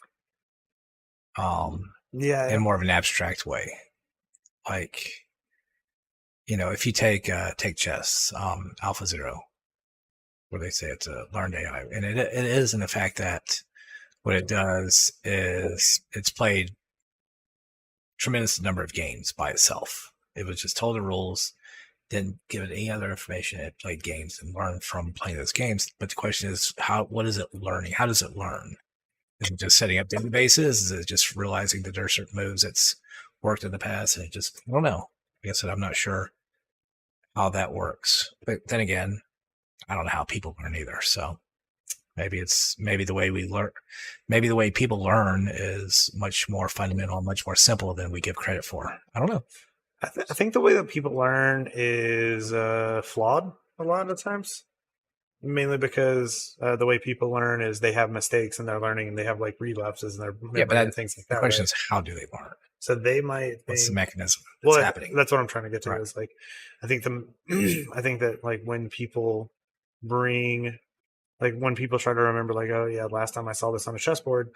Yeah. in more of an abstract way. Like, if you take chess, Alpha Zero, where they say it's a learned AI, and it is in the fact that what it does is it's played tremendous number of games by itself. It was just told the rules, didn't give it any other information. It played games and learned from playing those games. But the question is, what is it learning? How does it learn? Is it just setting up databases? Is it just realizing that there are certain moves that's worked in the past? And I don't know. Like I said, I'm not sure how that works. But then again, I don't know how people learn either. So maybe the way we learn, maybe the way people learn is much more fundamental, much more simple than we give credit for. I don't know. I think the way that people learn is flawed a lot of times. Mainly because the way people learn is they have mistakes and they're learning, and they have like relapses and they're things like that. The question is, how do they learn? So they might. What's the mechanism that's happening? That's what I'm trying to get to. Right. Is like, I think that like when people when people try to remember, like, oh yeah, last time I saw this on a chessboard,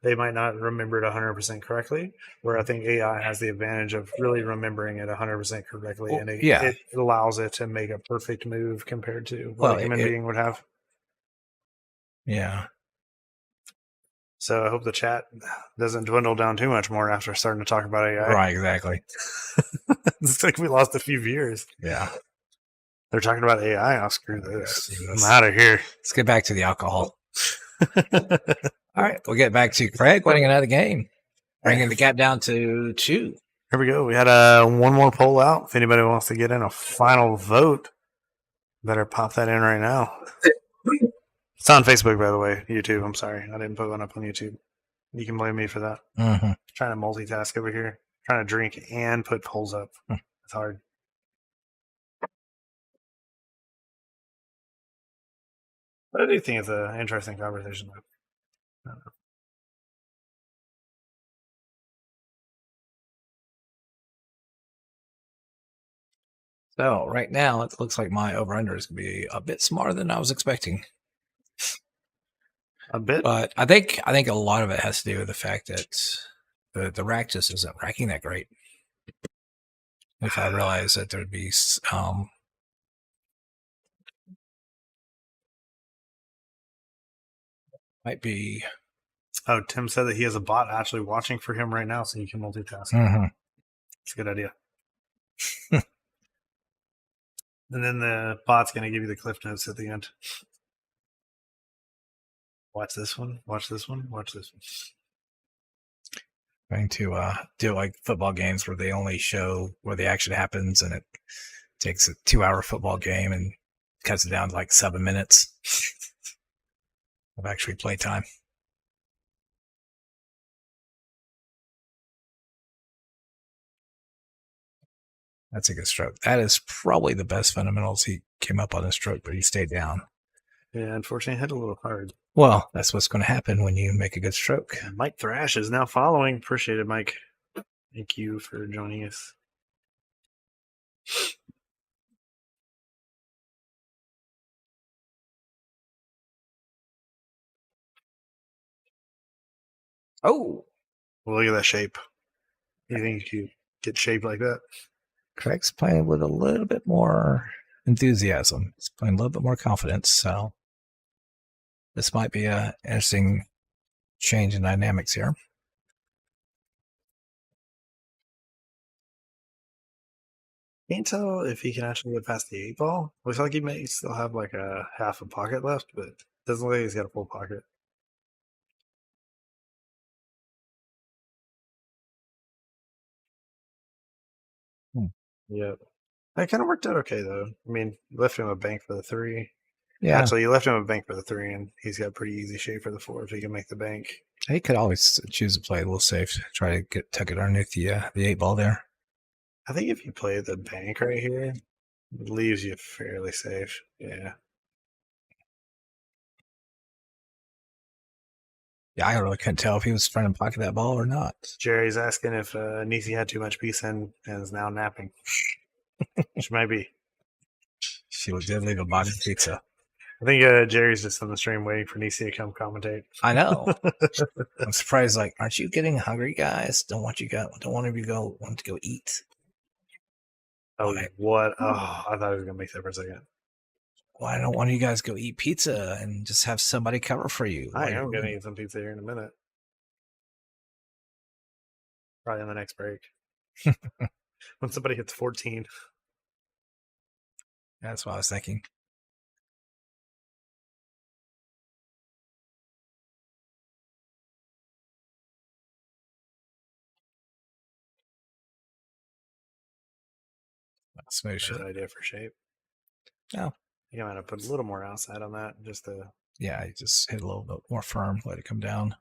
they might not remember it 100% correctly. Where I think AI has the advantage of really remembering it 100% correctly, and it allows it to make a perfect move compared to what a human being would have. Yeah. So I hope the chat doesn't dwindle down too much more after starting to talk about AI. Right, exactly. It's like we lost a few viewers. Yeah. They're talking about AI. I'll screw this. I'm out of here. Let's get back to the alcohol. All right, we'll get back to Craig winning another game, bringing the gap down to 2. Here we go. We had one more poll out. If anybody wants to get in a final vote, better pop that in right now. It's on Facebook, by the way. YouTube. I'm sorry. I didn't put one up on YouTube. You can blame me for that. Mm-hmm. Trying to multitask over here. Trying to drink and put polls up. It's hard. But I do think it's an interesting conversation. So right now, it looks like my over/under is going to be a bit smaller than I was expecting. A bit, but I think a lot of it has to do with the fact that the rack just isn't racking that great. If I realized that there'd be might be. Oh, Tim said that he has a bot actually watching for him right now, so you can multitask. Mm-hmm. It's a good idea. And then the bot's going to give you the cliff notes at the end. Watch this one. Watch this one. Watch this one. Going to do like football games where they only show where the action happens, and it takes a 2-hour football game and cuts it down to like 7 minutes of actually play time. That's a good stroke. That is probably the best fundamentals he came up on a stroke, but he stayed down. Yeah, unfortunately, hit a little hard. Well, that's what's going to happen when you make a good stroke. Mike Thrash is now following. Appreciate it, Mike. Thank you for joining us. Oh, well, look at that shape. You think you get shaped like that? Craig's playing with a little bit more enthusiasm. He's playing a little bit more confidence. So this might be an interesting change in dynamics here. Can't tell if he can actually get past the 8 ball. Looks like he may still have like a half a pocket left, but doesn't look like he's got a full pocket. Yep. That kind of worked out okay, though. I mean, you left him a bank for the 3. Yeah. Actually, you left him a bank for the 3, and he's got pretty easy shape for the 4 if he can make the bank. He could always choose to play a little safe, try to tuck it underneath the 8 ball there. I think if you play the bank right here, it leaves you fairly safe. Yeah. Yeah, I really couldn't tell if he was trying to pocket that ball or not. Jerry's asking if Nisi had too much pizza and is now napping. Which might be. She did leave a box of pizza. I think Jerry's just on the stream waiting for Nisi to come commentate. I know. I'm surprised. Like, aren't you getting hungry, guys? Don't want you to go eat? Oh, Why? what? Oh, I thought I was gonna make that for a second. Why don't one of you guys go eat pizza and just have somebody cover for you? I am gonna eat some pizza here in a minute. Probably on the next break. When somebody hits 14. That's what I was thinking. Smooth shit. Good idea for shape. No. I think I'm gonna put a little more outside on that just to. Yeah, you just hit a little bit more firm, let it come down.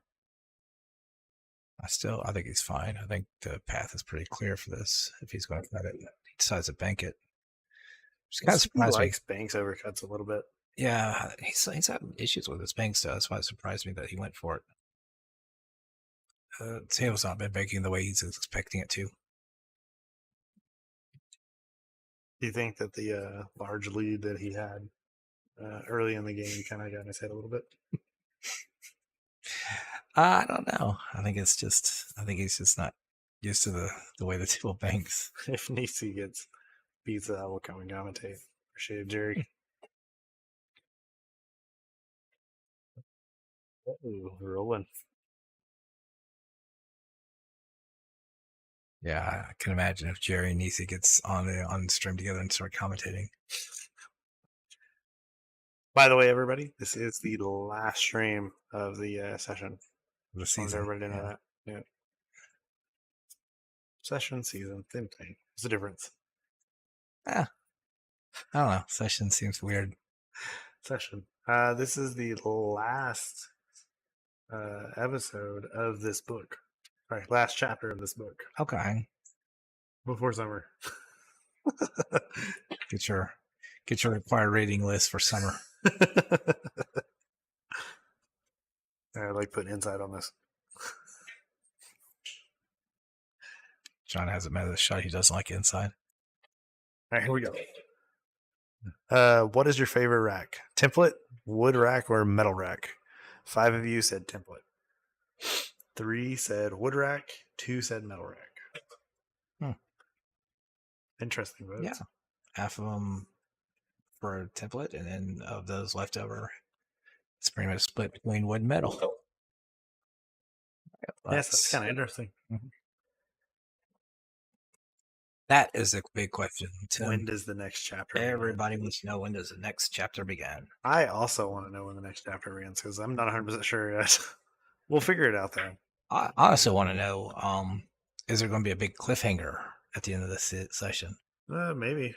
I think he's fine. I think the path is pretty clear for this. If he's going to cut it, he decides to bank it. Just kind of surprised me. Likes banks overcuts a little bit. Yeah, he's had issues with his banks, though. That's why it surprised me that he went for it. Taylor's not been banking the way he's expecting it to. Do you think that the large lead that he had early in the game kind of got in his head a little bit? I don't know. I think he's just not used to the way the table banks. If Nisi gets pizza, I will come and commentate. Appreciate it, Jerry. Ooh, rolling. Yeah, I can imagine if Jerry and Nisi gets on the stream together and start commentating. By the way, everybody, this is the last stream of the session. The Just want season. everybody to know that. Yeah. Session, season, same thing. What's the difference? I don't know. Session seems weird. Session. This is the last episode of this book. Right, last chapter of this book. Okay. Before summer. Get your required rating list for summer. I like putting insight on this. John hasn't met the shot. He doesn't like inside. All right, here we go. What is your favorite rack? Template, wood rack, or metal rack? 5 of you said template. 3 said wood rack. 2 said metal rack. Interesting votes. Yeah. Half of them for a template, and then of those left over, it's pretty much split between wood and metal. Yes, that's kind of interesting. Mm-hmm. That is a big question, Tim. When does the next chapter Everybody wants to know, when does the next chapter begin? I also want to know when the next chapter begins because I'm not 100% sure yet. We'll figure it out though. I also want to know, is there going to be a big cliffhanger at the end of this session? Maybe.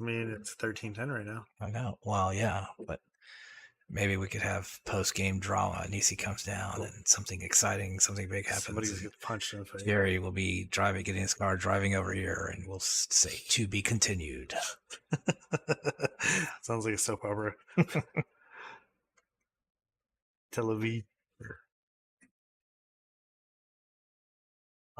I mean, it's 13:10 right now. I know. Well, yeah, but maybe we could have post-game drama. Nisi comes down and something exciting, something big happens. Somebody gets punched in the face. Jerry will be getting his car, driving over here, and we'll say, "To be continued." Sounds like a soap opera. Tel Aviv.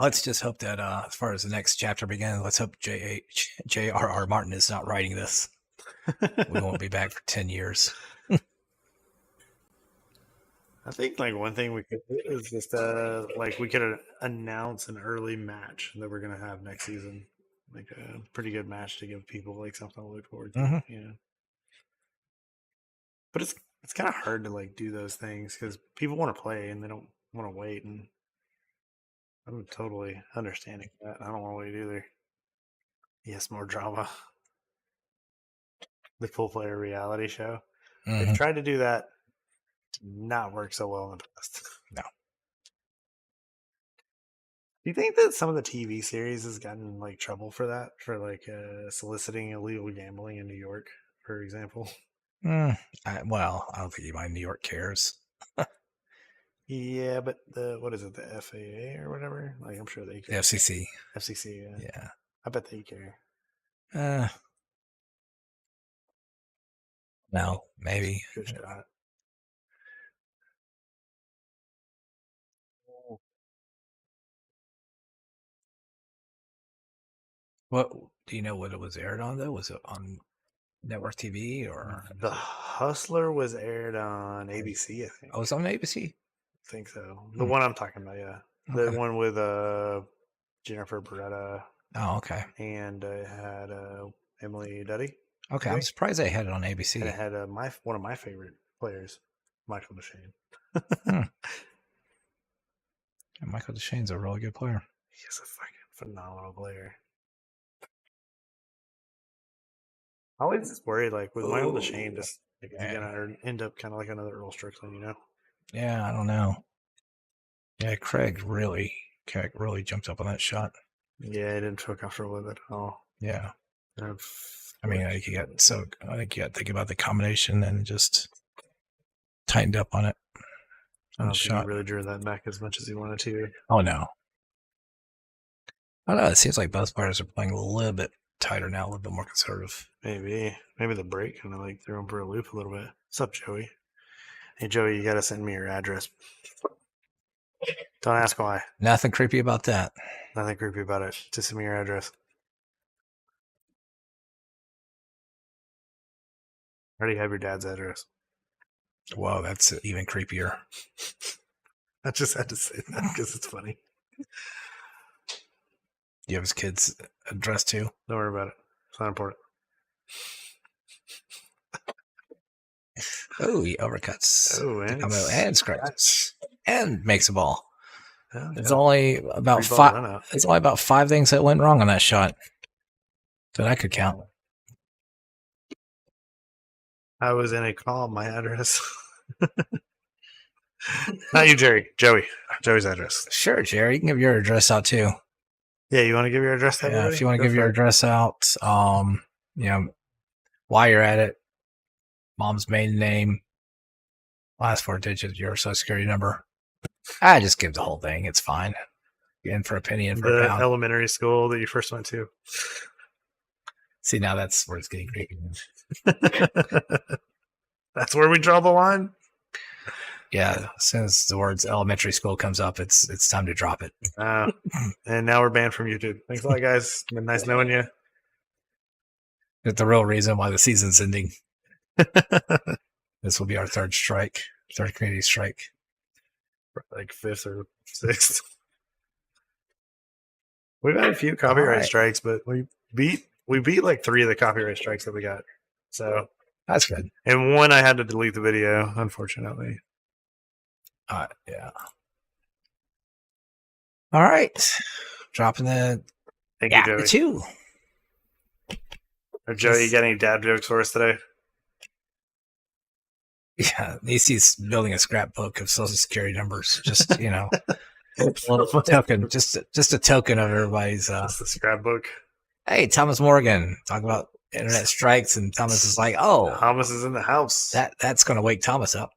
Let's just hope that as far as the next chapter begins, let's hope J.R.R. Martin is not writing this. We won't be back for 10 years. I think like one thing we could do is just like we could announce an early match that we're gonna have next season, like a pretty good match to give people like something to look forward to. Mm-hmm. You know, but it's kind of hard to like do those things because people want to play and they don't want to wait, and I'm totally understanding that. I don't want to wait either. Yes, more drama. The full player reality show. Mm-hmm. They've tried to do that. Not work so well in the past. No. Do you think that some of the TV series has gotten like trouble for that, for like soliciting illegal gambling in New York, for example? I don't think anybody in New York cares. Yeah, but what is it, the FAA or whatever? Like, I'm sure they care. The FCC. FCC, yeah. Yeah. I bet they care. No, maybe. Good shot. What do you know what it was aired on though? Was it on network TV or The Hustler was aired on ABC, I think. oh, it's on ABC. I think so. The one I'm talking about, yeah. The Okay. one with Jennifer Beretta, Oh, okay. and it had Emily Duddy. Okay, I'm surprised they had it on And it ABC. had one of my favorite players, Michael DeShane. And Michael DeShane's a really good player. He's a fucking phenomenal player. I always just worried, like, with Michael DeShane, just like, is he gonna end up kind of like another Earl Strickland, you know? Yeah, I don't know. Yeah, Craig really jumped up on that shot. Yeah, I didn't feel comfortable with it at all. Yeah. I I mean, I think you got to think about the combination and just tightened up on it. I On don't the think shot. he really drew that back as much as he wanted to. Oh no. I don't know. It seems like both players are playing a little bit tighter now, a little bit more conservative. Maybe the break kind of like threw him for a loop a little bit. What's up, Joey? Hey, Joey, you gotta send me your address. Don't ask why. Nothing creepy about that. Nothing creepy about it. Just send me your address. I already have your dad's address. Whoa, that's even creepier. I just had to say that because it's funny. You have his kid's address too? Don't worry about it. It's not important. Oh, he overcuts. Oh, And scratches. And makes a ball. Oh, There's only about Free ball five. run out. There's only about 5 things that went wrong on that shot that I could count. I was in a call. My address. Not you, Jerry. Joey. Joey's address. Sure, Jerry, you can give your address out too. Yeah, you want to give your address to Yeah, everybody? if you want to Go give for your it. address out, while you're at it, mom's maiden name, last 4 digits of your social security number. I just give the whole thing. It's fine. In for a penny, in for a The pound. elementary school that you first went to. See, now that's where it's getting creepy. That's where we draw the line. Yeah, as soon as the words elementary school comes up, it's time to drop it. And now we're banned from YouTube. Thanks a lot, guys. Been nice knowing you. It's the real reason why the season's ending. This will be our third community strike. Like 5th or 6th. We've had a few copyright right. strikes, but we beat like 3 of the copyright strikes that we got. So That's good. and one I had to delete the video, unfortunately. Yeah. All right. Dropping the Thank you, Joey. 2. Or Joey, you got any dad jokes for us today? Yeah, Niecy's building a scrapbook of social security numbers. Just a little token, just a token of everybody's. That's the scrapbook. Hey, Thomas Morgan, talk about internet strikes, and Thomas is like, "Oh, Thomas is in the house. that's going to wake Thomas up."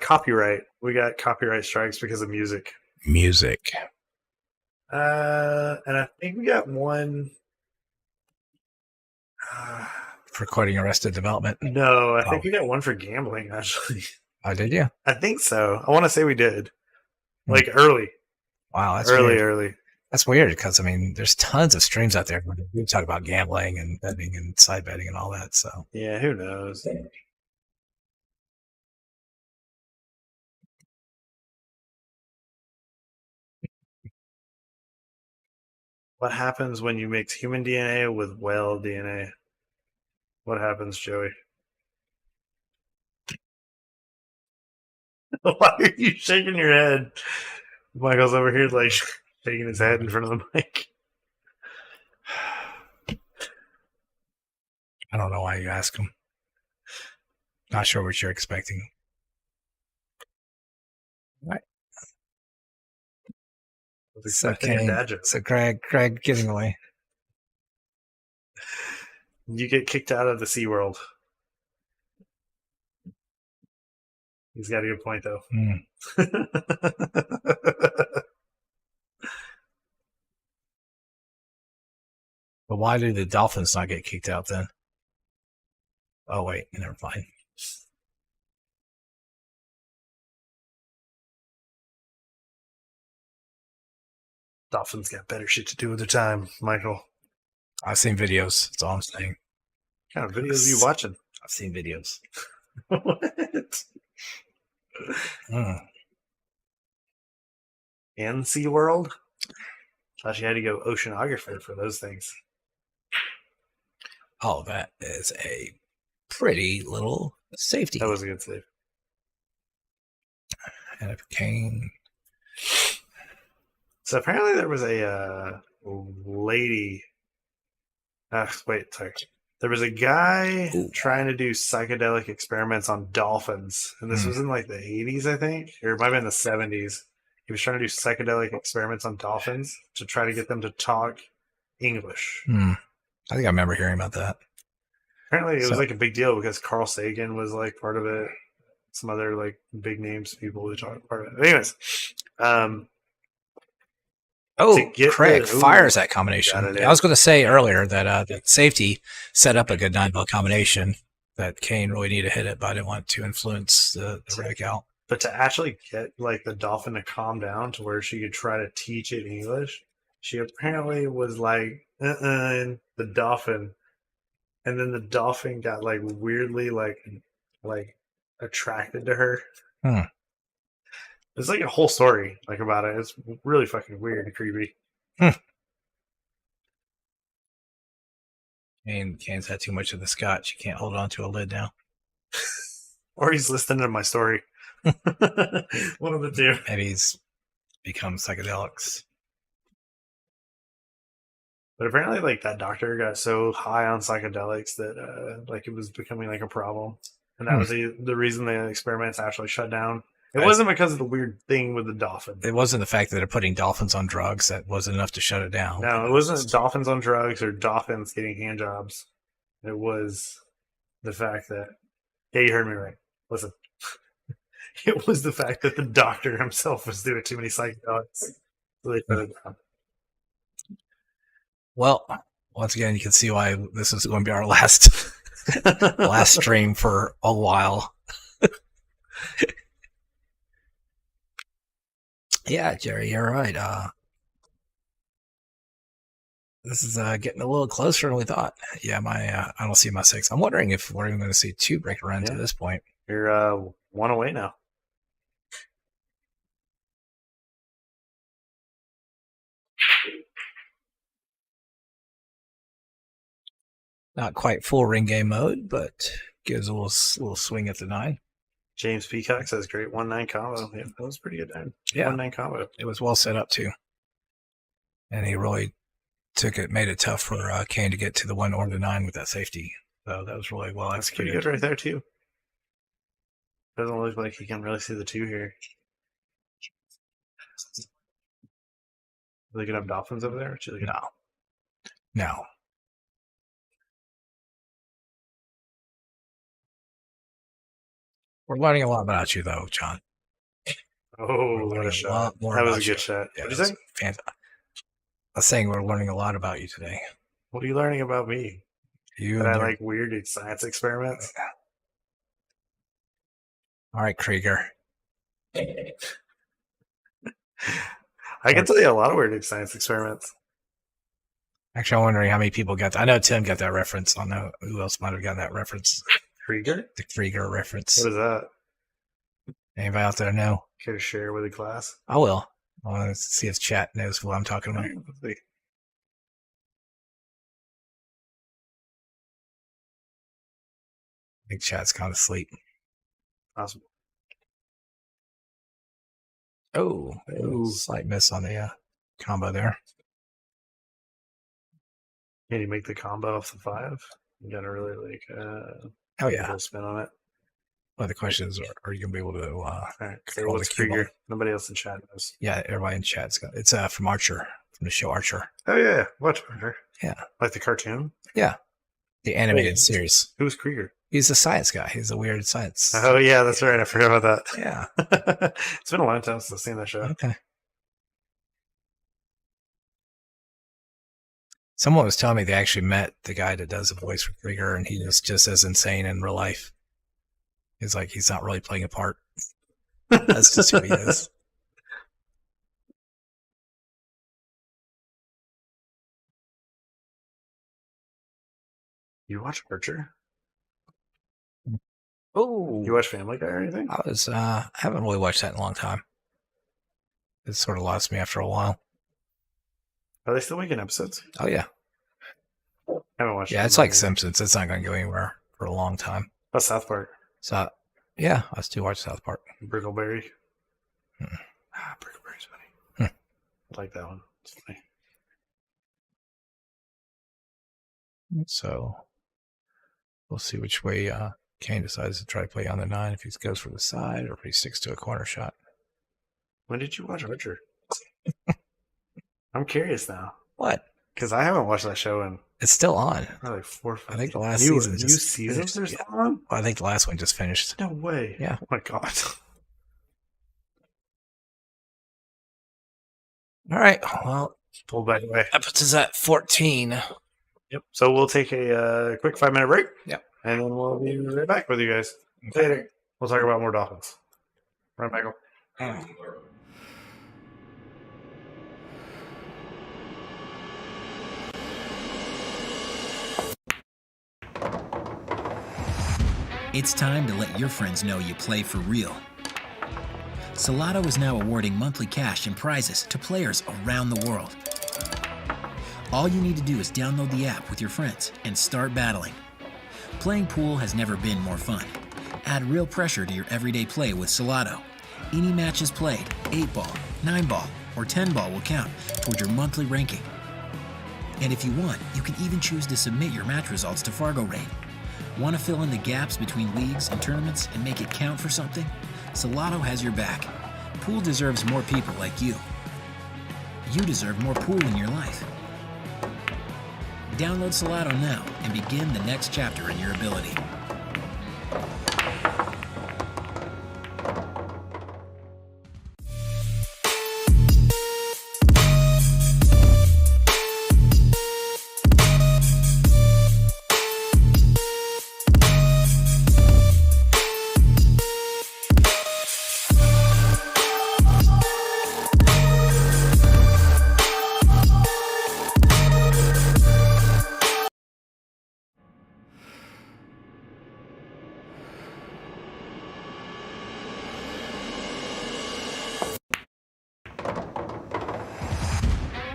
Copyright. We got copyright strikes because of music. Music. And I think we got one. For quoting Arrested Development. No, I think we got one for gambling, actually. Oh, did you? I think so. I want to say we did. Like early. Wow, that's early, weird. early. That's weird because I mean, there's tons of streams out there where we talk about gambling and betting and side betting and all that. So Yeah, who knows? What happens when you mix human DNA with whale DNA? What happens, Joey? Why are you shaking your head? Michael's over here like shaking his head in front of the mic. I don't know why you ask him. Not sure what you're expecting. Right. I was expecting a dad joke. So Craig giving away. You get kicked out of the SeaWorld. He's got a good point, though. But why did the Dolphins not get kicked out then? Oh, wait, never mind. Dolphins got better shit to do with their time, Michael. I've seen videos. That's all I'm saying. kind of videos are you watching? I've seen videos. What? Mm. And SeaWorld? Thought you had to go oceanographer for those things. Oh, that is a pretty little safety. That was a good save. And if Kane. So apparently there was a lady. Wait, sorry. There was a guy trying to do psychedelic experiments on dolphins, and this was in like the 80s, I think, or it might have been the 70s. He was trying to do psychedelic experiments on dolphins to try to get them to talk English. I think I remember hearing about that. Apparently, it was like a big deal because Carl Sagan was like part of it. Some other like big names people who talk part of it. Anyways, Craig fires that combination. I was going to say earlier that that safety set up a good 9-ball combination that Kane really needed to hit it, but I didn't want to influence the reg out. But to actually get like the dolphin to calm down to where she could try to teach it English, she apparently was like, the dolphin. And then the dolphin got like weirdly like attracted to her. It's like a whole story like about it. It's really fucking weird and creepy. Kane's had too much of the scotch. You can't hold on to a lid now. Or he's listening to my story. One of the two. Maybe he's become psychedelics. But apparently, like that doctor got so high on psychedelics that like it was becoming like a problem, and that was the reason the experiments actually shut down. It wasn't because of the weird thing with the dolphin. It wasn't the fact that they're putting dolphins on drugs that wasn't enough to shut it down. No, it wasn't dolphins on drugs or dolphins getting hand jobs. It was the fact that you heard me right. Listen, it was the fact that the doctor himself was doing too many psychedelics. So they shut it down. Well, once again, you can see why this is going to be our last stream for a while. Yeah, Jerry, you're right. This is getting a little closer than we thought. Yeah, I don't see my 6. I'm wondering if we're even going to see 2 break runs at this point. You're 1 away now. Not quite full ring game mode, but gives a little swing at the 9. James Peacock says great 1-9 combo. Yeah, that was pretty good. 1-9 combo. It was well set up too, and he really made it tough for Kane to get to the 1 or the 9 with that safety. So that was really well executed. Pretty good right there too. Doesn't look like you can really see the 2 here. Are they gonna have dolphins over there? No. We're learning a lot about you, though, John. Oh, what a shot. That was a good shot. Yeah, what did you say? Fantastic. I was saying we're learning a lot about you today. What are you learning about me? That I like weird science experiments? All right, Krieger. I can tell you a lot of weird science experiments. Actually, I'm wondering how many people got that. I know Tim got that reference. I don't know who else might have gotten that reference. Krieger? The Krieger reference. What is that? Anybody out there know? Care to share with the class? I will. I want to see if chat knows what I'm talking about. Let's see. I think chat's kind of asleep. Awesome. Oh, slight miss on the combo there. Can you make the combo off the 5? You gotta really like spin on it. Well, the question is, are you gonna be able to control the Krieger? Nobody else in chat knows. Yeah, everybody in chat's got it's from Archer, from the show Archer. Oh yeah, watch Archer. Yeah, like the cartoon. Yeah, the animated series. Who's Krieger? He's a science guy. He's a weird science. Oh yeah, that's right. I forgot about that. Yeah, it's been a long time since I've seen that show. Okay. Someone was telling me they actually met the guy that does the voice for Krieger, and he was just as insane in real life. He's like, he's not really playing a part. That's just who he is. You watch Archer? Oh, You watch Family Guy or anything? I haven't really watched that in a long time. It sort of lost me after a while. Are they still making episodes? Oh yeah, I haven't watched. yeah. It's like Simpsons. It's not going to go anywhere for a long time. That's South Park. So yeah, I still watch South Park. Brickleberry. Brickleberry's funny. I like that one. It's funny. So we'll see which way Kane decides to try to play on the 9. If he goes for the side or if he sticks to a corner shot. When did you watch Archer? I'm curious now. What? Because I haven't watched that show in It's still on. probably 4 or 5 I think the last new season new just seasons finished. are still on? Well, I think the last one just finished. No way. Yeah. Oh my god. All right. Well, Pulled back away. that puts us at 14. Yep. So we'll take a quick 5-minute break. Yep. And then we'll be right back with you guys. Later. We'll talk about more Dolphins. Right, Michael? It's time to let your friends know you play for real. Salado is now awarding monthly cash and prizes to players around the world. All you need to do is download the app with your friends and start battling. Playing pool has never been more fun. Add real pressure to your everyday play with Salado. Any matches played, 8-ball, 9-ball, or 10-ball will count toward your monthly ranking. And if you want, you can even choose to submit your match results to Fargo Rate. Want to fill in the gaps between leagues and tournaments and make it count for something? Salado has your back. Pool deserves more people like you. You deserve more pool in your life. Download Salado now and begin the next chapter in your ability.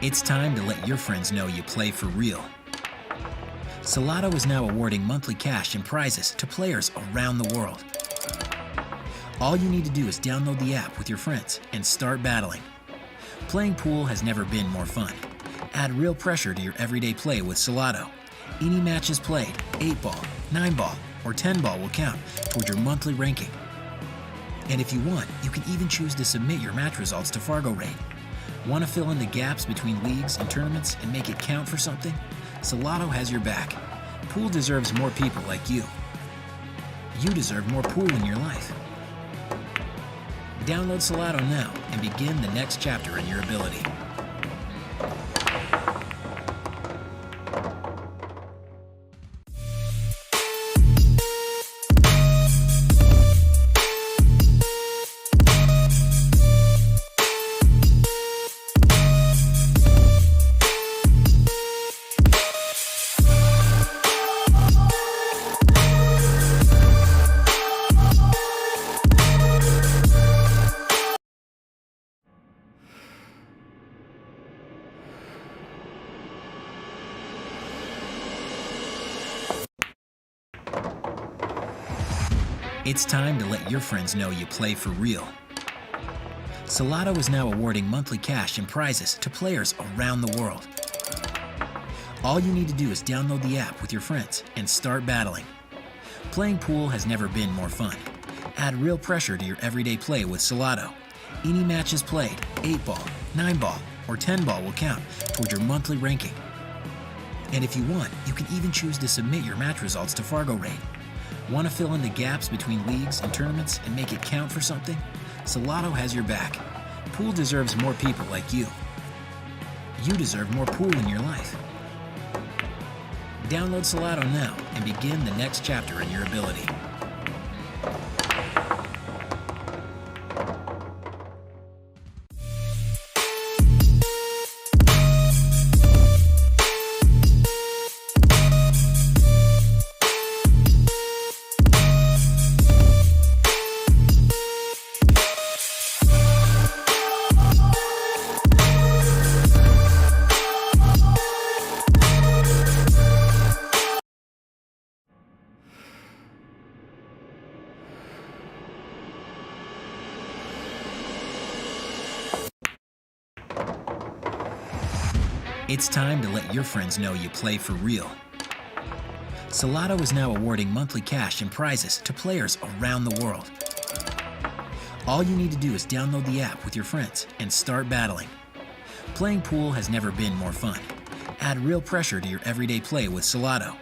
It's time to let your friends know you play for real. Salado is now awarding monthly cash and prizes to players around the world. All you need to do is download the app with your friends and start battling. Playing pool has never been more fun. Add real pressure to your everyday play with Salado. Any matches played, 8-ball, 9-ball, or 10-ball will count toward your monthly ranking. And if you want, you can even choose to submit your match results to Fargo Rate. Want to fill in the gaps between leagues and tournaments and make it count for something? Salado has your back. Pool deserves more people like you. You deserve more pool in your life. Download Salado now and begin the next chapter in your ability. It's time to let your friends know you play for real. Salado is now awarding monthly cash and prizes to players around the world. All you need to do is download the app with your friends and start battling. Playing pool has never been more fun. Add real pressure to your everyday play with Salado. Any matches played, 8-ball, 9-ball, or 10-ball will count toward your monthly ranking. And if you want, you can even choose to submit your match results to Fargo Rate. Want to fill in the gaps between leagues and tournaments and make it count for something? Salado has your back. Pool deserves more people like you. You deserve more pool in your life. Download Salado now and begin the next chapter in your ability. It's time to let your friends know you play for real. Salado is now awarding monthly cash and prizes to players around the world. All you need to do is download the app with your friends and start battling. Playing pool has never been more fun. Add real pressure to your everyday play with Salado.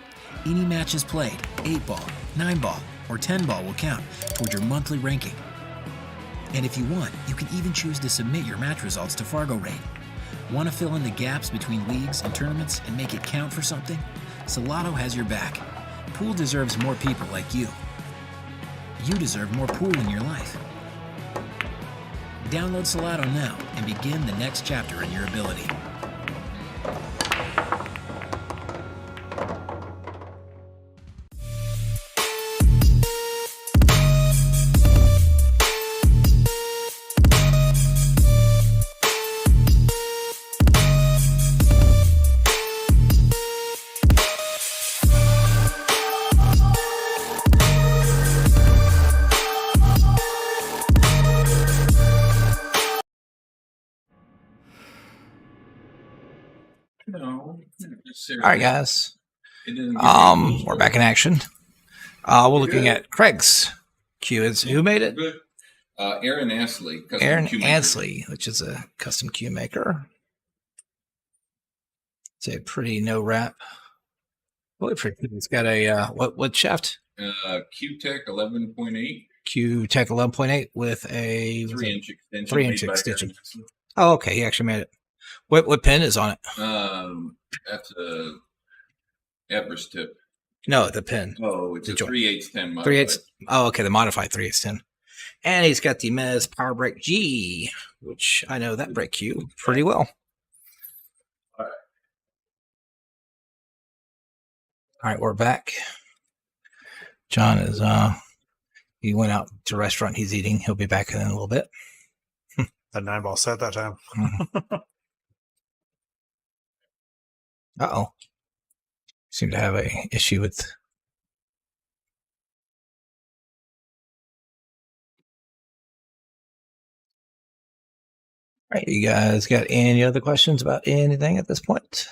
Any matches played, 8-ball, 9-ball, or 10-ball will count toward your monthly ranking. And if you want, you can even choose to submit your match results to Fargo Rate. Want to fill in the gaps between leagues and tournaments and make it count for something? Salado has your back. Pool deserves more people like you. You deserve more pool in your life. Download Salado now and begin the next chapter in your ability. All right, guys. We're back in action. We're looking at Craig's queue. Who made it? Aaron Ansley. Aaron Ansley, which is a custom queue maker. It's a pretty no wrap. Really pretty. It's got a what shaft? Q-Tech 11.8. Q-Tech 11.8 with a 3-inch extension. 3-inch extension. Oh, okay. He actually made it. What pin is on it? That's a Everest tip. No, the pin. Oh, it's a 3/810 modified. 3/8. Oh, okay, the modified 3/810. And he's got the Mez Power Brake G, which I know that brake cue pretty well. All right, we're back. John is he went out to a restaurant he's eating. He'll be back in a little bit. That 9-ball set that time. Uh-oh. Seem to have a issue with... All right, you guys got any other questions about anything at this point?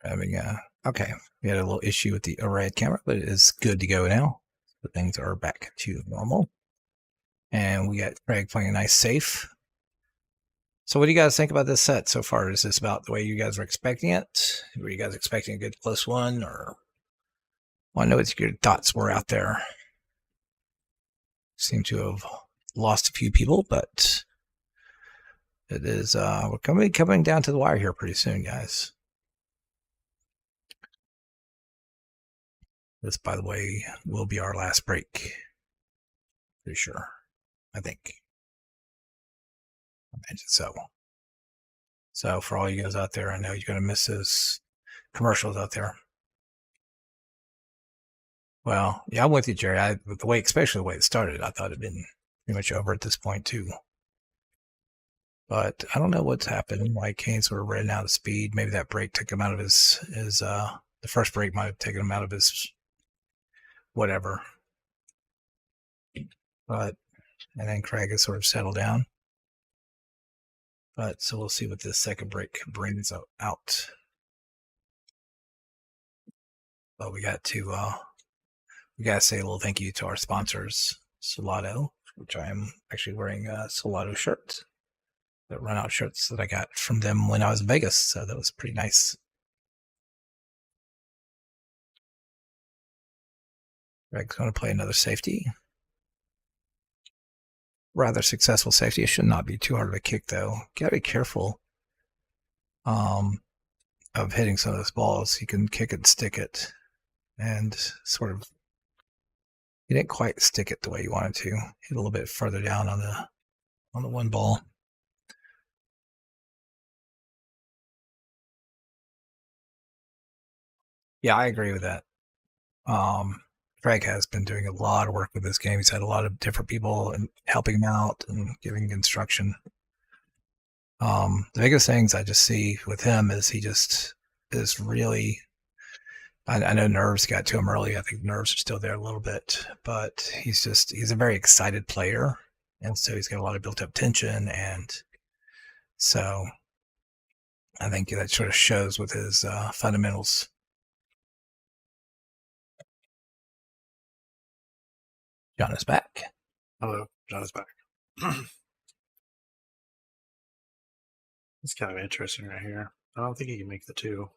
Having okay, we had a little issue with the overhead camera, but it is good to go now. So things are back to normal. And we got Craig playing a nice safe. So what do you guys think about this set so far? Is this about the way you guys were expecting it? Were you guys expecting a good close one? Or I want to know what your thoughts were out there. Seem to have lost a few people, but it is we're coming down to the wire here pretty soon, guys. This, by the way, will be our last break. Pretty sure. I think. I imagine so. So for all you guys out there, I know you're going to miss those commercials out there. Well, yeah, I'm with you, Jerry. Especially the way it started, I thought it'd been pretty much over at this point too. But I don't know what's happened. Like Kane sort of ran out of speed. Maybe that break took him out of his the first break might have taken him out of his whatever. But and then Craig has sort of settled down. But so we'll see what this second break brings out. But we got to say a little thank you to our sponsors, Salado, which I am actually wearing a Salado shirt. The run out shirts that I got from them when I was in Vegas. So that was pretty nice. Greg's going to play another safety. Rather successful safety. It should not be too hard of a kick, though. Got to be careful of hitting some of those balls. You can kick it and stick it. And sort of, you didn't quite stick it the way you wanted to. Hit a little bit further down on the one ball. Yeah, I agree with that. Craig has been doing a lot of work with this game. He's had a lot of different people and helping him out and giving instruction. The biggest things I just see with him is he just is really I know nerves got to him early. I think nerves are still there a little bit, but he's a very excited player, and so he's got a lot of built up tension, and so I think that sort of shows with his fundamentals. John is back. Hello, John is back. It's kind of interesting right here. I don't think he can make the 2.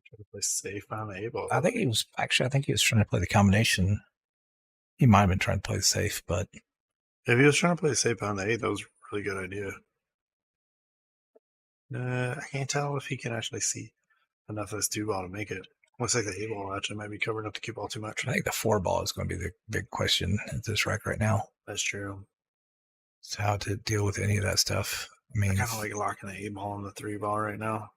Try to play safe on the A-ball. I think he was trying to play the combination. He might have been trying to play safe, but if he was trying to play safe on the 8, that was a really good idea. I can't tell if he can actually see enough of this 2 ball to make it. Looks like the 8 ball actually might be covering up the cue ball too much. I think the 4 ball is going to be the big question at this rack right now. That's true. It's how to deal with any of that stuff. I mean, I kind of like locking the 8 ball and the 3 ball right now.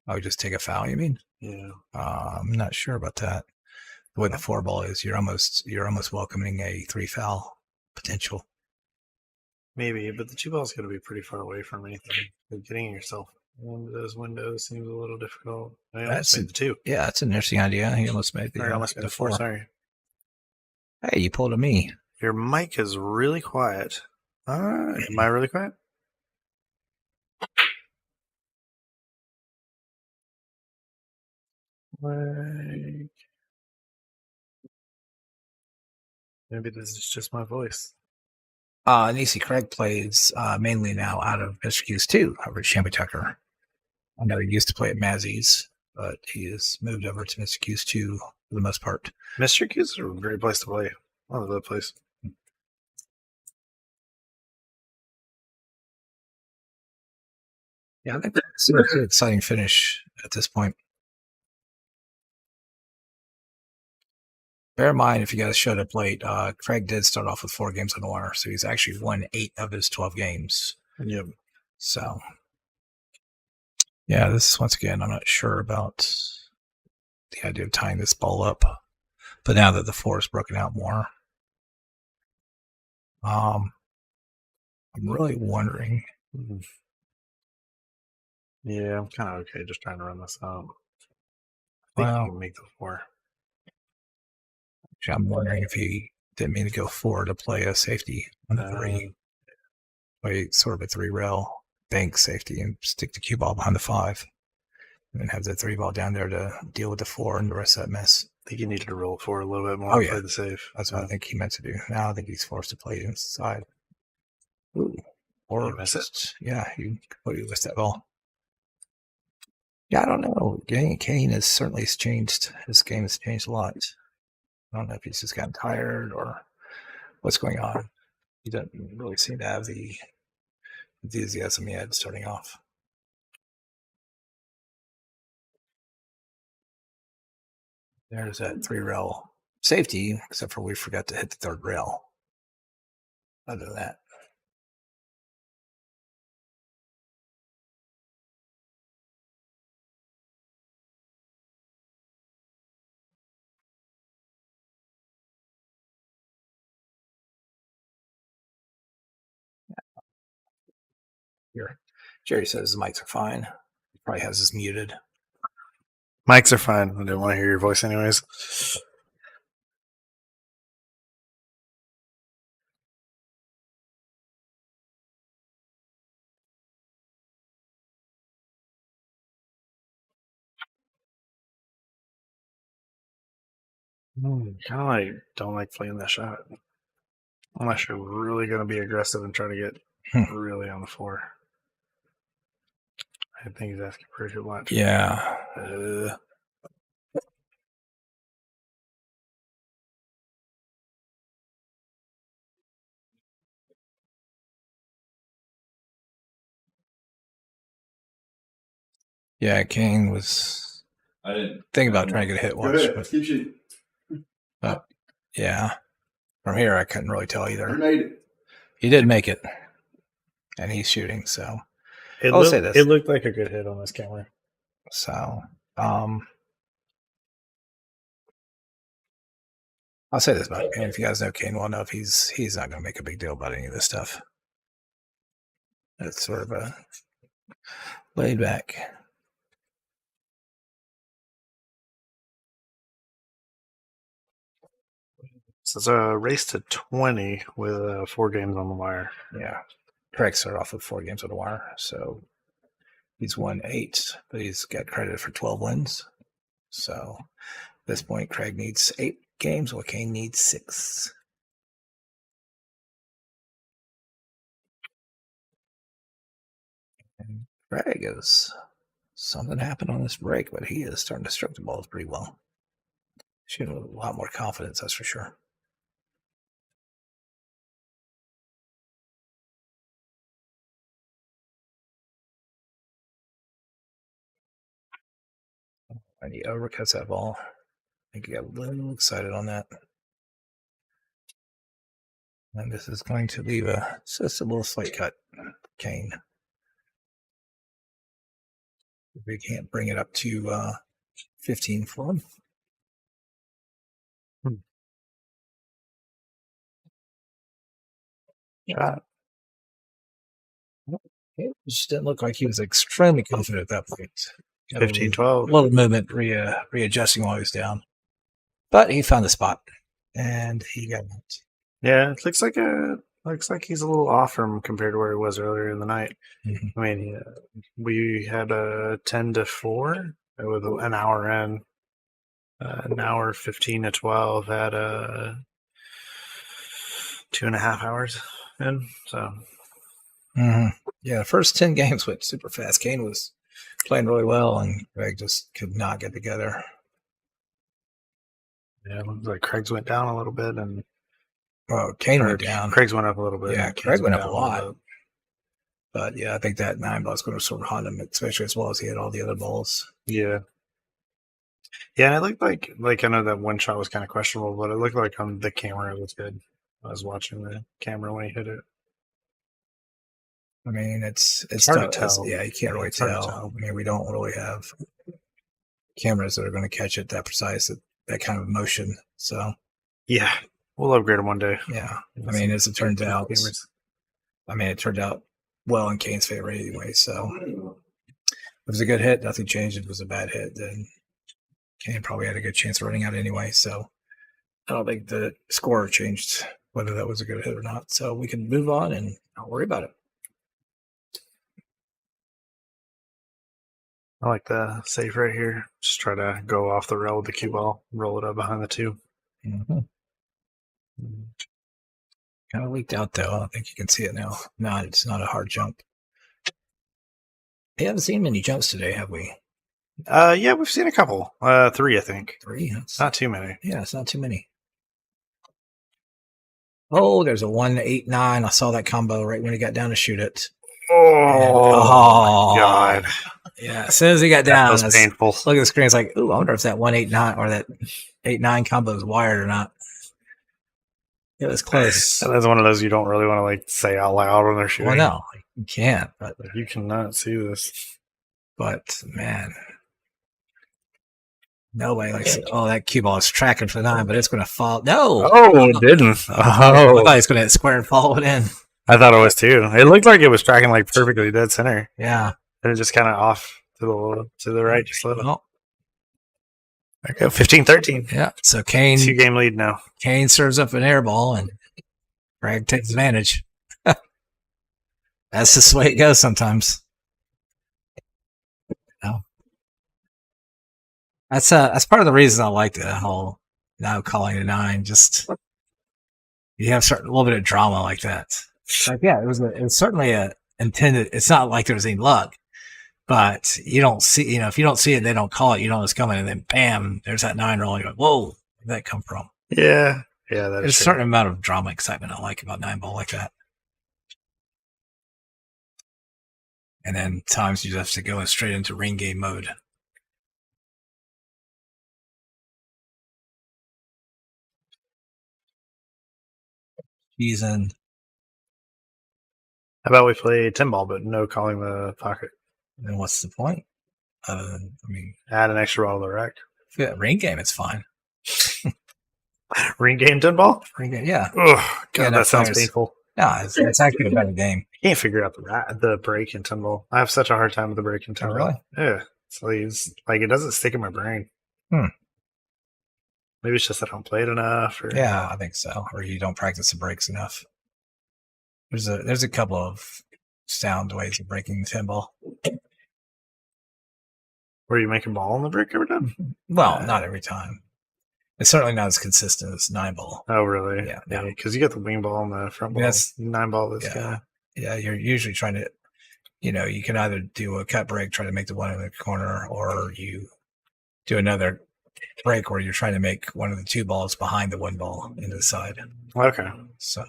Oh, just take a foul, you mean? Yeah. I'm not sure about that. The way the 4 ball is, you're almost welcoming a 3 foul potential. Maybe, but the 2 ball is going to be pretty far away from anything. But getting yourself into those windows seems a little difficult. I almost made the 2. Yeah, that's an interesting idea. He almost made the. I almost made the 4. Sorry. Hey, you pulled a me. Your mic is really quiet. Am I really quiet? Like, maybe this is just my voice. Nisi Craig plays mainly now out of Mr. Q's 2 over at Shamby Tucker. I know he used to play at Mazzy's, but he has moved over to Mr. Q's 2 for the most part. Mr. Q's is a great place to play. I love that place. Yeah, I think that's an exciting finish at this point. Bear in mind, if you guys showed up late, Craig did start off with 4 games on the wire, so he's actually won 8 of his 12 games. Yep. So, yeah, this is, once again, I'm not sure about the idea of tying this ball up, but now that the 4 is broken out more, I'm really wondering. Yeah, I'm kind of okay just trying to run this out. I think you can make the 4. Actually, I'm wondering if he didn't mean to go 4 to play a safety on the 3. Play sort of a 3 rail bank safety and stick the cue ball behind the 5. And then have the 3 ball down there to deal with the 4 and the rest of that mess. I think you needed to roll 4 a little bit more. Oh, yeah. Play the safe. That's what I think he meant to do. Now I think he's forced to play inside. Ooh. Or you miss it. Yeah, you completely missed that ball. Yeah, I don't know. Kane has certainly changed. His game has changed a lot. I don't know if he's just gotten tired or what's going on. He doesn't really seem to have the enthusiasm he had starting off. There's that 3 rail safety, except for we forgot to hit the 3rd rail. Other than that. Here. Jerry says the mics are fine. He probably has his muted. Mics are fine. I didn't want to hear your voice anyways. Kind of like don't like playing that shot. Unless you're really going to be aggressive and try to get really on the 4. I think he's asking for too much. Yeah. Yeah, Kane was thinking about trying to get a hit once. But yeah, from here I couldn't really tell either. He did make it, and he's shooting. So I'll say this: it looked like a good hit on this camera. So I'll say this about Kane. If you guys know Kane well enough, he's not going to make a big deal about any of this stuff. It's sort of a laid back. So it's a race to 20 with 4 games on the wire. Yeah. Craig started off with 4 games on the wire, so he's won 8, but he's got credit for 12 wins. So at this point, Craig needs 8 games, while Kane needs 6. And Craig is something happened on this break, but he is starting to stroke the balls pretty well. Shooting with a lot more confidence, that's for sure. And he overcuts that ball. I think he got a little excited on that. And this is going to leave just a little slight cut, Kane. We can't bring it up to 15 for him. Yeah. It just didn't look like he was extremely confident at that point. 15-12. A little movement, readjusting while he was down. But he found the spot, and he got it. Yeah, it looks like he's a little off from compared to where he was earlier in the night. Mm-hmm. I mean, we had a 10-4 with an hour in. An hour 15-12 had 2.5 hours in. So, yeah, the first 10 games went super fast. Kane was playing really well, and Craig just could not get together. Yeah, it looks like Craig's went down a little bit, and Kane went down. Craig's went up a little bit. Yeah, Craig went up a lot. But yeah, I think that 9 ball is going to sort of haunt him, especially as well as he had all the other balls. Yeah. Yeah, and it looked like I know that one shot was kind of questionable, but it looked like on the camera it was good. I was watching the camera when he hit it. I mean, it's hard to tell. Yeah, you can't really tell. I mean, we don't really have cameras that are going to catch it that precise, that kind of motion. So yeah, we'll upgrade them one day. Yeah, I mean, as it turns out, it turned out well in Kane's favor anyway. So it was a good hit. Nothing changed. If it was a bad hit, then Kane probably had a good chance of running out anyway. So I don't think the score changed whether that was a good hit or not. So we can move on and not worry about it. I like the save right here. Just try to go off the rail with the cue ball, roll it up behind the 2. Mm-hmm. Kind of leaked out though. I don't think you can see it now. No, it's not a hard jump. We haven't seen many jumps today, have we? Yeah, we've seen a couple. 3, I think. 3? That's not too many. Yeah, it's not too many. Oh, there's a 1-8-9. I saw that combo right when he got down to shoot it. Oh, my God. Yeah, as soon as he got down, that was painful. Look at the screen. It's like, ooh, I wonder if that 1-8-9 or that 8-9 combo is wired or not. It was close. And that's one of those you don't really want to say out loud when they're shooting. Well, no, you can't. But you cannot see this. But man, nobody likes it. Oh, that cue ball is tracking for the 9, but it's going to fall. No. Oh, it didn't. Oh, I thought it's going to hit square and follow it in. I thought it was too. It looked like it was tracking perfectly dead center. Yeah. And it just kind of off to the right, just a little. Oh. There you go, 15-13. Yeah. So Kane 2-game lead now. Kane serves up an air ball, and Craig takes advantage. That's just the way it goes sometimes. No. That's part of the reason I like the whole now calling it 9. Just you have a little bit of drama like that. Like, yeah, it was certainly a intended. It's not like there was any luck, but you don't see. If you don't see it, they don't call it. You know it's coming, and then bam, there's that 9 rolling. You're like, whoa, where did that come from? Yeah, that's There's a certain amount of drama, excitement I like about 9 ball like that. And then times you just have to go straight into ring game mode. Season. How about we play 10 ball, but no calling the pocket? Then what's the point? Add an extra ball to the rack. Yeah, ring game, it's fine. Regain 10 ball? Yeah. Oh, God, Yeah, that sounds players- painful. No, it's actually a better game. I can't figure out the break in 10 ball. I have such a hard time with the break in 10 ball. Really? Yeah. So it's like it doesn't stick in my brain. Maybe it's just I don't play it enough. Or... Yeah, I think so. Or you don't practice the breaks enough. There's a couple of sound ways of breaking the 10 ball. Were you making ball on the break every time? Well, not every time. It's certainly not as consistent as 9 ball. Oh, really? Yeah. Because you get the wing ball and the front ball. That's 9 ball is Yeah, you're usually trying to, you can either do a cut break, try to make the one in the corner, or you do another break where you're trying to make one of the 2 balls behind the 1 ball into the side. Okay. So.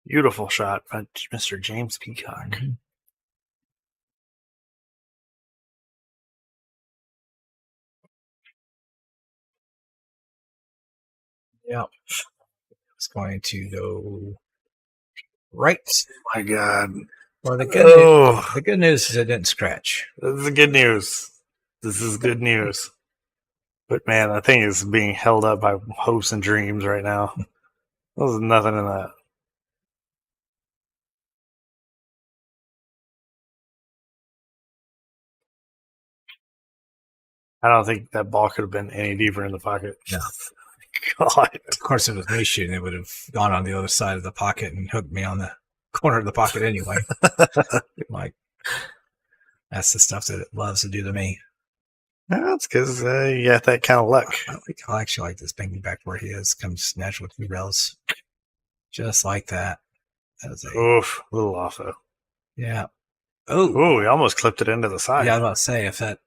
Beautiful shot by Mr. James Peacock. Mm-hmm. Yeah. It's going to go right. My God. Well, the good news is it didn't scratch. This is the good news. This is good news. But man, that thing is being held up by hopes and dreams right now. There's nothing in that. I don't think that ball could have been any deeper in the pocket. No. God. Of course, if it was me shooting, it would have gone on the other side of the pocket and hooked me on the corner of the pocket anyway. Like, that's the stuff that it loves to do to me. That's because you got that kind of luck. I actually like this pinging back where he is. Comes natural with 2 rails. Just like that. Oof, a little off though. Yeah. Oh, he almost clipped it into the side. Yeah, I was about to say, if that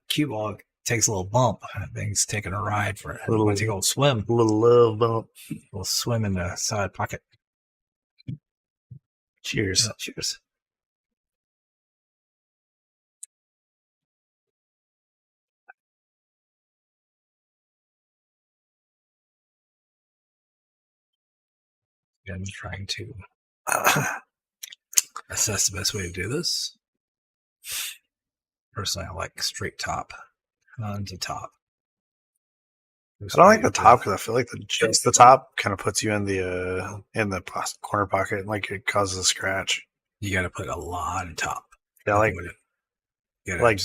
cue ball takes a little bump, that thing's taking a ride for a little swim. A little love bump. A little swim in the side pocket. Cheers. Yeah, cheers. I'm trying to assess the best way to do this. Personally, I like straight top, onto top. I don't like the top because I feel like just the top kind of puts you in the corner pocket, like it causes a scratch. You got to put a lot of top. Yeah, like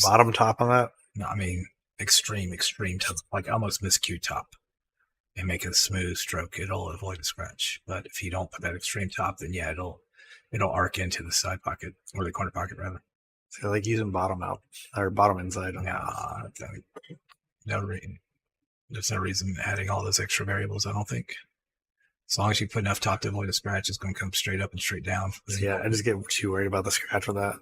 bottom top on that. No, I mean extreme top, like almost miscue top, and make it a smooth stroke. It'll avoid a scratch. But if you don't put that extreme top, then yeah, it'll arc into the side pocket or the corner pocket rather. So like using bottom out or bottom inside. No reason. There's no reason adding all those extra variables, I don't think. As long as you put enough top to avoid a scratch, it's going to come straight up and straight down. Yeah, I just get too worried about the scratch with that.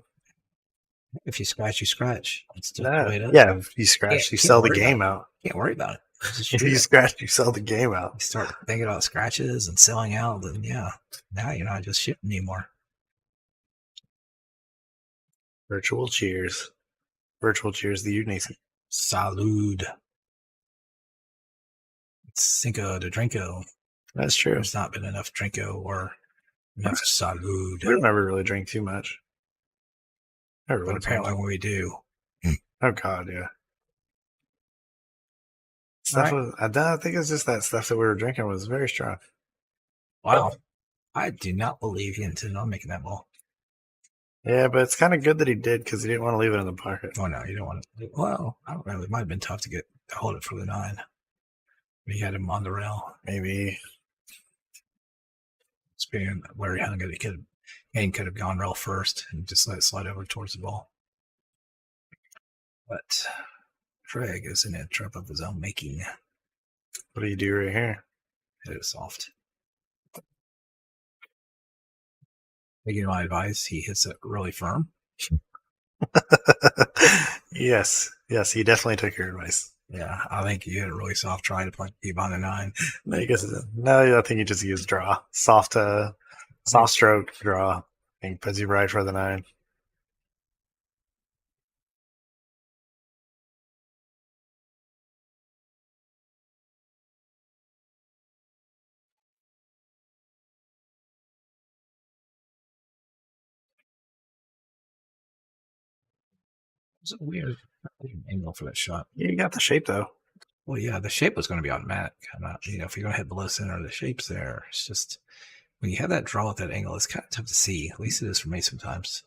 If you scratch, you scratch. It's just yeah, the way it is. Yeah, if you scratch, you sell the game out. Can't worry about it. If you scratch, you sell the game out. You start thinking about scratches and selling out, then yeah, now you're not just shooting anymore. Virtual cheers. Virtual cheers, the unique. Salud. It's Cinco de Drinko. That's true. There's not been enough Drinko or enough Salud. We never really drink too much. But apparently when we do. Oh, God, yeah. I think it's just that stuff that we were drinking was very strong. Wow. I do not believe he intended on making that ball. Yeah, but it's kind of good that he did because he didn't want to leave it in the pocket. Oh, no, you don't want to. Well, I don't know. It might have been tough to hold it for the 9. He had him on the rail. Maybe. Speaking where he hung it, Kane could have gone rail first and just let it slide over towards the ball. But Craig is in a trap of his own making. What do you do right here? Hit it soft. Taking my advice, he hits it really firm. Yes, he definitely took your advice. Yeah, I think you hit it really soft, trying to keep on the 9. No, I think you just use draw. Soft stroke draw. I think puts you right for the 9. It's a weird angle for that shot. You got the shape though. Well, yeah, the shape was going to be automatic. If you're going to hit below center, the shape's there. It's just when you have that draw at that angle, it's kind of tough to see. At least it is for me sometimes.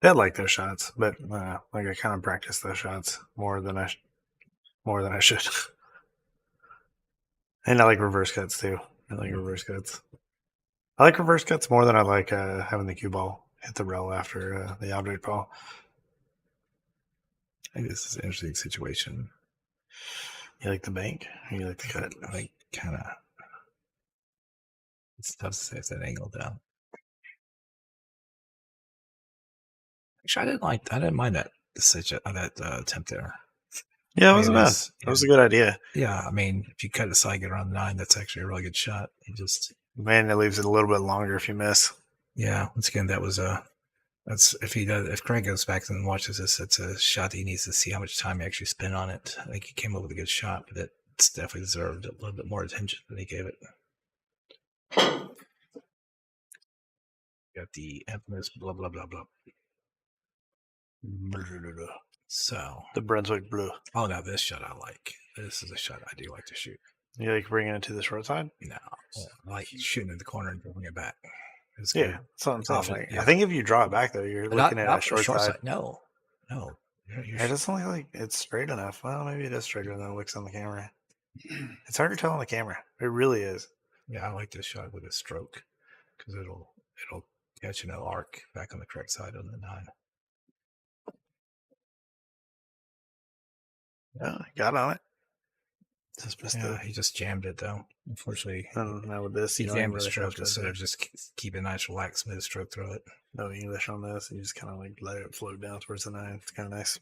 I like those shots, but like I kind of practice those shots more than I should. And I like reverse cuts too. I like reverse cuts. I like reverse cuts more than I like having the cue ball hit the rail after the object ball. I think this is an interesting situation. You like the bank or you like the cut? I think kind of. It's tough to say if that angle down. Actually, I didn't mind that attempt there. Yeah, it wasn't bad. That was a good idea. Yeah, I mean, if you cut the side, get around 9, that's actually a really good shot. Man, it leaves it a little bit longer if you miss. Yeah, once again, that's if Craig goes back and watches this, it's a shot that he needs to see how much time he actually spent on it. I think he came up with a good shot, but it's definitely deserved a little bit more attention than he gave it. Got the infamous blah blah blah blah. So the Brunswick blue. Oh, now this shot I like. This is a shot I do like to shoot. You like bringing it to the short side? No, I like shooting in the corner and bringing it back. Yeah, that's what I'm saying. I think if you draw it back though, you're looking at a short side. No. It doesn't look like it's straight enough. Well, maybe it is straighter than it looks on the camera. It's hard to tell on the camera. It really is. Yeah, I like this shot with a stroke because it'll catch an arc back on the correct side of the 9. Yeah, got on it. He just jammed it though. Unfortunately, now with this, he jammed the stroke instead of just keep a nice relaxed smooth stroke through it. No English on this. You just kind of like let it float down towards the 9. It's kind of nice.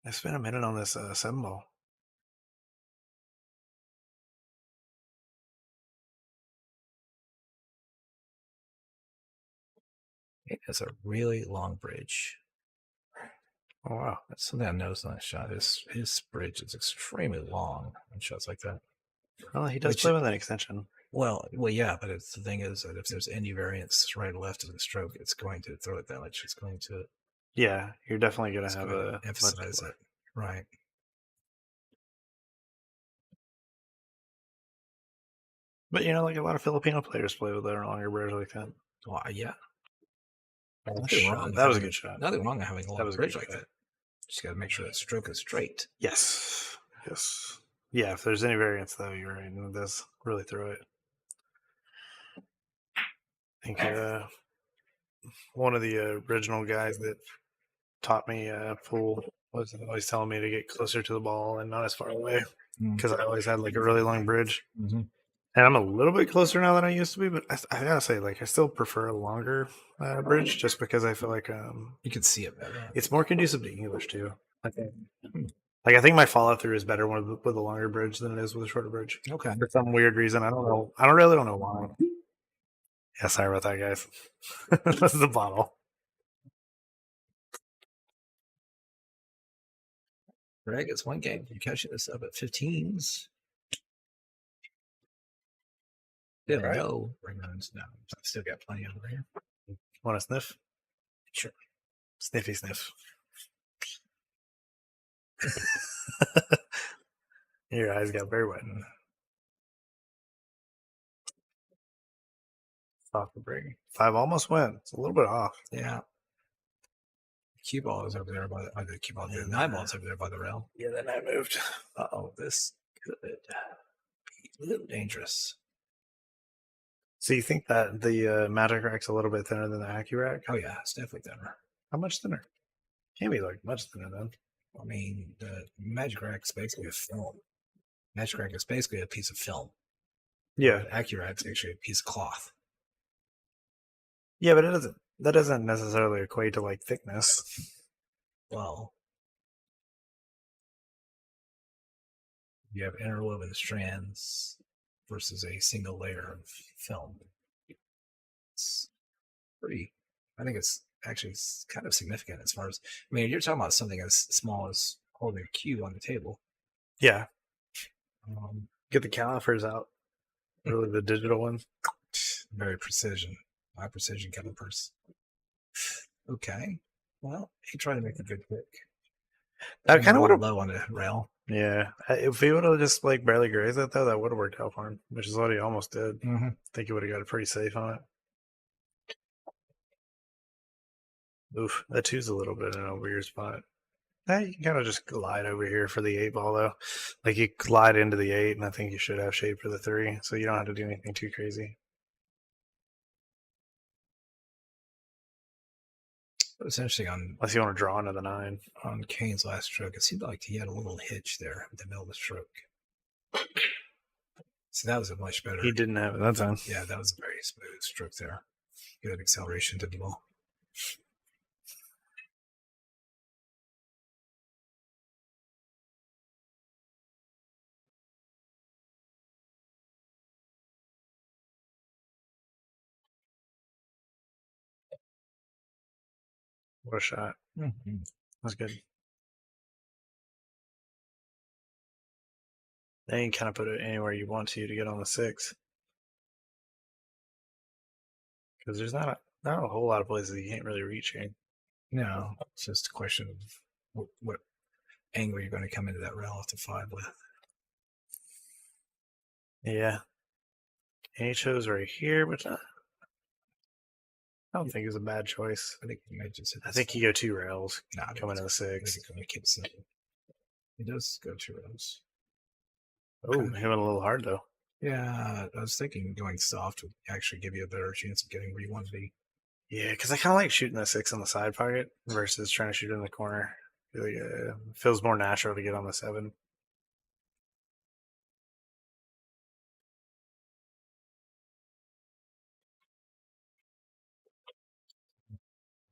I spent a minute on this 7 ball. It has a really long bridge. Oh wow, that's something I noticed on that shot. His bridge is extremely long on shots like that. Well, he does play with an extension. Well, yeah, but the thing is that if there's any variance right or left of the stroke, it's going to throw it that much. It's going to. Yeah, you're definitely going to have a emphasize it, right? But like a lot of Filipino players play with their longer bridge like that. Well, yeah. Nothing wrong. That was a good shot. Nothing wrong with having a long bridge like that. Just got to make sure that stroke is straight. Yes. Yeah, if there's any variance, though, you're right. It does really throw it. I think one of the original guys that taught me pool was always telling me to get closer to the ball and not as far away because I always had like a really long bridge. Mm-hmm. And I'm a little bit closer now than I used to be, but I gotta say, like, I still prefer a longer bridge just because I feel like you can see it better. It's more conducive to English too. I think my follow through is better with a longer bridge than it is with a shorter bridge. Okay. For some weird reason, I don't know. I really don't know why. Yeah, sorry about that, guys. This is a bottle. Greg, it's one game. You're catching this up at 15s. Yeah, right. No, no. I've still got plenty over here. Want to sniff? Sure. Sniffy sniff. Your eyes got very wet. Off the break. 5 almost went. It's a little bit off. Yeah. Cue ball is over there by the cue ball. The 9 ball is over there by the rail. Yeah, then I moved. This could be a little dangerous. So you think that the Magic Rack's a little bit thinner than the AccuRack? Oh yeah, it's definitely thinner. How much thinner? Can't be like much thinner then. I mean, the Magic Rack is basically a film. Magic Rack is basically a piece of film. Yeah. AccuRack is actually a piece of cloth. Yeah, but that doesn't necessarily equate to like thickness. Well, you have interwoven strands versus a single layer of film. It's pretty. I think it's actually kind of significant as far as. I mean, you're talking about something as small as holding a cue on the table. Yeah. Get the calipers out. Really, the digital ones. Very precision. High precision calipers. Okay. Well, he tried to make a good pick. I kind of would have low on the rail. Yeah, if he would have just like barely grazed it though, that would have worked out for him, which is what he almost did. Mm-hmm. I think he would have got it pretty safe on it. Oof, that 2's a little bit in a weird spot. You can kind of just glide over here for the 8 ball though. Like you glide into the 8, and I think you should have shape for the 3, so you don't have to do anything too crazy. It was interesting on Unless you want to draw into the 9. On Kane's last stroke. It seemed like he had a little hitch there in the middle of the stroke. So that was a much better. He didn't have it that time. Yeah, that was a very smooth stroke there. Good acceleration to the ball. What a shot. Mm-hmm. That's good. Then you can kind of put it anywhere you want to get on the 6. Because there's not a whole lot of places you can't really reach here. No, it's just a question of what angle you're going to come into that rail off the 5 with. Yeah. And he chose right here, which I don't think is a bad choice. I think you may just. I think he go 2 rails. Nah, coming to the 6. He's going to keep it simple. He does go 2 rails. Oh, he went a little hard though. Yeah, I was thinking going soft would actually give you a better chance of getting where you want to be. Yeah, because I kind of like shooting the 6 on the side pocket versus trying to shoot it in the corner. It feels more natural to get on the 7.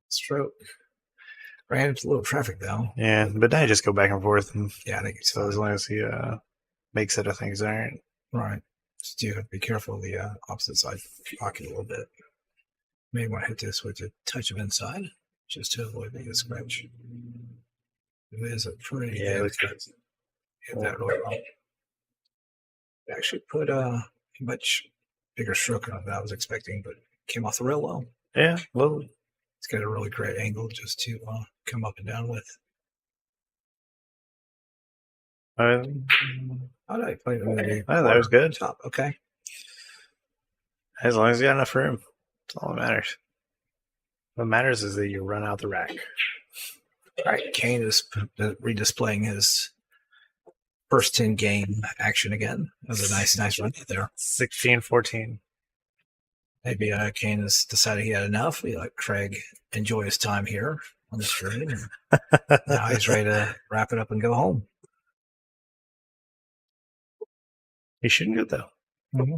Stroke. Ran into a little traffic though. Yeah, but now you just go back and forth. And yeah, I think it's so as long as he makes it, I think it's all right. Right. Just you have to be careful of the opposite side pocket a little bit. May want to hit this with a touch of inside just to avoid making a scratch. It is a pretty good. Hit that really well. Actually put a much bigger stroke on it than I was expecting, but came off the rail well. Yeah, well, it's got a really great angle just to come up and down with. How did I play it? Oh, that was good. Top, okay. As long as you got enough room, that's all that matters. What matters is that you run out the rack. All right, Kane is redisplaying his first 10 game action again. That was a nice run there. 16-14. Maybe Kane has decided he had enough. He let Craig enjoy his time here on the screen. Now he's ready to wrap it up and go home. He shouldn't go though. Mm-hmm.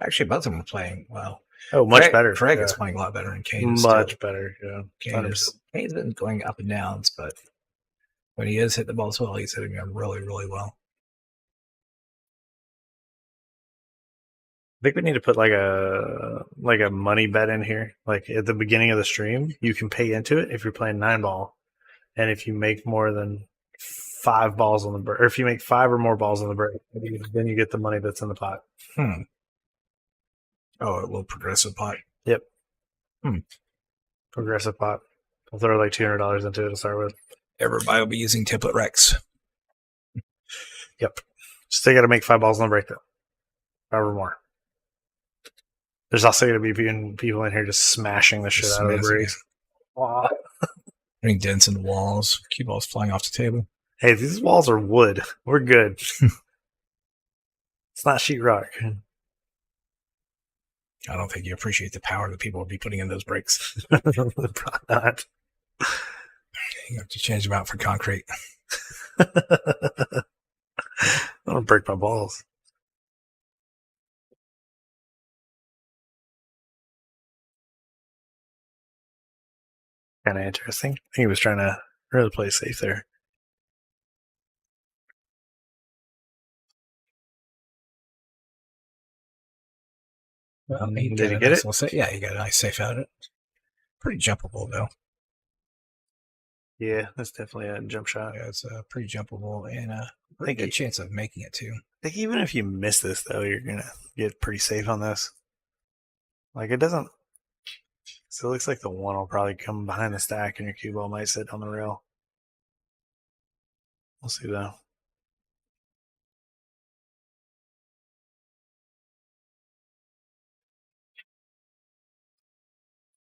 Actually, both of them are playing well. Oh, much better. Craig is playing a lot better, and Kane is much better. Yeah, Kane's been going up and downs, but when he is hitting the balls well, he's hitting them really, really well. I think we need to put like a money bet in here. Like at the beginning of the stream, you can pay into it if you're playing 9 ball, and if you make more than 5 balls on the break, or if you make 5 or more balls on the break, then you get the money that's in the pot. Oh, a little progressive pot. Yep. Progressive pot. I'll throw like $200 into it to start with. Everybody will be using template Rex. Yep. Still got to make 5 balls on the break though. 5 or more. There's also going to be people in here just smashing the shit out of the breaks. Wow. Putting dents in the walls. Cue balls flying off the table. Hey, these walls are wood. We're good. It's not sheetrock. I don't think you appreciate the power that people will be putting in those breaks. Probably not. You have to change them out for concrete. I don't want to break my balls. Kind of interesting. I think he was trying to really play safe there. Well, did he get it? Yeah, he got a nice safe out of it. Pretty jumpable, though. Yeah, that's definitely a jump shot. Yeah, it's pretty jumpable and a pretty good chance of making it, too. I think even if you miss this, though, you're going to get pretty safe on this. Like, it doesn't So it looks like the one will probably come behind the stack and your cue ball might sit on the rail. We'll see though.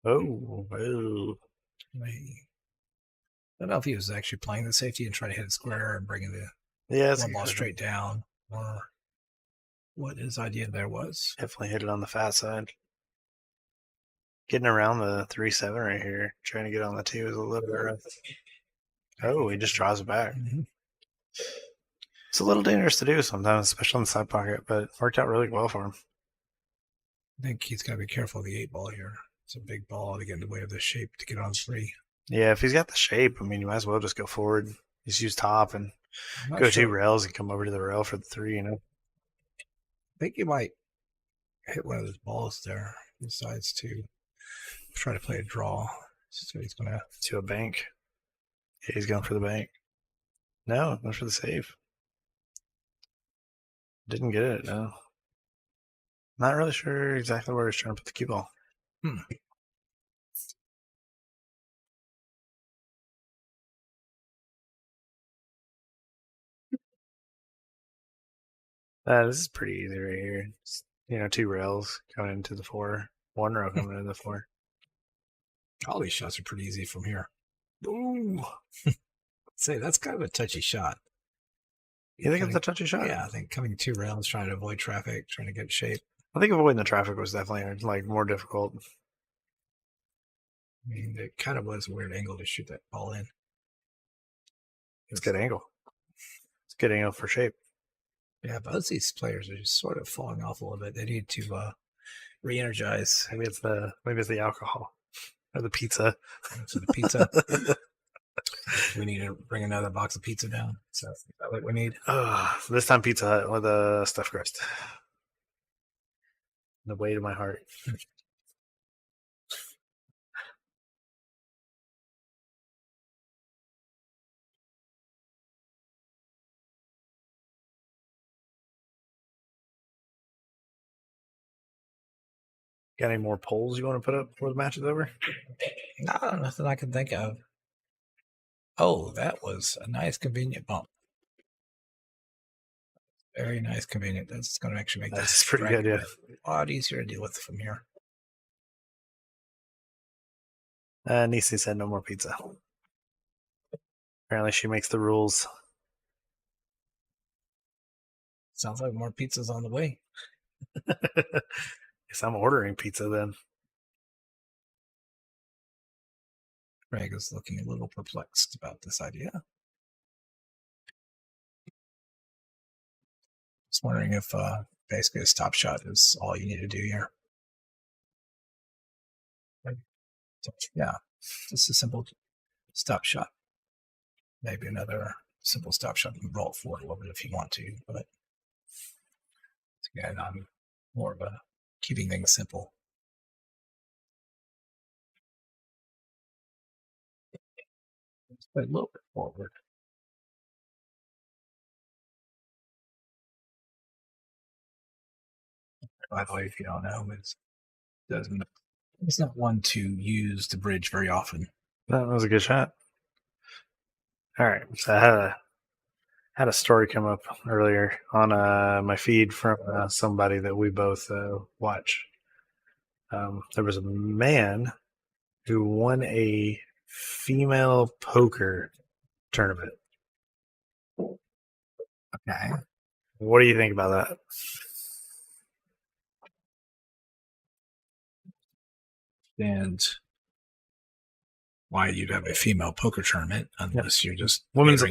Oh. I don't know if he was actually playing the safety and trying to hit it square and bringing the one ball straight down, or what his idea there was. Definitely hit it on the fat side. Getting around the 3-7 right here, trying to get on the 2 is a little bit rough. Oh, he just draws it back. It's a little dangerous to do sometimes, especially on the side pocket, but it worked out really well for him. I think he's got to be careful of the 8 ball here. It's a big ball to get in the way of the shape to get on 3. Yeah, if he's got the shape, I mean, you might as well just go forward. Just use top and go 2 rails and come over to the rail for the 3, you know? I think you might hit one of those balls there. He decides to try to play a draw. So he's going to a bank. Yeah, he's going for the bank. No, going for the save. Didn't get it, no. Not really sure exactly where he's trying to put the cue ball. This is pretty easy right here. It's, 2 rails coming into the 4. 1 row coming into the 4. All these shots are pretty easy from here. Ooh. Say, that's kind of a touchy shot. You think it's a touchy shot? Yeah, I think coming 2 rails, trying to avoid traffic, trying to get shape. I think avoiding the traffic was definitely more difficult. I mean, it kind of was a weird angle to shoot that ball in. It's a good angle. It's a good angle for shape. Yeah, both these players are just sort of falling off a little bit. They need to re-energize. Maybe it's the alcohol or the pizza. So the pizza. We need to bring another box of pizza down. So is that what we need? This time Pizza Hut with a stuffed crust. The weight of my heart. Got any more polls you want to put up before the match is over? No, nothing I can think of. Oh, that was a nice, convenient bump. Very nice, convenient. That's going to actually make this pretty good, yeah. A lot easier to deal with from here. Nisi said no more pizza. Apparently she makes the rules. Sounds like more pizza's on the way. Guess I'm ordering pizza then. Craig is looking a little perplexed about this idea. Just wondering if basically a stop shot is all you need to do here. Yeah, just a simple stop shot. Maybe another simple stop shot. You can roll it forward a little bit if you want to, but again, I'm more of a keeping things simple. Let's play a little bit forward. By the way, if you don't know, it's not one to use the bridge very often. That was a good shot. All right, so I had a story come up earlier on my feed from somebody that we both watch. There was a man who won a female poker tournament. Okay. What do you think about that? And why you'd have a female poker tournament unless you're just women's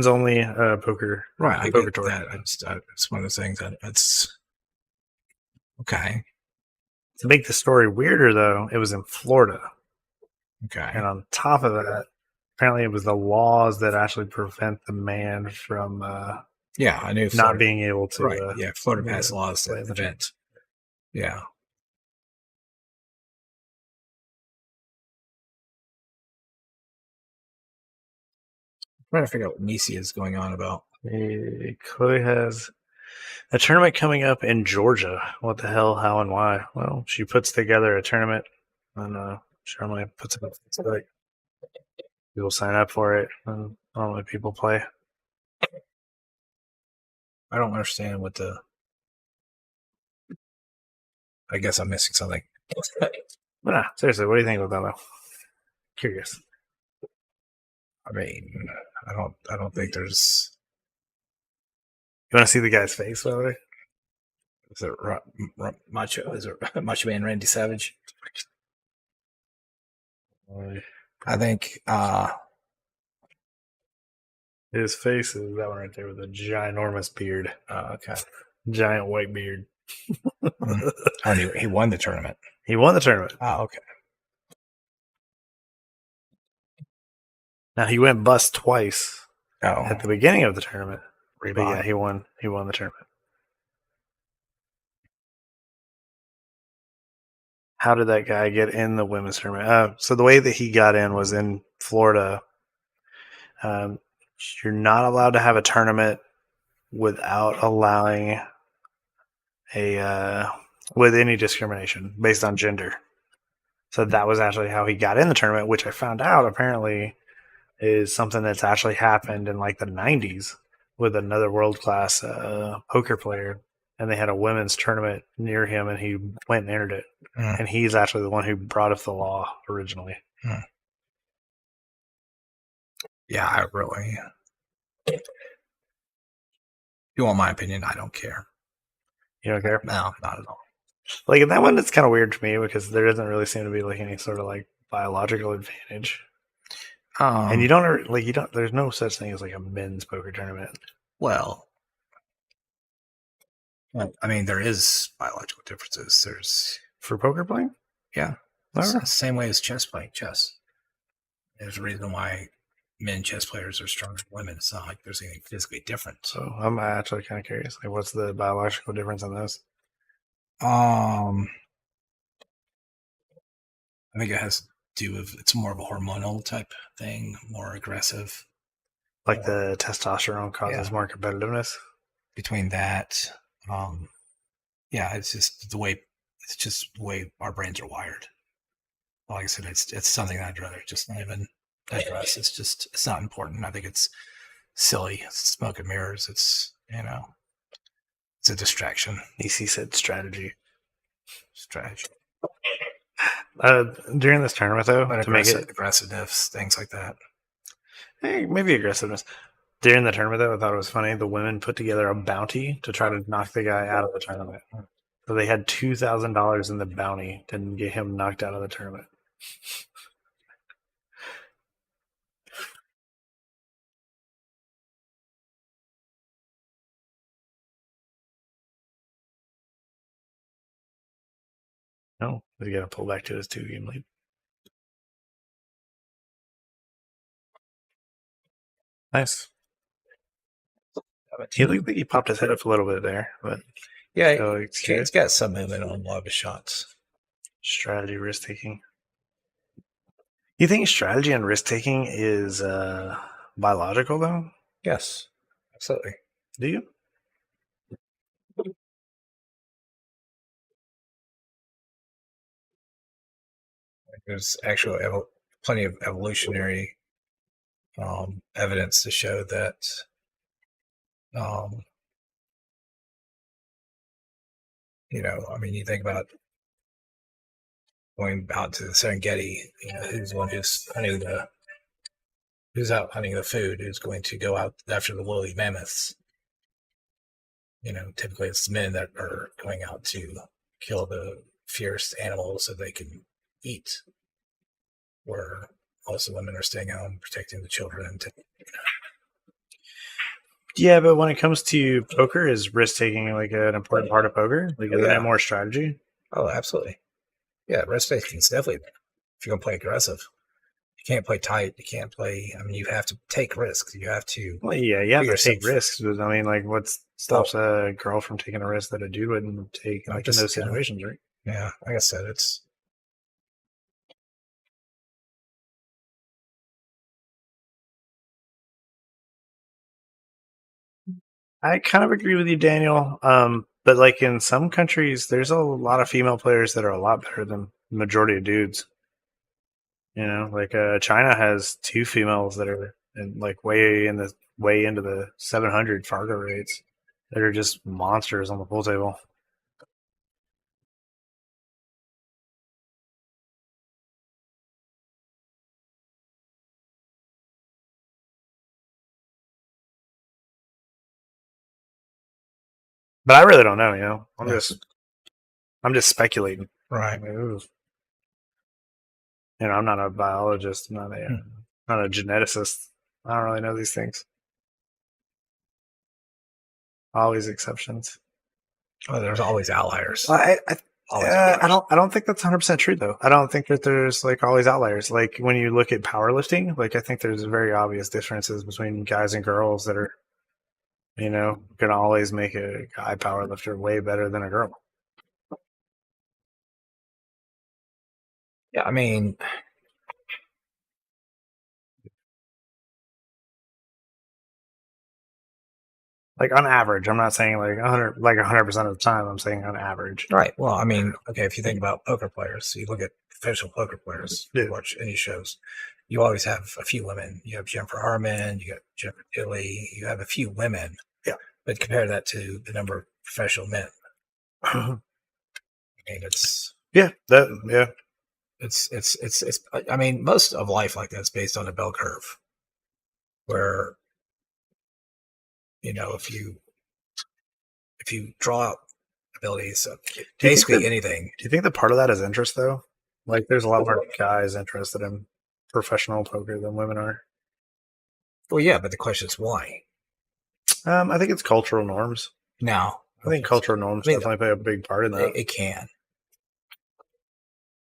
only poker. Right, I poker get tour. that. It's one of those things that's okay. To make the story weirder, though, it was in Florida. Okay. And on top of that, apparently it was the laws that actually prevent the man from yeah, I knew not being able to. Right. Yeah, Florida has laws that prevent. Yeah. I'm trying to figure out what Nisi is going on about. Chloe has a tournament coming up in Georgia. What the hell, how, and why? Well, she puts together a tournament and normally puts it up. Like people sign up for it, and normally people play. I don't understand what the. I guess I'm missing something. But nah, seriously, what do you think about that though? Curious. I mean, I don't think there's. You want to see the guy's face, by the way? Is it Macho? Is it Macho Man Randy Savage? I think. His face is that one right there with a ginormous beard. Okay. Giant white beard. Oh, he won the tournament. He won the tournament. Oh, okay. Now he went bust twice Oh, at the beginning of the tournament. But Reebok. yeah, he won. He won the tournament. How did that guy get in the women's tournament? So the way that he got in was in Florida. You're not allowed to have a tournament without allowing with any discrimination based on gender. So that was actually how he got in the tournament, which I found out apparently is something that's actually happened in like the 90s with another world-class poker player. And they had a women's tournament near him, and he went and entered it. And he's actually the one who brought up the law originally. Yeah, I really. If you want my opinion, I don't care. You don't care? No, not at all. Like in that one, it's kind of weird to me because there doesn't really seem to be like any sort of like biological advantage. And you don't like there's no such thing as like a men's poker tournament. Well, I mean, there is biological differences. There's for poker playing. Yeah, it's the same way as chess playing. Chess. There's a reason why men chess players are stronger than women. It's not like there's anything physically different. So I'm actually kind of curious. Like, what's the biological difference in those? I think it has to do with it's more of a hormonal type thing, more aggressive. Like the testosterone causes more competitiveness. Between that, yeah, it's just the way our brains are wired. Like I said, it's something I'd rather just not even address. It's not important. I think it's silly. It's smoke and mirrors. It's it's a distraction. EC said strategy. During this tournament, though, to make it aggressiveness, things like that. Hey, maybe aggressiveness. During the tournament, though, I thought it was funny. The women put together a bounty to try to knock the guy out of the tournament. So they had $2,000 in the bounty to get him knocked out of the tournament. No, he got to pull back to his 2-game lead. Nice. He looked like he popped his head up a little bit there, but yeah, Kane's got some movement on a lot of his shots. Strategy, risk taking. You think strategy and risk taking is biological, though? Yes, absolutely. Do you? There's actually plenty of evolutionary evidence to show that I mean, you think about going out to the Serengeti, who's one who's out hunting the food, who's going to go out after the woolly mammoths. Typically it's men that are going out to kill the fierce animals so they can eat, where most of the women are staying out and protecting the children. Yeah, but when it comes to poker, is risk taking like an important part of poker? Like, isn't that more strategy? Oh, absolutely. Yeah, risk taking is definitely there. If you're gonna play aggressive, you can't play tight. You can't play. I mean, you have to take risks. You have to. Well, yeah, you have to take risks. But I mean, like, what stops a girl from taking a risk that a dude wouldn't take, like, in those situations, right? Yeah, like I said, it's. I kind of agree with you, Daniel. But like in some countries, there's a lot of female players that are a lot better than majority of dudes. You know, like China has 2 females that are like way into the 700 Fargo rates that are just monsters on the pool table. But I really don't know. You know, I'm just speculating. Right. You know, I'm not a biologist. I'm not a geneticist. I don't really know these things. Always exceptions. Oh, there's always outliers. I don't think that's 100% true though. I don't think that there's like always outliers. Like when you look at powerlifting, like I think there's very obvious differences between guys and girls that are, you know, gonna always make a guy powerlifter way better than a girl. Yeah, I mean, like on average, I'm not saying like 100% of the time. I'm saying on average. right. Well, I mean, okay, if you think about poker players, you look at professional poker players, you watch any shows, you always have a few women. You have Jennifer Harmon, you got Jennifer Tilly, you have a few women. Yeah. But compare that to the number of professional men. I mean, it's I mean, most of life like that's based on a bell curve where, you know, if you draw out abilities of basically anything. Do you think that part of that is interest though? Like there's a lot more guys interested in professional poker than women are. Well, yeah, but the question is why? I think it's cultural norms. No. I think cultural norms definitely play a big part in that. It can.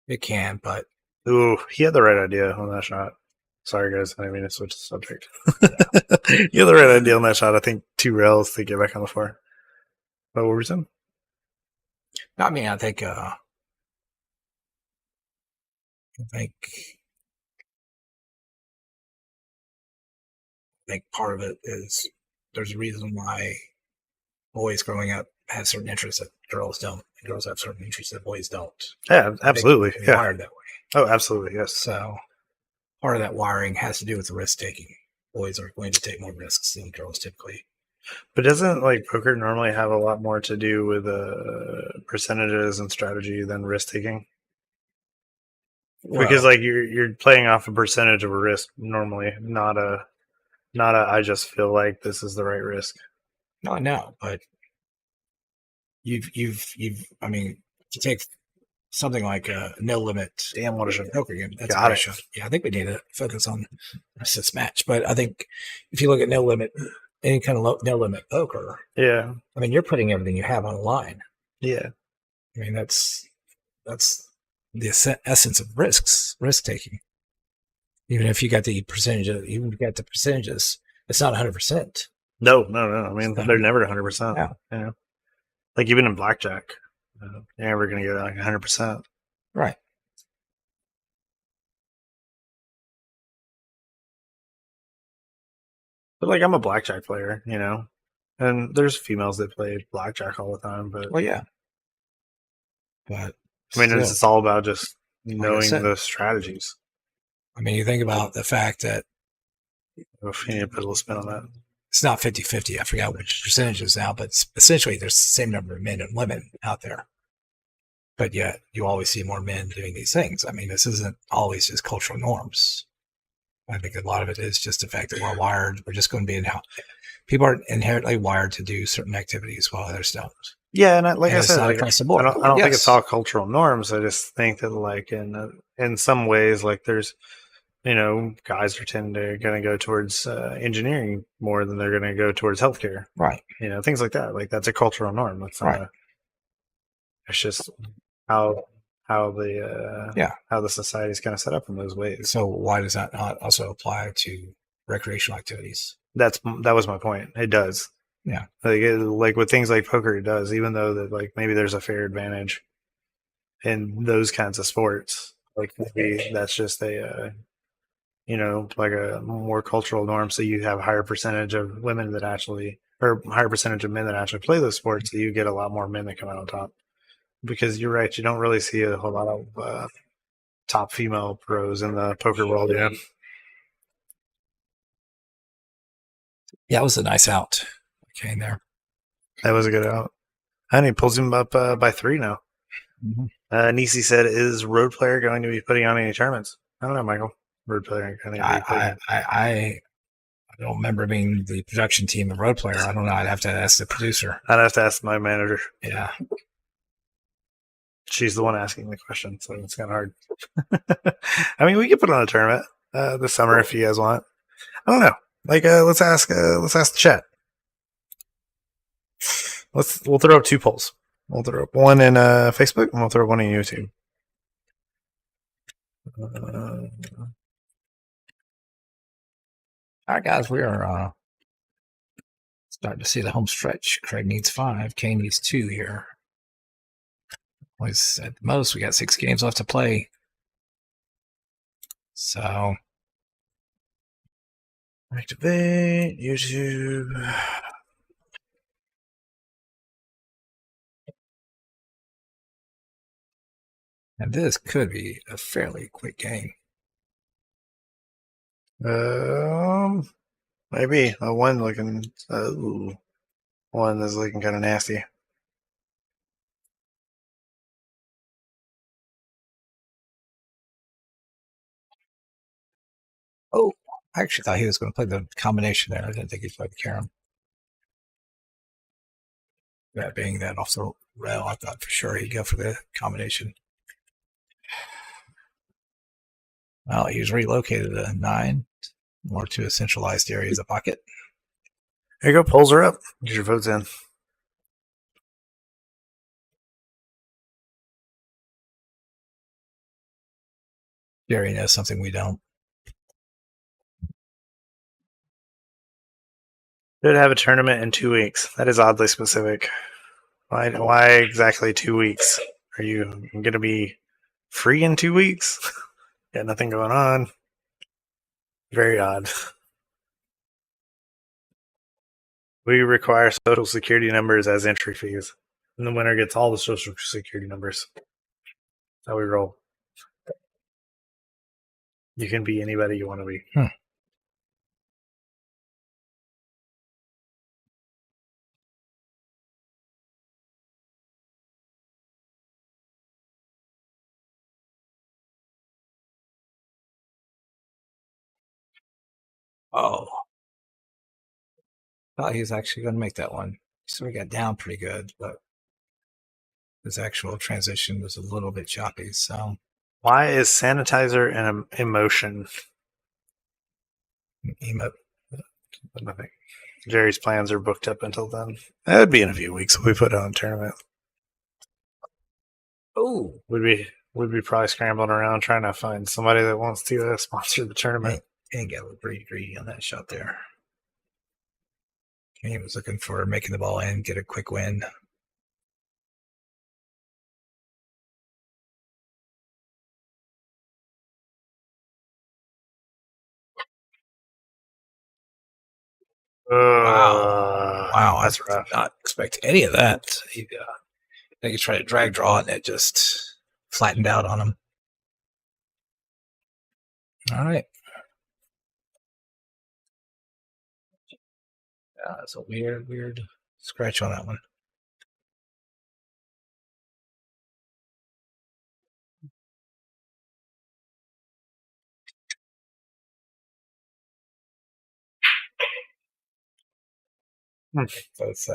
It can, but... Ooh, he had the right idea on that shot. Sorry, guys. I didn't mean to switch the subject. He had the right idea on that shot. I think 2 rails to get back on the floor. What were we saying? I mean, I think part of it is there's a reason why boys growing up have certain interests that girls don't, and girls have certain interests that boys don't. Yeah, absolutely. They're wired that way. Oh, absolutely, yes. So part of that wiring has to do with the risk taking. Boys are going to take more risks than girls typically. But doesn't like poker normally have a lot more to do with percentages and strategy than risk taking? Because like you're playing off a percentage of a risk normally, not a I just feel like this is the right risk. No, I know, but you've I mean, to take something like a no limit poker game, that's a shot. Yeah, I think we need to focus on this match. But I think if you look at no limit, any kind of no limit poker, yeah, I mean, you're putting everything you have on the line. Yeah, I mean that's the essence of risk taking. Even if you got the percentages, it's not 100%. No. I mean, they're never 100%. Yeah. You know? Like even in blackjack, you're never going to get like 100%. Right. But like I'm a blackjack player, you know, and there's females that play blackjack all the time. But well, yeah. But I mean, it's all about just knowing the strategies. I mean, you think about the fact that you need to put a little spin on that. It's not 50-50. I forgot which percentages now, but essentially there's the same number of men and women out there. But yet you always see more men doing these things. I mean, this isn't always just cultural norms. I think a lot of it is just the fact that we're wired. We're just going to be people are inherently wired to do certain activities while others don't. Yeah, and I said, like, across the board. I don't think it's all cultural norms. I just think that, like in some ways, like there's, you know, guys are going to go towards engineering more than they're going to go towards healthcare, right? You know, things like that. Like that's a cultural norm. That's not right. It's just how the society is kind of set up in those ways. So why does that not also apply to recreational activities? That was my point. It does. Yeah. Like with things like poker, it does, even though that like maybe there's a fair advantage in those kinds of sports. Like maybe that's just a, you know, like a more cultural norm. So you have a higher percentage of women that actually, or higher percentage of men that actually play those sports. So you get a lot more men that come out on top. because you're right. You don't really see a whole lot of top female pros in the poker world. Yeah. Yeah, it was a nice out. Okay, there. That was a good out. And he pulls him up by 3 now. Mm-hmm. Nisi said, "Is Road Player going to be putting on any tournaments?" I don't know, Michael. Road Player. I don't remember being the production team of Road Player. I don't know. I'd have to ask the producer. I'd have to ask my manager. Yeah. She's the one asking the question, so it's kind of hard. I mean, we could put on a tournament this summer if you guys want. I don't know. Like, let's ask the chat. We'll throw up 2 polls. We'll throw up one in Facebook and we'll throw up one in YouTube. All right, guys, we are starting to see the home stretch. Craig needs 5. Kane needs 2 here. At the most, we got 6 games left to play. So, activate YouTube. And this could be a fairly quick game. Maybe a one looking. One that's looking kind of nasty. Oh, I actually thought he was going to play the combination there. I didn't think he'd play the carom. That being that off the rail, I thought for sure he'd go for the combination. Well, he's relocated a 9 more to a centralized area as a pocket. There you go. Polls are up. Get your votes in. Jerry knows something we don't. Should have a tournament in 2 weeks. That is oddly specific. Why exactly 2 weeks? Are you going to be free in 2 weeks? Got nothing going on. Very odd. We require social security numbers as entry fees. And the winner gets all the social security numbers. That's how we roll. You can be anybody you want to be. Oh. Thought he was actually going to make that one. So we got down pretty good, but his actual transition was a little bit choppy. So why is sanitizer an emotion? Nothing. Jerry's plans are booked up until then. That would be in a few weeks if we put on a tournament. Oh, we'd be probably scrambling around trying to find somebody that wants to sponsor the tournament. And get a little pretty greedy on that shot there. He was looking for making the ball in, get a quick win. Wow, that's rough. Not expect any of that. I think he tried to drag draw and it just flattened out on him. All right. Yeah, that's a weird scratch on that one. So it's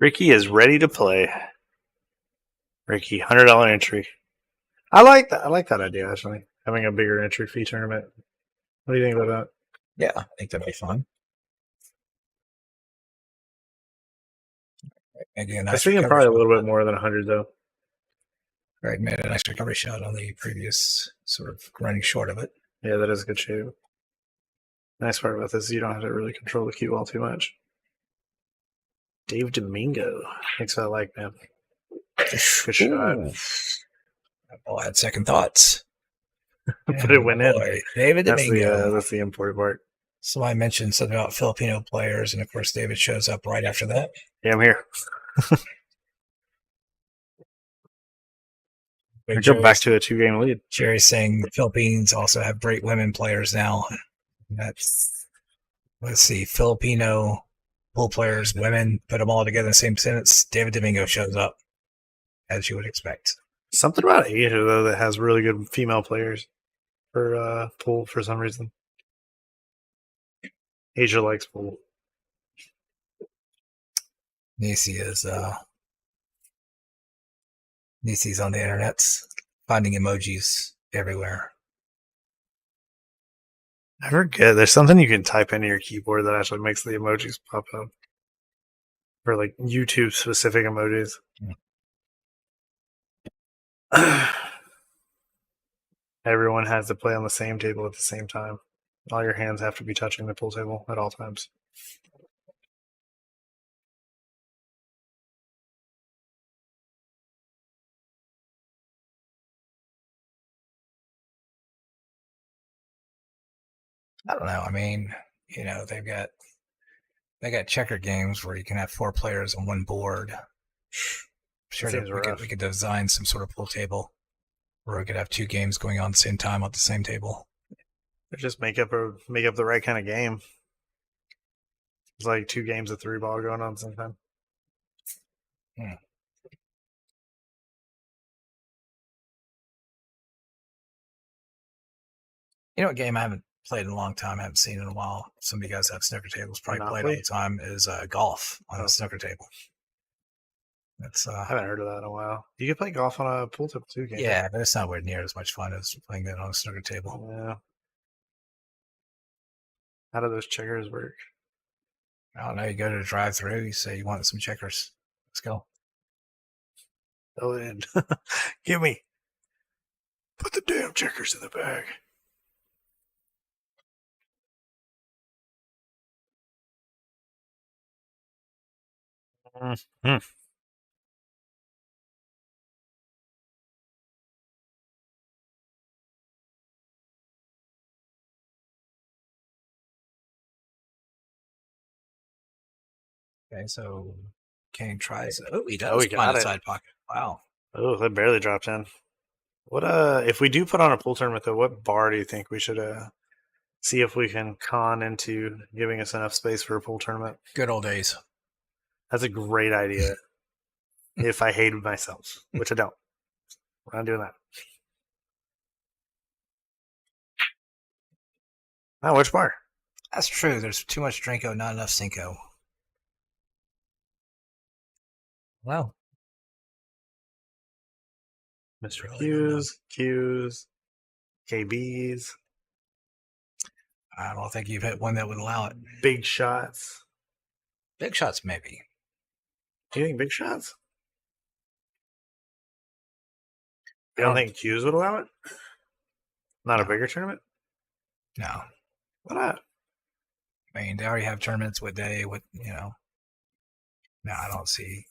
Ricky is ready to play. Ricky, $100 entry. I like that. I like that idea, actually. Having a bigger entry fee tournament. What do you think about that? Yeah, I think that'd be fun. Again, I was thinking probably a little bit more than 100, though. Greg made a nice recovery shot on the previous sort of running short of it. Yeah, that is a good shape. Nice part about this is you don't have to really control the cue ball too much. Dave Domingo. Thanks, I like, man. Good shot. That ball had second thoughts. But it went in. David Domingo. That's the important part. So I mentioned something about Filipino players, and of course David shows up right after that. Yeah, I'm here. Wait, Jump back to a 2-game lead. Jerry's saying the Philippines also have great women players now. That's, let's see, Filipino pool players, women, put them all together in the same sentence. David Domingo shows up, as you would expect. Something about Asia, though, that has really good female players for pool for some reason. Asia likes pool. Nisi's on the internet, finding emojis everywhere. I forget. There's something you can type into your keyboard that actually makes the emojis pop up. For like YouTube specific emojis. Everyone has to play on the same table at the same time. All your hands have to be touching the pool table at all times. I don't know. I mean, you know, they got checker games where you can have 4 players on one board. Sure, we could design some sort of pool table where we could have 2 games going on at the same time on the same table. Or just make up the right kind of game. It's like 2 games of 3-ball going on at the same time. You know what game I haven't played in a long time, I haven't seen in a while. Some of you guys have snooker tables, probably played all the time, is golf on a snooker table. That's I haven't heard of that in a while. You can play golf on a pool table too, can't you? Yeah, but it's not near as much fun as playing it on a snooker table. Yeah. How do those checkers work? I don't know. You go to the drive-through, you say you want some checkers. Let's go. Go in. Give me. Put the damn checkers in the bag. Mm-hmm. Okay, so Kane tries. Oh, he does. He got it. Side pocket. Wow. Oh, that barely dropped in. What if we do put on a pool tournament though, what bar do you think we should see if we can con into giving us enough space for a pool tournament? Good old days. That's a great idea. If I hated myself, which I don't. We're not doing that. Oh, which bar? That's true. There's too much Drinko, not enough Cinco. Well, Mr. Q's, KB's. I don't think you've hit one that would allow it. Big shots. Big shots, maybe. Do you think big shots? You don't think Q's would allow it? Not a bigger tournament? No. Why not? I mean, they already have tournaments with, you know. No, I don't see.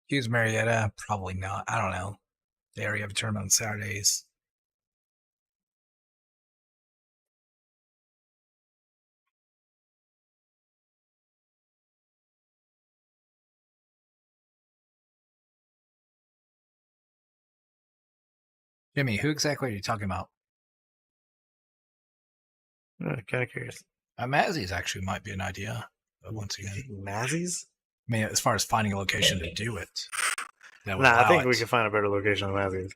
Q's Marietta, probably not. I don't know. They already have a tournament on Saturdays. Jimmy, who exactly are you talking about? Kind of curious. Mazzi's actually might be an idea. But once again, Mazzi's? I mean, as far as finding a location to do it. I think we can find a better location than Mazzi's.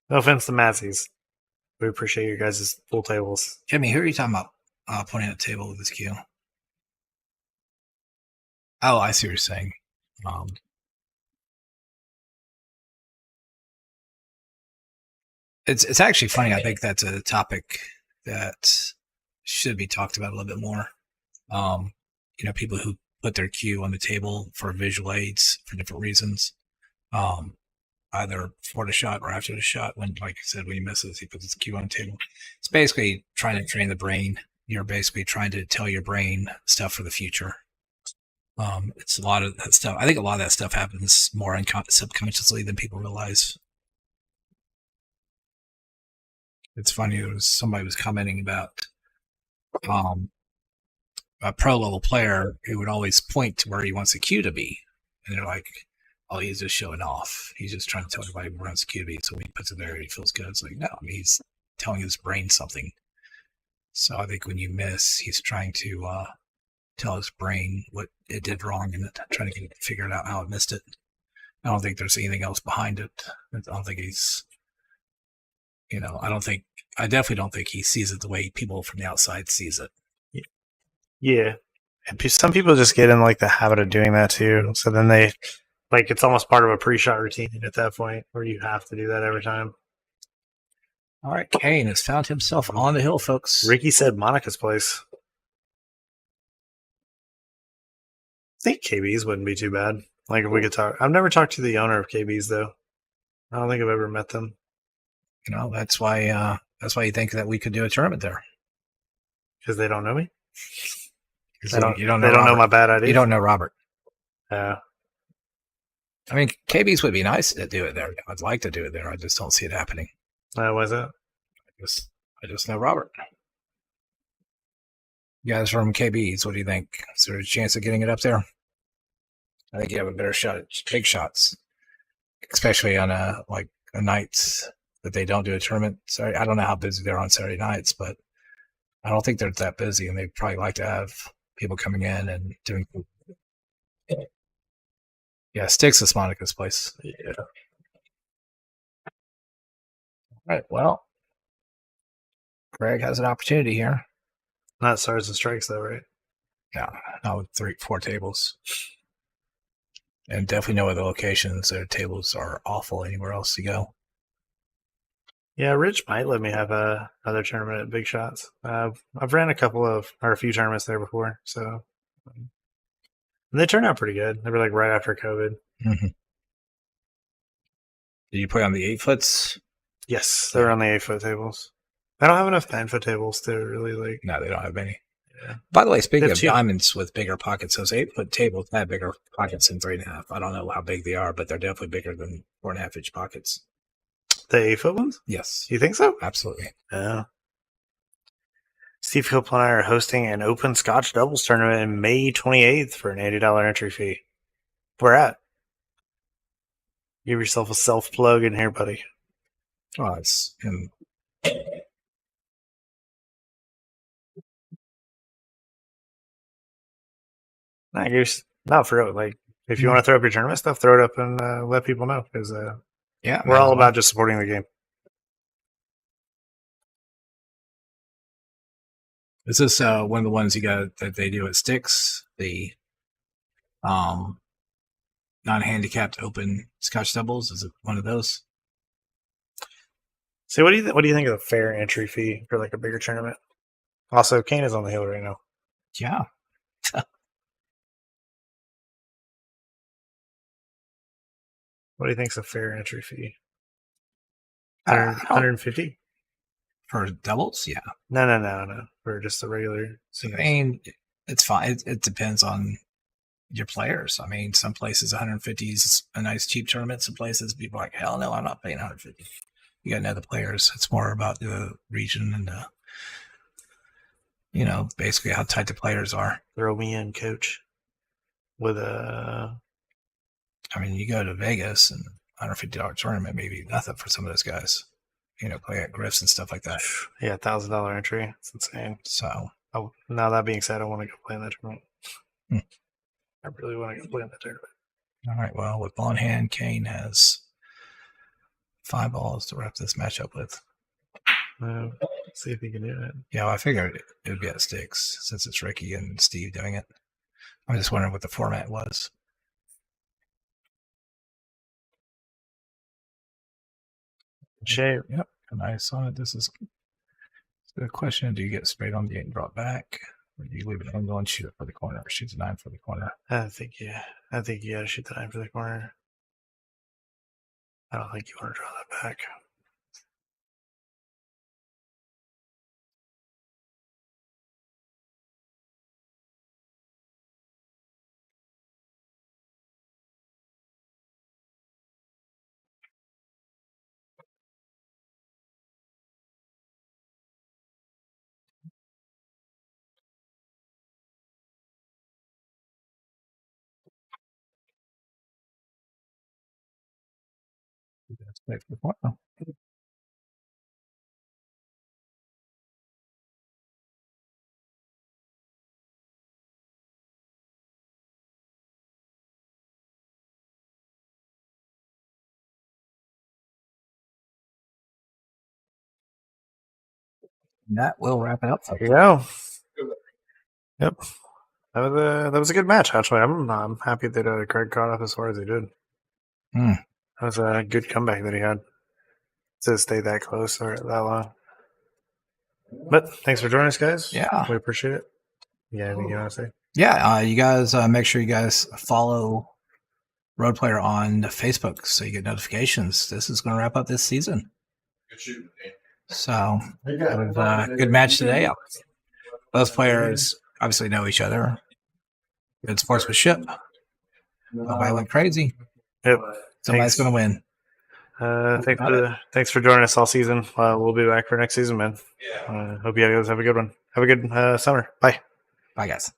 No offense to Mazzi's. We appreciate your guys' pool tables. Jimmy, who are you talking about putting a table with this queue? Oh, I see what you're saying. It's actually funny. I think that's a topic that should be talked about a little bit more. You know, people who put their cue on the table for visual aids for different reasons. Either before the shot or after the shot. When, like I said, when he misses, he puts his cue on the table. It's basically trying to train the brain. You're basically trying to tell your brain stuff for the future. It's a lot of that stuff. I think a lot of that stuff happens more subconsciously than people realize. It's funny. Somebody was commenting about a pro level player who would always point to where he wants the queue to be, and they're like, "Oh, he's just showing off. He's just trying to tell everybody where the queue to be." So when he puts it there, he feels good. It's like, no, I mean, he's telling his brain something. So I think when you miss, he's trying to tell his brain what it did wrong and trying to get it to figure out how it missed it. I don't think there's anything else behind it. I don't think he's, I definitely don't think he sees it the way people from the outside sees it. Yeah. And some people just get in like the habit of doing that too. So then they, like, it's almost part of a pre-shot routine at that point where you have to do that every time. All right, Kane has found himself on the hill, folks. Ricky said Monica's place. I think KB's wouldn't be too bad. Like if we could talk. I've never talked to the owner of KB's though. I don't think I've ever met them. That's why you think that we could do a tournament there. Because they don't know me? You don't know they don't Robert. know my bad ideas? You don't know Robert. Yeah. I mean, KB's would be nice to do it there. I'd like to do it there. I just don't see it happening. Why is that? I just know Robert. You guys from KB's, what do you think? Is there a chance of getting it up there? I think you have a better shot at big shots, especially on a nights that they don't do a tournament. Sorry, I don't know how busy they're on Saturday nights, but I don't think they're that busy, and they'd probably like to have people coming in and doing. Yeah, Styx is Monica's place. Yeah. All right. Well, Greg has an opportunity here. Not Stars and Strikes though, right? Yeah, not with 4 tables. And definitely no other locations. Their tables are awful anywhere else to go. Yeah, Rich might let me have another tournament at Big Shots. I've ran a few tournaments there before, so and they turned out pretty good. They were like right after COVID. Mm-hmm. Did you play on the 8-foots? Yes, they're on the 8-foot tables. I don't have enough 9-foot tables to really like. No, they don't have many. Yeah. By the way, speaking of diamonds with bigger pockets, those 8-foot tables have bigger pockets than 3.5. I don't know how big they are, but they're definitely bigger than 4.5 inch pockets. The 8-foot ones? Yes. You think so? Absolutely. Yeah. Steve Copeland and I are hosting an open Scotch doubles tournament on May 28th for an $80 entry fee. Where at? Give yourself a self-plug in here, buddy. Oh, it's in... Not for real. Like, if you want to throw up your tournament stuff, throw it up and let people know. Because we're all about just supporting the game. Is this one of the ones you got that they do at Styx? The non-handicapped open Scotch doubles? Is it one of those? So what do you think of the fair entry fee for like a bigger tournament? Also, Kane is on the hill right now. Yeah. What do you think is a fair entry fee? 150? For doubles? Yeah. No. For just the regular singles. I mean, it's fine. It depends on your players. I mean, some places 150 is a nice cheap tournament. Some places people are like, hell no, I'm not paying 150. You got to know the players. It's more about the region and basically how tight the players are. Throw me in, coach. With a... I mean, you go to Vegas and $150 tournament, maybe nothing for some of those guys. Play at Griffs and stuff like that. Yeah, $1,000 entry. It's insane. So, now that being said, I want to go play in that tournament. I really want to go play in that tournament. All right. Well, with ball in hand, Kane has 5 balls to wrap this matchup with. See if he can do it. Yeah, well, I figured it would be at Styx since it's Ricky and Steve doing it. I'm just wondering what the format was. Shape. Yep. Nice on it. This is the question. Do you get sprayed on the 8 and brought back? Or do you leave it angle and shoot it for the corner? Or shoot the 9 for the corner? I think you got to shoot the 9 for the corner. I don't think you want to draw that back. That will wrap it up. There you go. Yep. That was a good match, actually. I'm happy that Craig caught up as far as he did. Hmm. That was a good comeback that he had to stay that close or that long. But thanks for joining us, guys. Yeah. We appreciate it. Yeah, anything you want to say? Yeah, you guys make sure you guys follow Road Player on Facebook so you get notifications. This is going to wrap up this season. Good shooting, man. So, it was a good match today. Both players obviously know each other. Good sportsmanship. Nobody went crazy. Yep. Somebody's going to win. Thanks for joining us all season. We'll be back for next season, man. Hope you guys have a good one. Have a good summer. Bye. Bye, guys.